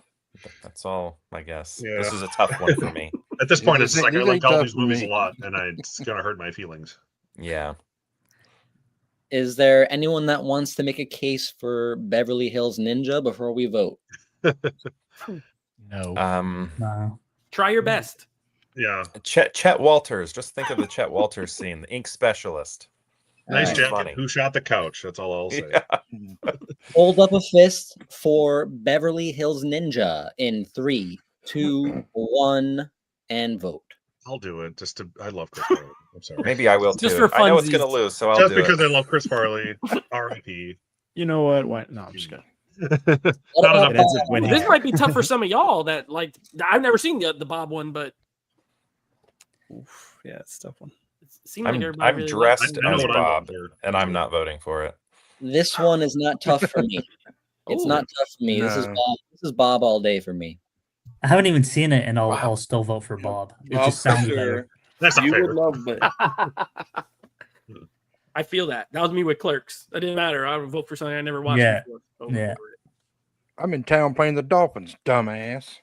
That's all, I guess. Yeah. This is a tough one for me. At this point, These it's like I ain't like all tough these for movies me. a lot, and it's going to hurt my feelings. Yeah. Is there anyone that wants to make a case for Beverly Hills Ninja before we vote? No. No. Try your best. Yeah. Chet Walters. Just think of the Chet Walters scene, the ink specialist. Nice Alright. jacket. Funny. Who shot the couch? That's all I'll say. Yeah. Hold up a fist for Beverly Hills Ninja in 3, 2, 1, and vote. I'll do it. I love Chris Farley. I'm sorry. Maybe I will too. Just for I know it's funsies. going to lose, so I'll Just do because it. I love Chris Farley. R.I.P. You know what? Why? No, I'm just kidding. What Not about It ends up winning. This might be tough for some of y'all that like I've never seen the Bob one, but Oof, yeah, it's a tough one. seemed like everybody I'm really dressed liked it. I know as what I'm Bob, voting for. and I'm not voting for it. This one is not tough for me. It's Ooh. not tough for me. This is No. Bob. This is Bob all day for me. I haven't even seen it, and I'll Wow. I'll still vote for Bob. It Bob just for sounds sure. better. That's not You fair. would love it. I feel that. That was me with Clerks. That didn't matter. I would vote for something I never watched Yeah. before. So Yeah. for it. I'm in town playing the Dolphins, dumbass.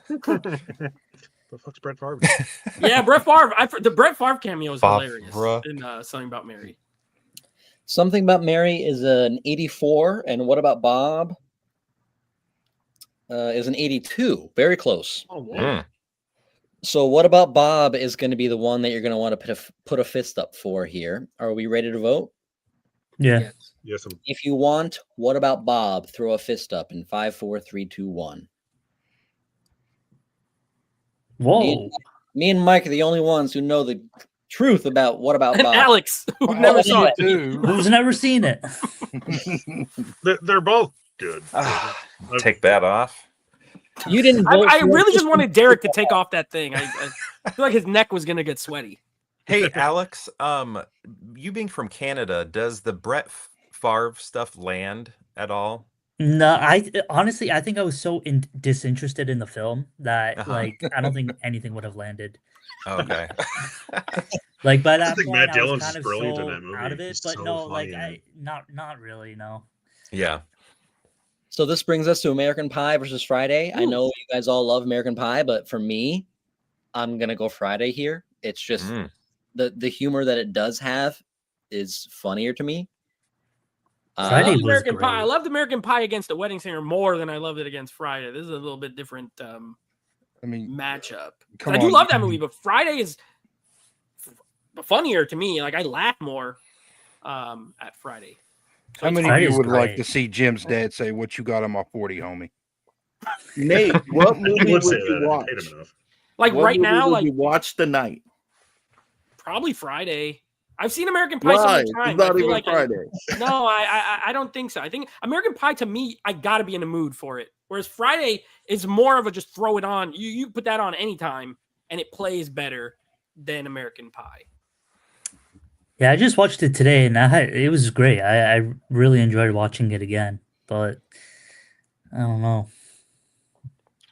The fuck's Brett Favre? Yeah, Brett Favre. The Brett Favre cameo is Favre. hilarious in Something About Mary. Something About Mary is an 84, and What About Bob is an 82. Very close. Oh, whoa. Mm. So What About Bob is going to be the one that you're going to want to put a fist up for here. Are we ready to vote? Yeah. Yes. Yes, If you want What About Bob, throw a fist up in 5, 4, 3, 2, 1. Whoa. Me and Mike are the only ones who know the truth about What About And Bob. Alex, who Well, never all saw you it. do- Who's never seen it? they're both good. Take that off. You didn't vote I for really it. just wanted Derek to take off that thing. I feel like his neck was gonna get sweaty. Hey, Alex, you being from Canada, does the Brett Favre stuff land at all? No, I honestly I think I was so disinterested in the film that Uh-huh. like I don't think anything would have landed. Okay. Like by I that think point, Matt I was Dillon's kind is of brilliant in so that movie. out of it. He's But so no, like funny in it. not really. No. Yeah. So this brings us to American Pie versus Friday. I know you guys all love American Pie, but for me, I'm gonna go Friday here. It's just Mm. the humor that it does have is funnier to me. I Friday loved was American Pie. I great. loved American Pie against The Wedding Singer more than I loved it against Friday. This is a little bit different I mean, matchup. come I do on. love that movie, but Friday is funnier to me. Like I laugh more at Friday. So How it's many fine. of you Friday's would like great. to see Jim's dad say, "What you got on my 40, homie"? Nate, what He movie would would say you that if you watch? paid him enough. Like What right movie now, would like you watch tonight? probably Friday. I've seen American Pie so Why? many It's times. not I feel even like Friday. no, I don't think so. I think American Pie to me, I gotta be in the mood for it. Whereas Friday is more of a just throw it on. You put that on anytime and it plays better than American Pie. Yeah, I just watched it today, and it was great. I really enjoyed watching it again. But I don't know.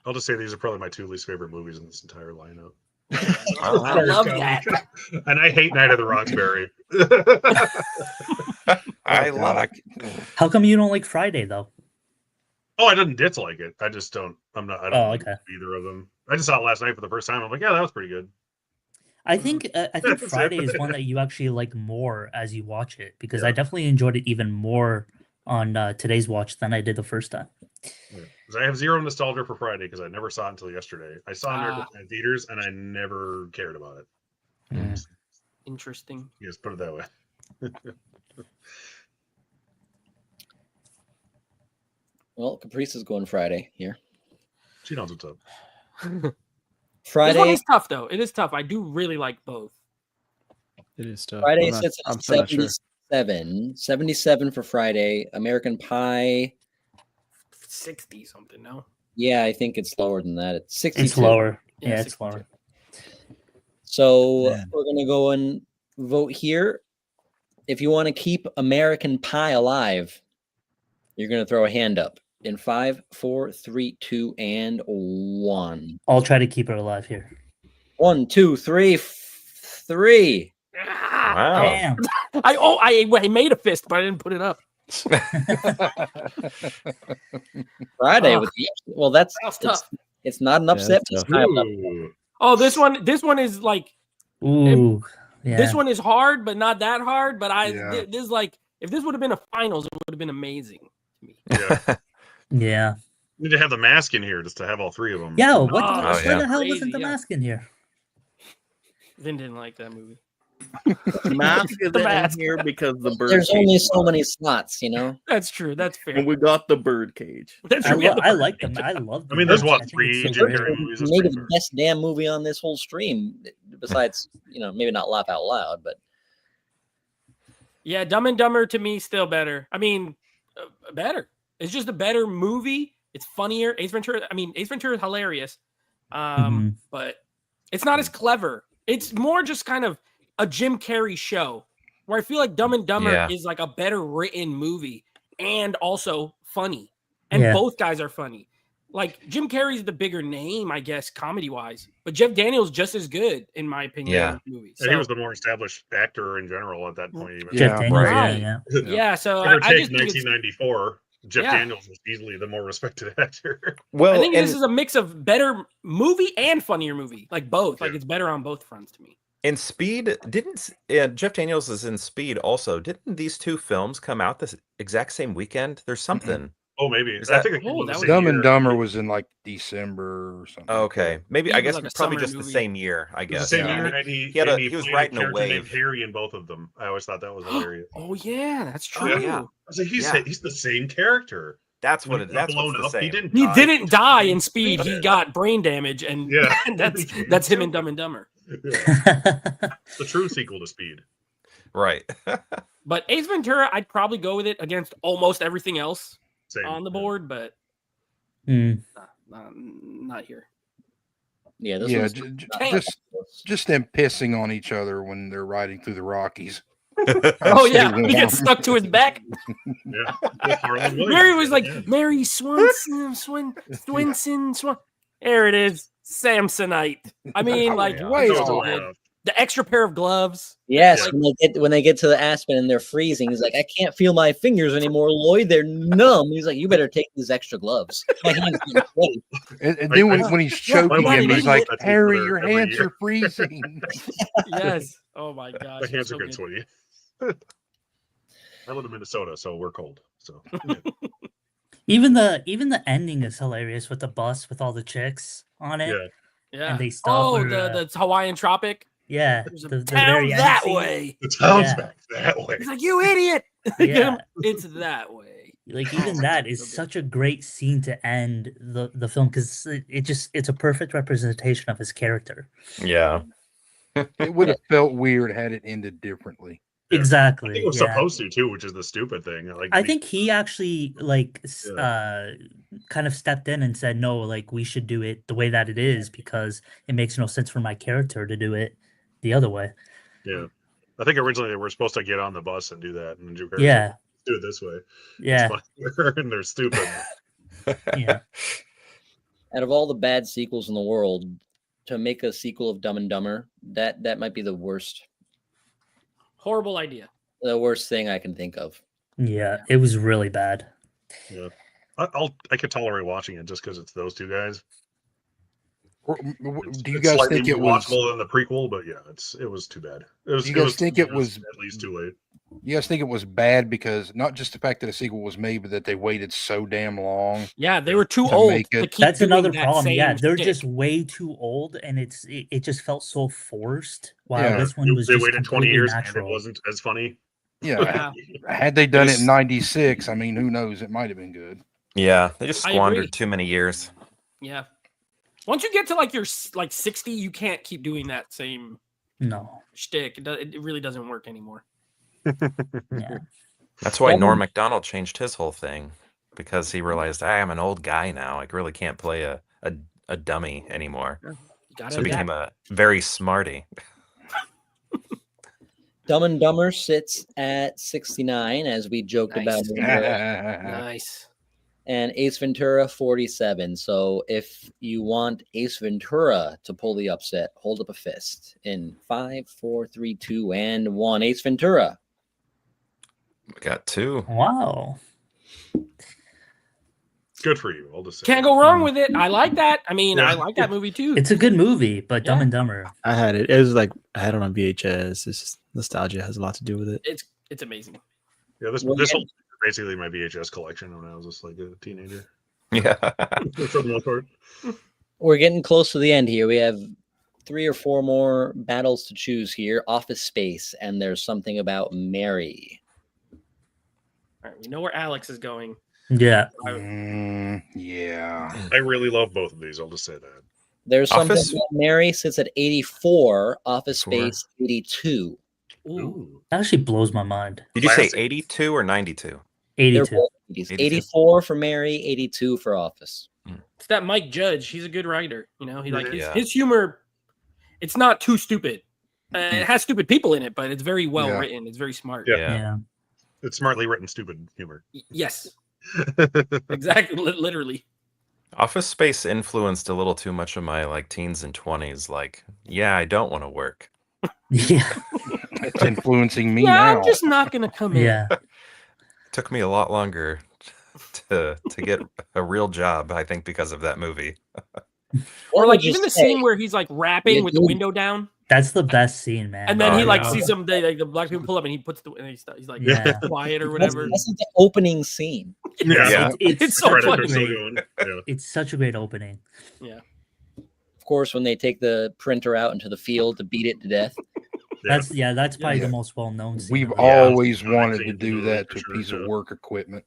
I'll just say these are probably my two least favorite movies in this entire lineup. I love that. And I hate Night of the Roxbury. I Oh, love God, it. How come you don't like Friday though? Oh, I didn't dislike it. I just don't. I don't like okay. either of them. I just saw it last night for the first time. I'm like, yeah, that was pretty good. I think That's it. Friday is one that you actually like more as you watch it because Yeah. I definitely enjoyed it even more on today's watch than I did the first time. Because I have zero nostalgia for Friday because I never saw it until yesterday. I saw American Pie in theaters and I never cared about it. Mm. Interesting. Yes, put it that way. Well, Caprice is going Friday here. She knows what's up. This one Friday, is tough though. It is tough. I do really like both. It is tough. Friday I'm not- sits I'm at still not sure. 77. 77 for Friday. American Pie. 60 something, no? Yeah, I think it's lower than that. It's 62. It's lower. Yeah, Yeah, it's 62. lower. So Man. we're gonna go and vote here. If you want to keep American Pie alive, you're gonna throw a hand up in 5, 4, 3, 2, and 1. I'll try to keep it alive here. 1, 2, 3, 3. Ah, Wow. Damn. I made a fist, but I didn't put it up. Friday Oh. with the well, that's That was it's, tough. it's not an that's upset. tough. It's kind of Ooh. Oh, this one is like Ooh. Yeah. this one is hard, but not that hard. But Yeah. this is like if this would have been a finals, it would have been amazing to me. Yeah. Yeah. Need to have the mask in here just to have all three of them. Yeah. Oh, Why that's yeah. the hell crazy, wasn't the yeah. mask in here? Vin didn't like that movie. Mask is in mask. here because the bird. there's only cage so was. many slots, you know. That's true. That's fair. And we got the bird cage. That's I, true. We had the I bird like cage. them. I love. I mean, there's the what, birds. I think it's 3 so Jim great. Carrey movies? That's Maybe pretty the fair. best damn movie on this whole stream, besides maybe not laugh out loud, but Yeah, Dumb and Dumber to me still better. I mean, better. It's just a better movie. It's funnier. Ace Ventura. I mean, Ace Ventura is hilarious, Mhm. but it's not as clever. It's more just kind of a Jim Carrey show, where I feel like Dumb and Dumber Yeah. is like a better written movie and also funny. And both guys are funny. Like Jim Carrey's the bigger name, I guess, comedy wise, but Jeff Daniels just as good in my opinion. Yeah. In the movie. And he was the more established actor in general at that point. Even. Jeff Daniels, right. yeah. So Give or I take just think it's 1994. Jeff Daniels was easily the more respected actor. Well, I think this is a mix of better movie and funnier movie, like both. Like it's better on both fronts to me. In Speed, Jeff Daniels is in Speed also. Didn't these two films come out this exact same weekend? There's something. Oh, maybe. Is I that- think it Oh, was that the was- same Dumb year. and Dumber was in like December or something. Okay, maybe Speed I was guess like a it's probably summer just the movie. same year. I It was guess. the same Yeah. year, and he was played riding a character named wave. Harry in both of them. I always thought that was hilarious. Oh yeah, that's true. Yeah. yeah. I was like, he's Yeah. he's the same character. That's When what he it. got That's blown what's the up, he same. didn't He die. didn't die in Speed. He Yeah. got brain damage, and Yeah. that's him in Dumb and Dumber. Yeah. It's the true sequel to Speed. Right. But Ace Ventura, I'd probably go with it against almost everything else Same. on the board, but not here. Yeah, this Yeah, one's not just them pissing on each other when they're riding through the Rockies. Oh Stay yeah, he warm. gets stuck to his back. Yeah. With Harlan Williams. Mary was like, Yeah. Mary Swinson. There it is, Samsonite. I mean, like, Way it's off. so good. The extra pair of gloves. Yes, Like- when they get to the Aspen and they're freezing, he's like, I can't feel my fingers anymore, Lloyd. They're numb. He's like, you better take these extra gloves. My hands getting sweaty. And then when he's choking my him, he's idiot. like, That's Harry, what your every hands year. are freezing. Yes. Oh my gosh. My hands so are good, sweaty. I live in Minnesota, so we're cold. So yeah. Even the ending is hilarious with the bus with all the chicks on it. Yeah. Yeah. And they stop Oh, her, the Hawaiian Tropic. Yeah, There's a the town very end that scene. way. The town's Yeah. back that way. He's like, you idiot. Yeah. It's that way. Like even that is such a great scene to end the film because it's a perfect representation of his character. Yeah. It would have felt weird had it ended differently. Yeah. Exactly. I think it was yeah. supposed to too, which is the stupid thing. Like I think he actually Yeah. kind of stepped in and said no, like we should do it the way that it is because it makes no sense for my character to do it the other way. Yeah. I think originally they were supposed to get on the bus and do that, and Jim Carrey's like, Yeah. do it this way. Yeah. It's funnier, and they're stupid. Yeah. Out of all the bad sequels in the world, to make a sequel of Dumb and Dumber, that might be the worst Horrible idea. thing I can think of. Yeah. It was really bad. Yeah. I could tolerate watching it just because it's those two guys. Do you It's guys slightly think it more was? watchable than the prequel? But yeah, it was too bad. It was. You guys was think too- it was- at least too late? You guys think it was bad because not just the fact that a sequel was made, but that they waited so damn long? Yeah, they were too To old make to it- keep That's doing another that problem. Yeah, same they're shtick. just way too old, and it just felt so forced. While Yeah. this one was They just waited 20 completely years natural. and it wasn't as funny. Yeah. Yeah. Had they done it Just- in '96, I mean, who knows? It might have been good. Yeah. They just I squandered agree. too many years. Yeah. Once you get to like your 60, you can't keep doing that same No. shtick. It really doesn't work anymore. Yeah. That's why Yeah. Norm Macdonald changed his whole thing because he realized I am an old guy now. I really can't play a dummy anymore. You gotta So he adapt. became a very smarty. Dumb and Dumber sits at 69, as we joked Nice. about earlier, Nice. and Ace Ventura 47. So if you want Ace Ventura to pull the upset, hold up a fist in 5, 4, 3, 2, and 1. Ace Ventura. We got two. Wow. Good for you. I'll just say. Can't go wrong with it. I like that. I mean, I Yeah. like that movie too. It's a good movie, but Dumb Yeah. and Dumber. I had it. It was like I had it on VHS. It's just nostalgia has a lot to do with it. It's amazing. Yeah, this Well, this yeah. whole basically my VHS collection when I was just like a teenager. Yeah. For the most part. We're getting close to the end here. We have 3 or 4 more battles to choose here. Office Space, and there's something about Mary. All right, we know where Alex is going. Yeah. Yeah. I really love both of these. I'll just say that. There's something Office- about Mary sits at 84. Office Four. Space 82. Ooh. That actually blows my mind. Did you say Classic. 82 or 92? They're 82. both 80s. 82. 84 for Mary, 82 for Office. It's that Mike Judge. He's a good writer. You know, he like Yeah. his humor. It's not too stupid. It has stupid people in it, but it's very well Yeah. written. It's very smart. Yeah. It's smartly written, stupid humor. Yes. Exactly. Literally. Office Space influenced a little too much of my like teens and 20s. Like, yeah, I don't want to work. Yeah. It's influencing me Yeah, now. I'm just not gonna come in. Yeah. Took me a lot longer to get a real job, I think, because of that movie. Or What like would you even the say? scene where he's like rapping Yeah, with the dude. window down, That's the best scene, man. and then Oh, he I like know. sees some like the black people pull up, and he puts the and he's like Yeah. quiet or That's, whatever. that's like the opening scene. Yeah. It's so Credits funny. are still going. Yeah. It's such a great opening. Of course, when they take the printer out into the field to beat it to death. That's probably Yeah. the most well-known scene. We've of it. always Yeah. wanted to Same do thing, that for to sure, a piece of yeah. work equipment.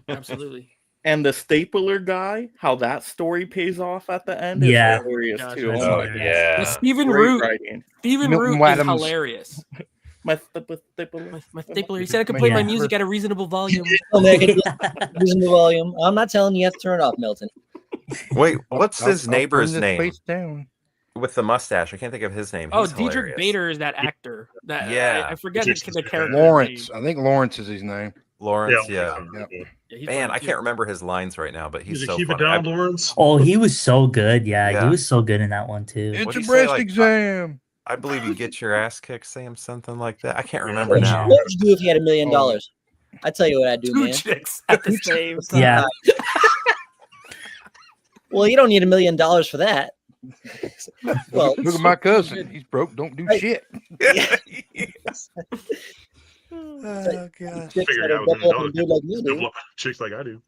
Absolutely. And the stapler guy, how that story pays off at the end Yeah. is hilarious Gosh, too. that's Oh my hilarious. God. yeah. And Stephen Great Root. writing. Stephen Milton Root is Adams. hilarious. My stapler. My stapler. He said I could play my Yeah. music at a reasonable volume. Oh, man, I could losing the volume. I'm not telling you have to turn it off, Milton. Wait, what's his I'll neighbor's turn this name face down. with the mustache? I can't think of his name. Oh, He's Diedrich hilarious. Bader is that actor. That Yeah. I forget It's the just- character. Lawrence. I think Lawrence is his name. Lawrence, yeah. Yeah. Yeah, he's Man, funny, I too. can't remember his lines right now, but he's He's so keep funny. it down, Lawrence. Oh, he was so good. Yeah, Yeah. he was so good in that one too. It's What'd a he say, breast like, exam. I believe you get your ass kicked, saying something like that. I can't remember What now. would you do if you had $1 million? I tell you what I'd do, Two man. chicks at the same time. Yeah. Well, you don't need $1 million for that. Well, Look at my cousin. He's broke. Don't do Right. shit. Oh, God. chicks Figured that I are was double up gonna and do like you do. Develop chicks like I do.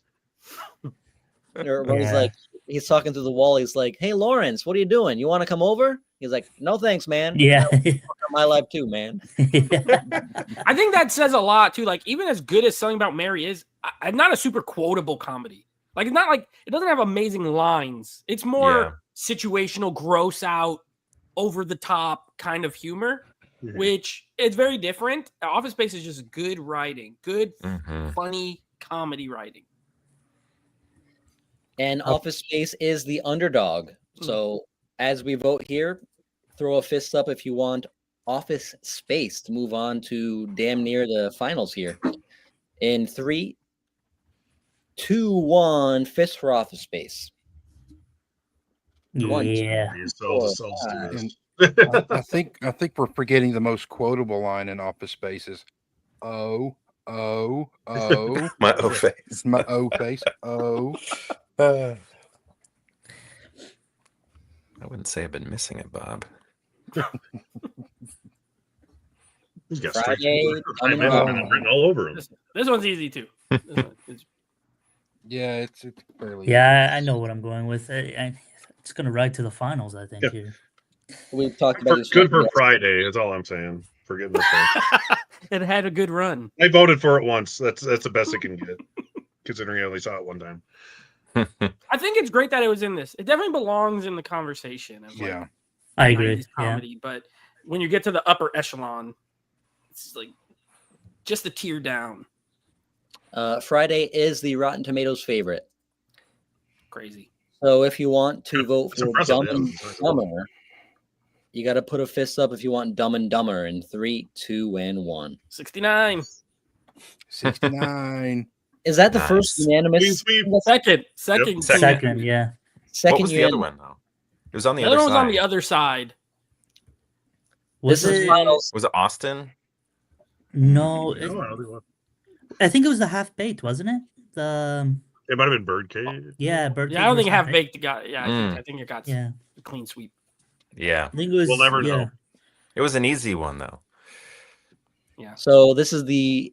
Or when he's Yeah. like, he's talking through the wall. He's like, "Hey, Lawrence, what are you doing? You want to come over?" He's like, "No, thanks, man. Yeah. My life too, man." I think that says a lot too. Like, even as good as Something About Mary is, I'm not a super quotable comedy. Like, it's not like it doesn't have amazing lines. It's more Yeah. situational, gross out, over the top kind of humor, Mhm. which is very different. Office Space is just good writing, good, Mhm. funny comedy writing. And Office Space is the underdog. So as we vote here, throw a fist up if you want Office Space to move on to damn near the finals here. In 3, 2, 1, fist for Office Space. One, Yeah. I think we're forgetting the most quotable line in Office Space is "Oh, oh, oh." My O face. It's my O face. Oh. I wouldn't say I've been missing it, Bob. He's got Friday, straight written all over him. This one's easy too. This one is- Yeah, it's fairly. Yeah, I know what I'm going with. It's gonna ride to the finals, I think. Yeah. Here. We've talked about this. Good for Friday is all I'm saying. For getting this one. it had a good run. I voted for it once. That's the best it can get, considering I only saw it one time. I think it's great that it was in this. It definitely belongs in the conversation. Of like Yeah. I agree. 90s Yeah. comedy, but when you get to the upper echelon, it's like just a tier down. Friday is the Rotten Tomatoes favorite. Crazy. So if you want to vote It's for impressive, Dumb yeah. and Dumber, you got to put a fist up if you want Dumb and Dumber in 3, 2, and 1. 69. 69. Is that the first Nice. unanimous? Sweep. Second. Second, yeah. Second What was the unan- other one, though? It was on the The other other one's side. on the other side. Was This is it? finals. Was it Austin? No, No, I don't think it was. I think it was the Half Baked, wasn't it? The It might have been Birdcage. yeah, Bird Yeah, I don't think Half Half Baked got. Yeah, I think it got Yeah, a clean sweep. Yeah. I think it was. We'll never yeah. know. It was an easy one, though. So this is the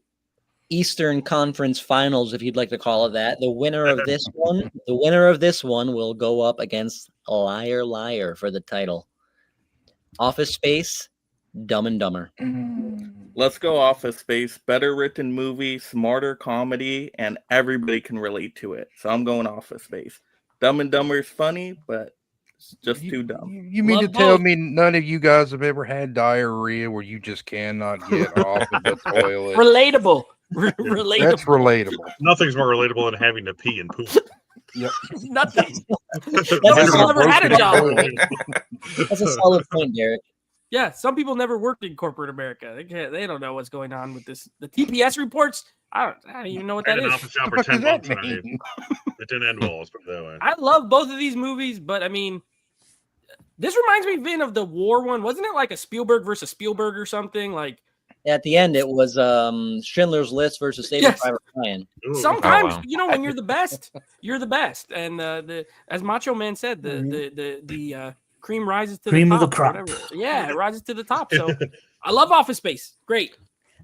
Eastern Conference Finals, if you'd like to call it that. The winner of this one will go up against Liar Liar for the title. Office Space, Dumb and Dumber. Let's go Office Space. Better written movie, smarter comedy, and everybody can relate to it. So I'm going Office Space. Dumb and Dumber is funny, but it's just too dumb. You mean Love to tell both. me none of you guys have ever had diarrhea where you just cannot get off of the toilet? Relatable. Relatable. That's relatable. Nothing's more relatable than having to pee and poop. Yep. Nothing. That's Nobody's a ever had a job. That's a solid point, Derek. Yeah, some people never worked in corporate America. They don't know what's going on with this. The TPS reports. I don't even know what I that had an is. office job What for the 10 fuck does months that and mean? it didn't end well. Let's put it that way. I love both of these movies, but I mean, this reminds me, Vin, of the war one. Wasn't it like a Spielberg versus Spielberg or something? Like At the end, it was Schindler's List versus Saving Yes. Private Ryan. Ooh. sometimes, wow. you know, when you're the best, you're the best. And the as Macho Man said, the cream rises to Cream the of top. the or crop. whatever. Yeah, it rises to the top. So I love Office Space. Great.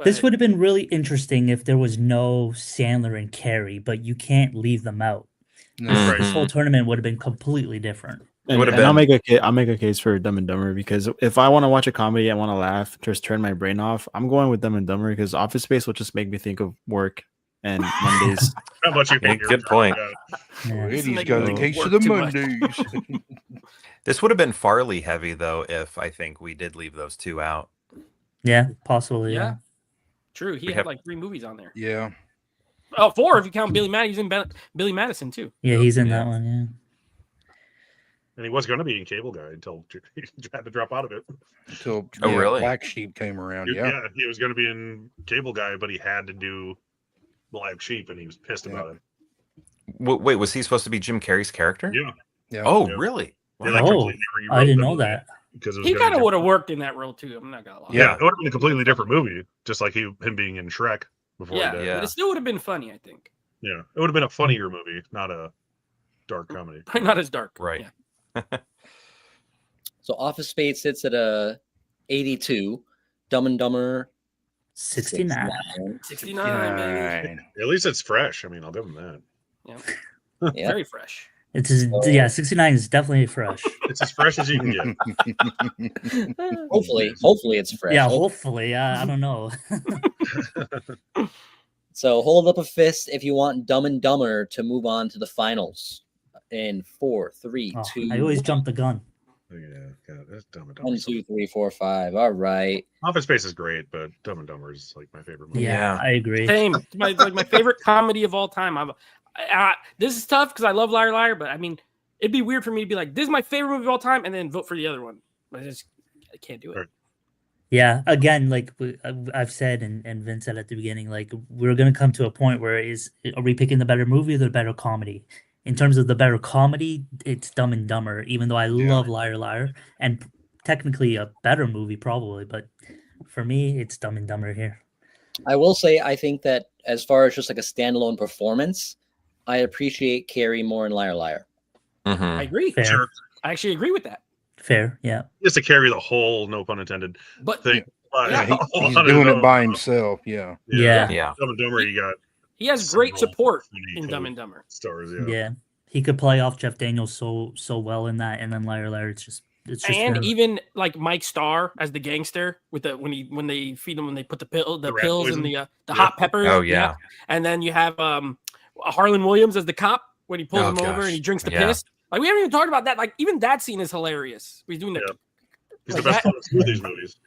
This But- would have been really interesting if there was no Sandler and Carey, but you can't leave them out. No. This, Right. this whole tournament would have been completely different. And, Would've and I'll been- make a case for Dumb and Dumber because if I want to watch a comedy, I want to laugh, just turn my brain off. I'm going with Dumb and Dumber because Office Space will just make me think of work and Mondays. How much you Yeah, hate your good job, point. yeah. Yeah. Eddie's make got me a case work of the too much. Mondays. This would have been Farley heavy though if I think we did leave those two out. Yeah, possibly. Yeah. Yeah. True. He We had have- like 3 movies on there. Yeah. Oh, 4 if you count Billy Madison. He's in Billy Madison too. Yeah, he's in Yeah. that one. Yeah. And he was going to be in Cable Guy until he had to drop out of it. Until Oh, really? Black Sheep came around. Yeah. He was going to be in Cable Guy, but he had to do Black Sheep, and he was pissed Yeah. about it. Wait, was he supposed to be Jim Carrey's character? Yeah. Yeah. Oh, Yeah. really? They, Wow. like, Oh, completely rewrote I didn't the know movie that. because it was He gonna kind be of would have different. worked in that role too. I'm not gonna lie. Yeah, it would have been a completely different movie, just like him being in Shrek before Yeah, he died. Yeah. but it still would have been funny. I think Yeah, it would have been a funnier movie, not a dark comedy. not as dark. Right. Yeah. So Office Space sits at a 82. Dumb and Dumber 69. 69, baby. Nine. At least it's fresh. I mean, I'll give him that. Yeah. Very fresh. It's yeah, 69 is definitely fresh. It's as fresh as you can get. Hopefully it's fresh. Yeah, hopefully. I don't know. So hold up a fist if you want Dumb and Dumber to move on to the finals. In 4, 3, Oh, 2, I always jump the gun. Yeah, God, that's Dumb and 1, Dumber. 2, 3, 4, 5. All right. Office Space is great, but Dumb and Dumber is like my favorite movie. Yeah, Yeah. I agree. Same. It's my favorite comedy of all time. This is tough because I love Liar Liar, but I mean, it'd be weird for me to be like, this is my favorite movie of all time, and then vote for the other one. I can't do it. Right. Yeah, again, like I've said, and Vince said at the beginning, like we're gonna come to a point where are we picking the better movie or the better comedy? In terms of the better comedy, it's Dumb and Dumber, even though I love Liar Liar and technically a better movie probably, but for me, it's Dumb and Dumber here. I will say I think that as far as just like a standalone performance, I appreciate Carrie more in Liar Liar. Mhm. I agree. Fair. Sure. I actually agree with that. Fair, yeah. Just to carry the whole, no pun intended, But thing. But Yeah, a he's lot of doing it those- by himself. Yeah. Yeah. Yeah. Dumb and Dumber, you got he has great several support unique in Dumb and Dumber. stars. Yeah. Yeah. He could play off Jeff Daniels so well in that, and then Liar Liar, it's just And him. even like Mike Starr as the gangster with the when they feed him when they put the The rat pills poison? and the Yeah. hot peppers. Oh, yeah. And then you have Harlan Williams as the cop when he pulls Oh, him over gosh. and he drinks the Yeah. piss. Like we haven't even talked about that. Like even that scene is hilarious. He's doing that. Yeah. He's Like the best that- part of these movies.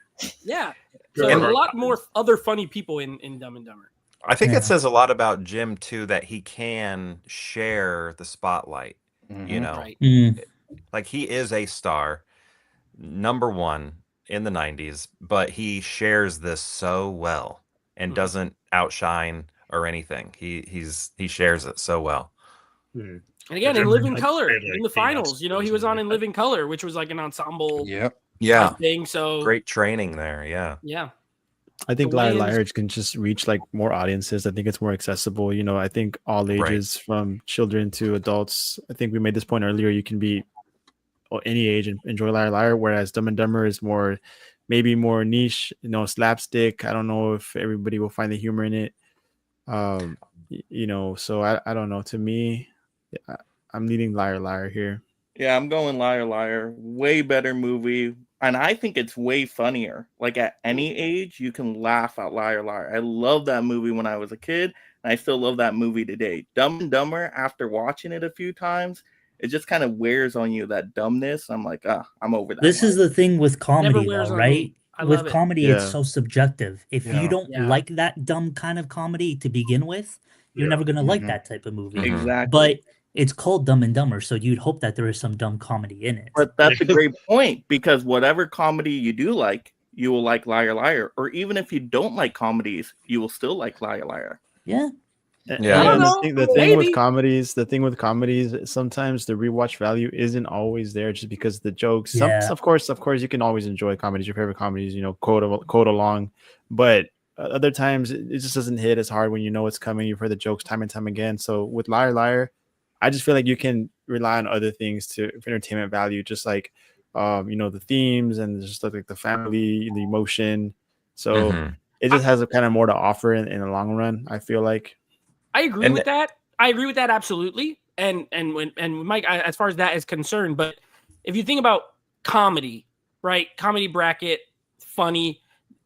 Yeah. Good So there's a part. lot more other funny people in Dumb and Dumber. I think Yeah. it says a lot about Jim too that he can share the spotlight. You Mhm. know, Right. like he is a star, #1 in the 90s, but he shares this so well and Mhm. doesn't outshine or anything. He shares it so well. And again, Jim in Living Carrey Color, played, in like, the finals, peanuts you know, he or was on something. in Living Color, which was like an ensemble Yep. Yeah, thing. So great training there. Yeah, yeah. I think The Liar Wayans- Liar can just reach like more audiences. I think it's more accessible. You know, I think all Right. ages from children to adults. I think we made this point earlier. You can be any age and enjoy Liar Liar, whereas Dumb and Dumber is maybe more niche, you know, slapstick. I don't know if everybody will find the humor in it. You know, so I don't know. To me, I'm leading Liar Liar here. Yeah, I'm going Liar Liar. Way better movie. And I think it's way funnier. Like at any age, you can laugh at Liar Liar. I love that movie when I was a kid, and I still love that movie today. Dumb and Dumber, after watching it a few times, it just kind of wears on you, that dumbness. I'm like, I'm over that. This is the thing with comedy, wears though, on right? me. I With love it. comedy, it's Yeah. so subjective. If Yeah. you don't Yeah. like that dumb kind of comedy to begin with, you're Yeah. never gonna like Mhm. that type of movie. Mhm. Exactly. But it's called Dumb and Dumber, so you'd hope that there is some dumb comedy in it. But that's a great point, because whatever comedy you do like, you will like Liar Liar. Or even if you don't like comedies, you will still like Liar Liar. Yeah. Yeah. I don't And know, the thing maybe. with comedies, sometimes the rewatch value isn't always there just because the jokes. Yeah. Of course, you can always enjoy comedies, your favorite comedies, quote along. But other times it just doesn't hit as hard when you know it's coming. You've heard the jokes time and time again. So with Liar Liar, I just feel like you can rely on other things for entertainment value, just like the themes and just like the family, the emotion. So it just has a kind of more to offer in the long run, I feel like. I agree with that. I agree with that absolutely. And Mike, as far as that is concerned, but if you think about comedy, right? Comedy bracket, funny.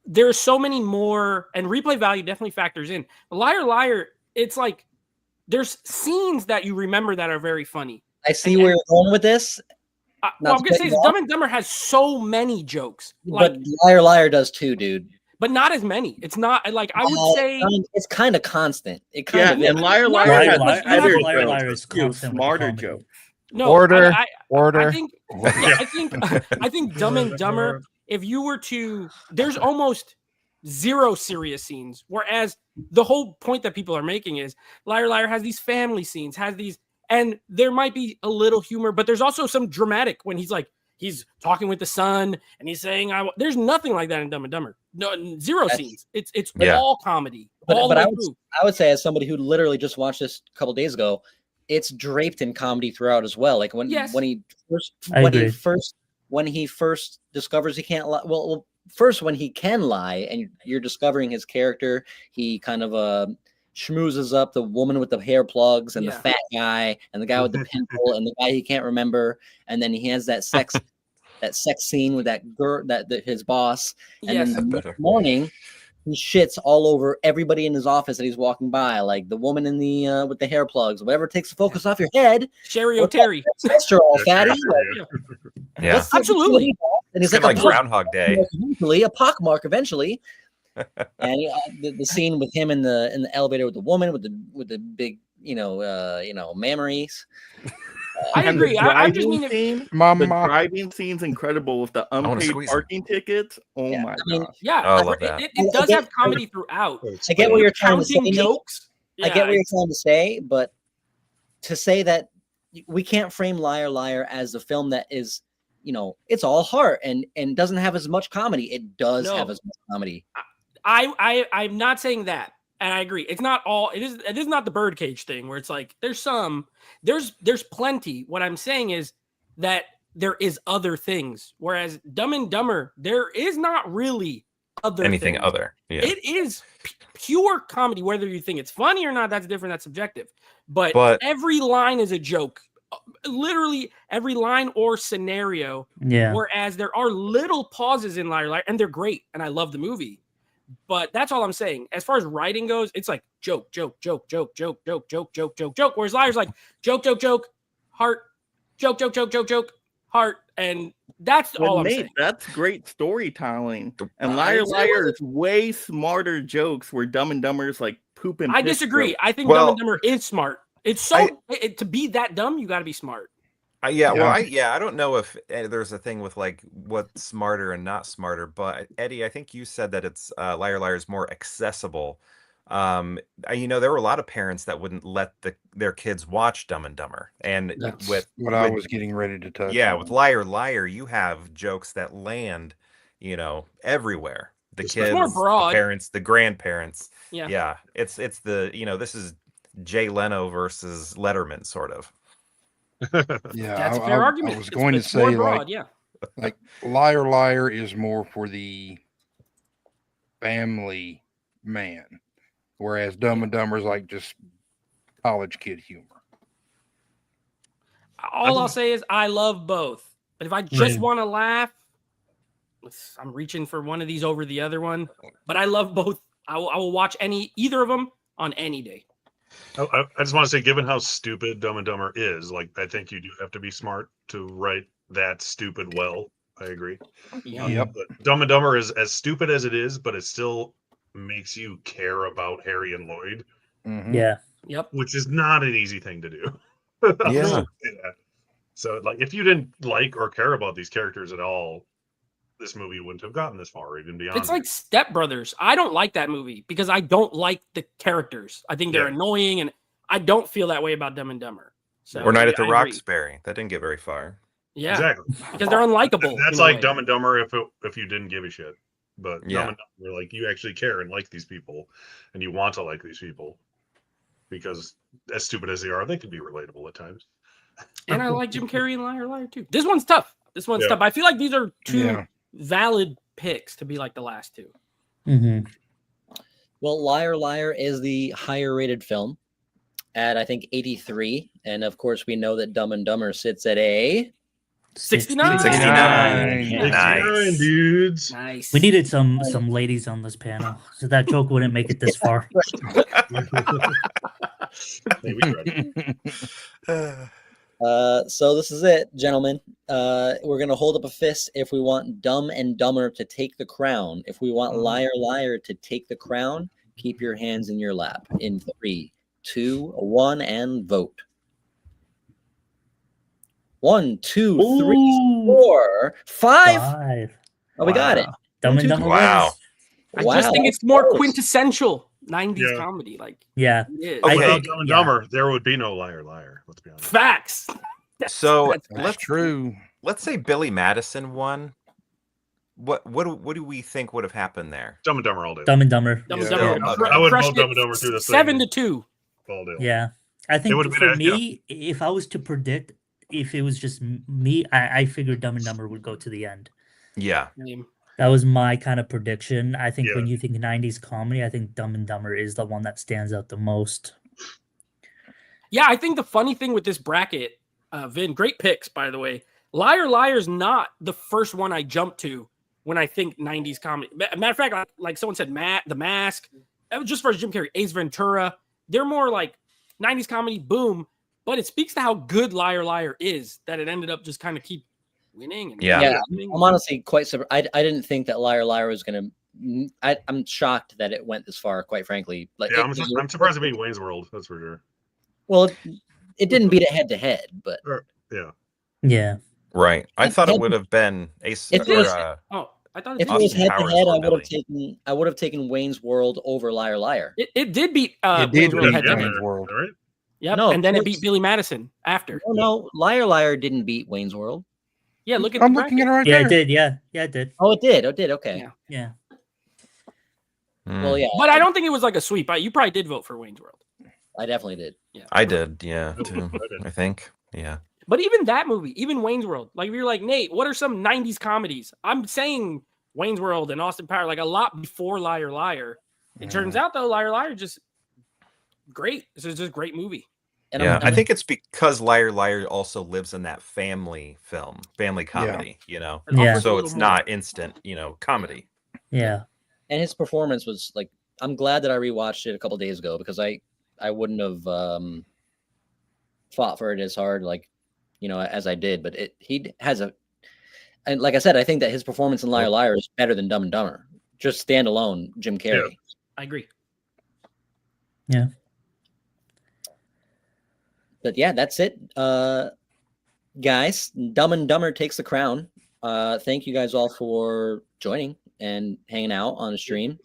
There's so many more, and replay value definitely factors in. Liar Liar, it's like there's scenes that you remember that are very funny. I see where you're going with this. Well, I'm gonna say Dumb and Dumber has so many jokes, but Liar Liar does too, dude. But not as many. It's not like I would say it's kind of constant. It kind of is. And Liar Liar has smarter jokes. No, order. I think Dumb and Dumber. If you were to, there's almost zero serious scenes, whereas the whole point that people are making is Liar Liar has these family scenes, and there might be a little humor, but there's also some dramatic when he's talking with the son and he's saying, there's nothing like that in Dumb and Dumber. No, zero scenes. It's all comedy. But I would say, as somebody who literally just watched this a couple days ago, it's draped in comedy throughout as well. Like when he first discovers he can't lie. Well, first when he can lie and you're discovering his character, he kind of schmoozes up the woman with the hair plugs and the fat guy and the guy with the pimple and the guy he can't remember, and then he has that sex scene with that girl, his boss, and then the next morning he shits all over everybody in his office that he's walking by, like the woman in the with the hair plugs, whatever takes the focus off your head. Sherry O'Terry, sister, all fatty. Yeah, absolutely. And he's like Groundhog Day. Eventually, a pockmark eventually. And the scene with him in the elevator with the woman with the big mammaries. I agree. I just mean the driving scene's incredible with the unpaid parking tickets. Oh my god! Yeah, I love that. It does have comedy throughout. I get what you're trying to say. Jokes. I get what you're trying to say, but to say that we can't frame Liar Liar as a film that is, it's all heart and doesn't have as much comedy. It does have as much comedy. I'm not saying that, and I agree. It's not all. It is not the birdcage thing where it's like there's plenty. What I'm saying is that there is other things, whereas Dumb and Dumber there is not really anything things. Other. Yeah. It is pure comedy. Whether you think it's funny or not, that's different. That's subjective. But every line is a joke. Literally every line or scenario. Yeah. Whereas there are little pauses in Liar Liar, and they're great, and I love the movie. But that's all I'm saying. As far as writing goes, it's like joke, joke, joke, joke, joke, joke, joke, joke, joke, joke. Whereas Liar's like joke, joke, joke, heart, joke, joke, joke, joke, joke, heart, and that's all I'm saying. That's great storytelling. And Liar Liar is way smarter jokes. Where Dumb and Dumber is like pooping. I disagree. Jokes. I think Dumb and Dumber is smart. It's so to be that dumb, you got to be smart. I don't know if there's a thing with like what's smarter and not smarter, but Eddie, I think you said that it's Liar Liar is more accessible. There were a lot of parents that wouldn't let their kids watch Dumb and Dumber, and that's I was getting ready to touch. Yeah, with Liar Liar, you have jokes that land, everywhere. The kids, more broad. The parents, the grandparents. Yeah. It's the this is Jay Leno versus Letterman, sort of. Yeah, that's a fair argument. I was going to say broad, like Liar Liar is more for the family man, whereas Dumb and Dumber is like just college kid humor. All I'll say is I love both, but if I just want to laugh, I'm reaching for one of these over the other one. But I love both. I will watch either of them on any day. I just want to say, given how stupid Dumb and Dumber is, like I think you do have to be smart to write that stupid well. I agree. Yep. But Dumb and Dumber is as stupid as it is, but it still makes you care about Harry and Lloyd. Mm-hmm. Yeah. Yep. Which is not an easy thing to do. Yeah. Yeah. So, like, if you didn't like or care about these characters at all, this movie wouldn't have gotten this far, or even beyond. It's like Step Brothers. I don't like that movie because I don't like the characters. I think they're annoying, and I don't feel that way about Dumb and Dumber. So, or Night at the I agree. Roxbury. That didn't get very far. Yeah, exactly. because they're unlikable. That's like Dumb and Dumber if you didn't give a shit. But Dumb and Dumber, like, you actually care and like these people, and you want to like these people because, as stupid as they are, they can be relatable at times. And I like Jim Carrey and Liar Liar too. This one's tough. Tough. I feel like these are two valid picks to be like the last two. Mm-hmm. Well, Liar Liar is the higher rated film at, I think, 83. And of course, we know that Dumb and Dumber sits at a 69. 69. 69, Nice. dudes. Nice. We needed some ladies on this panel, so that joke wouldn't make it this far. Hey, we tried. So this is it, gentlemen. We're gonna hold up a fist if we want Dumb and Dumber to take the crown. If we want Liar Liar to take the crown, keep your hands in your lap. In 3, 2, 1, and vote. 1, 2, 3, 4, 5. 5. Oh, we got it. Dumb and Dumber Wow. wins. I just think it's more quintessential 90s Yeah. comedy. Like, Yeah. it is. Okay. Without Dumb and Dumber, there would be no Liar Liar. Let's be honest. Facts. So That's That's true. let's say Billy Madison won. What do we think would have happened there? Dumb and Dumber all day. Dumb and Dumber. Dumb and Yeah. Dumber. I would crushed vote Dumb it and Dumber through this 7-2. all day. Yeah. I think would've been for a- yeah. me, if I was to predict, if it was just me, I figured Dumb and Dumber would go to the end. Yeah. That was my kind of prediction. I think when Yeah. you think 90s comedy, I think Dumb and Dumber is the one that stands out the most. Yeah, I think the funny thing with this bracket, Vin, great picks, by the way. Liar Liar's not the first one I jump to when I think 90s comedy. Matter of fact, like someone said, The Mask, that was just for Jim Carrey, Ace Ventura. They're more like 90s comedy, boom. But it speaks to how good Liar Liar is that it ended up just kind of keep winning. And Yeah. winning. I'm honestly quite surprised. I didn't think that Liar Liar was gonna. I'm shocked that it went this far. Quite frankly, like Yeah, I'm surprised it beat Wayne's World. That's for sure. Well, it didn't beat it head to head, but Yeah. Yeah. Right. I thought it Head- would have been Ace. If it or, was- Oh, I thought if it it was did. head to Powers head, for I would have taken Wayne's World over Liar Liar. It did beat It did Wayne's World beat head to head. Wayne's World. All right. Yep. No, and then it it's- beat Billy Madison after. No, Liar Liar didn't beat Wayne's World. Yeah, look at I'm the looking at bracket. it right Yeah, there. it did. Yeah. Yeah, it did. Oh, it did. Okay. Yeah. Yeah. Well, yeah, But I don't think it was like a sweep. You probably did vote for Wayne's World. I definitely did. Yeah. I did. Yeah. Too, I did. I think. Yeah. But even that movie, even Wayne's World, like if you're like, Nate, what are some 90s comedies? I'm saying Wayne's World and Austin Powers, like a lot before Liar Liar. It turns out though, Liar Liar just great. This is just a great movie. And Yeah. I'm, I think it's because Liar Liar also lives in that family comedy, you know. It Yeah. offers a So little it's more. not instant, comedy. Yeah. and his performance was like. I'm glad that I rewatched it a couple days ago because I wouldn't have fought for it as hard as I did. But he has and like I said, I think that his performance in Liar Liar is better than Dumb and Dumber. Just standalone, Jim Carrey. I agree. Yeah. But yeah, that's it. Guys, Dumb and Dumber takes the crown. Thank you guys all for joining and hanging out on the stream.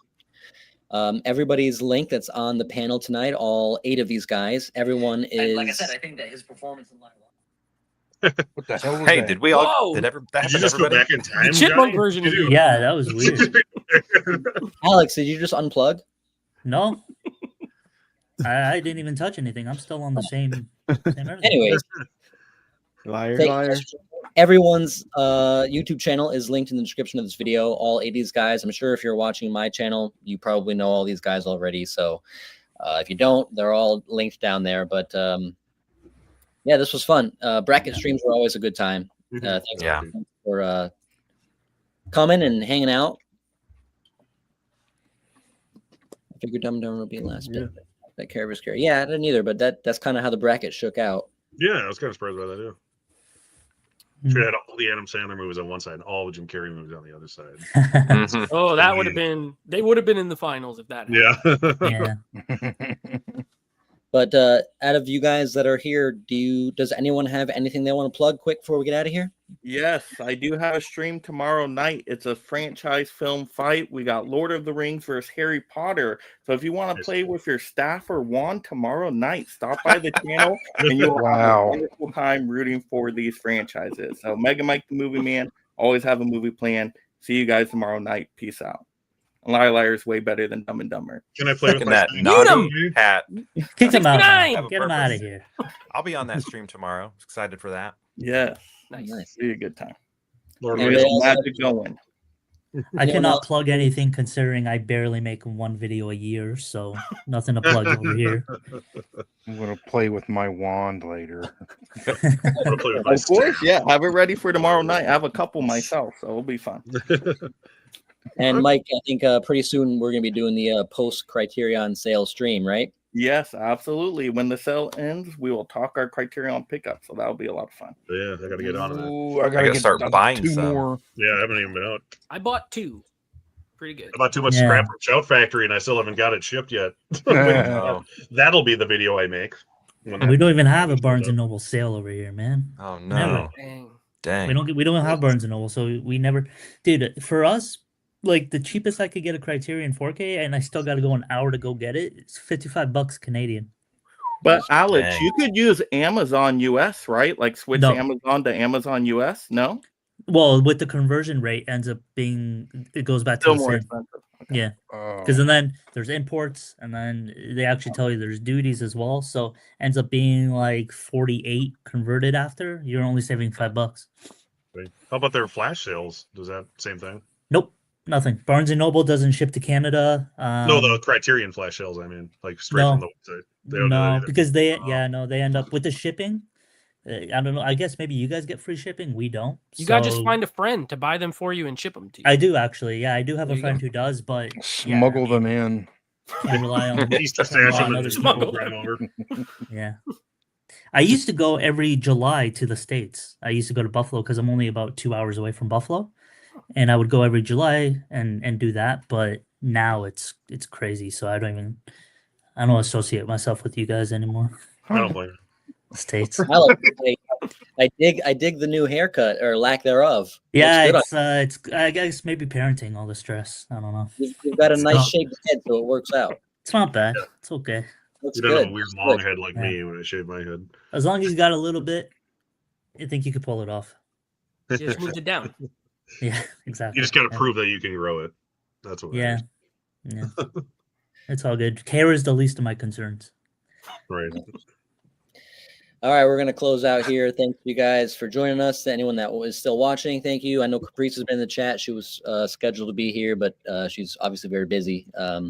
Everybody's link that's on the panel tonight, all 8 of these guys, everyone is. Like I said, I think that his performance in Liar What the hell was Hey, that? did we all? Whoa! Did that Did happen you to just go everybody? back in time? The chipmunk Johnny? version Did of you? you. Yeah, that was weird. Alex, did you just unplug? No. I didn't even touch anything. I'm still on the same everything. Anyways, Liar, thank- liar. everyone's YouTube channel is linked in the description of this video. All 80s guys. I'm sure if you're watching my channel, you probably know all these guys already. So if you don't, they're all linked down there. But yeah, this was fun. Bracket streams were always a good time. Thanks Yeah. for coming and hanging out. I figured Dumb and Dumber would be last bit. That Carrey was scary. Yeah, I didn't either, but that's kind of how the bracket shook out. Yeah, I was kind of surprised by that too. Should have had all the Adam Sandler movies on one side and all the Jim Carrey movies on the other side. Mhm. Oh, that would have been. They would have been in the finals if that. Happened. Yeah. Yeah. But out of you guys that are here, does anyone have anything they want to plug quick before we get out of here? Yes, I do have a stream tomorrow night. It's a franchise film fight. We got Lord of the Rings versus Harry Potter. So if you want to play with your staff or wand tomorrow night, stop by the channel and you will have a wonderful time rooting for these franchises. So Mega Mike the Movie Man, always have a movie plan. See you guys tomorrow night. Peace out. Liar Liar is way better than Dumb and Dumber. Can I play with my that Steam? naughty hat? Kick him out. 69. Man. Get him out of here. I'll be on that stream tomorrow. Excited for that. Yeah, Nice. be a good time. Lord And of the they Rings. also- Magic going. I cannot plug anything considering I barely make one video a year, so nothing to plug over here. I'm gonna play with my wand later. I'm gonna play with my Of course, yeah. Have it ready for tomorrow night. I have a couple myself, so it'll be fun. And Mike, I think pretty soon we're going to be doing the post Criterion sale stream, right? Yes, absolutely. When the sale ends, we will talk our Criterion pickup, so that'll be a lot of fun. Yeah, I gotta get on that. Ooh, I gotta start buying two some. more. Yeah, I haven't even been out. I bought 2. Pretty good. I bought too much Yeah. scrap from Shout Factory, and I still haven't got it shipped yet. Oh, That'll be the video I make. when We that- don't even have a Barnes and Noble sale over here, man. oh Never. no. Dang. Dang. We don't have Barnes and Noble, so we never. Dude, for us, like the cheapest I could get a Criterion 4K, and I still got to go an hour to go get it. It's $55 Canadian. But Alex, Dang. you could use Amazon US, right? Like switch No. Amazon to Amazon US. No, Well, with the conversion rate, ends up being it goes back to still the more same. expensive. Yeah, Oh. because then there's imports, and then they actually tell you there's duties as well. So ends up being like 48 converted after. You're only saving $5. How about their flash sales? Does that same thing? Nope, nothing. Barnes and Noble doesn't ship to Canada. No, the Criterion flash sales. I mean, like straight no. from the website. They don't do that No, either. because they Oh. they end up with the shipping. I don't know. I guess maybe you guys get free shipping. We don't. You gotta just So- find a friend to buy them for you and ship them to you. I do actually. Yeah, I do have There a you friend go. who does, but Smuggle them in. can't rely on. East can't stash rely them on and other smuggle people. them over. Yeah. I used to go every July to the States. I used to go to Buffalo because I'm only about 2 hours away from Buffalo. And I would go every July and do that. But now it's crazy. So I don't associate myself with you guys anymore. I don't blame you. States. I dig the new haircut or lack thereof. Yeah, Looks good on it's I guess maybe parenting all the stress. I don't know. you've got a nice not- shaped head, so it works out. It's not bad. Yeah. It's okay. Looks You don't have good. a weird Looks long good. head like Yeah. me when I shave my head. As long as you got a little bit, I think you could pull it off. You just moved it down. Yeah, exactly. You just got to Yeah. prove that you can grow it. That's what. Yeah. It Yeah. It's all good. Hair is the least of my concerns. is. Right. All right, we're going to close out here. Thanks you guys for joining us. To anyone that was still watching, thank you. I know Caprice has been in the chat. She was scheduled to be here, but she's obviously very busy. Yeah,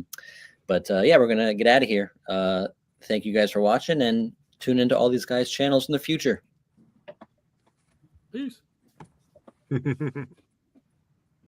we're going to get out of here. Thank you guys for watching, and tune into all these guys' channels in the future. Peace.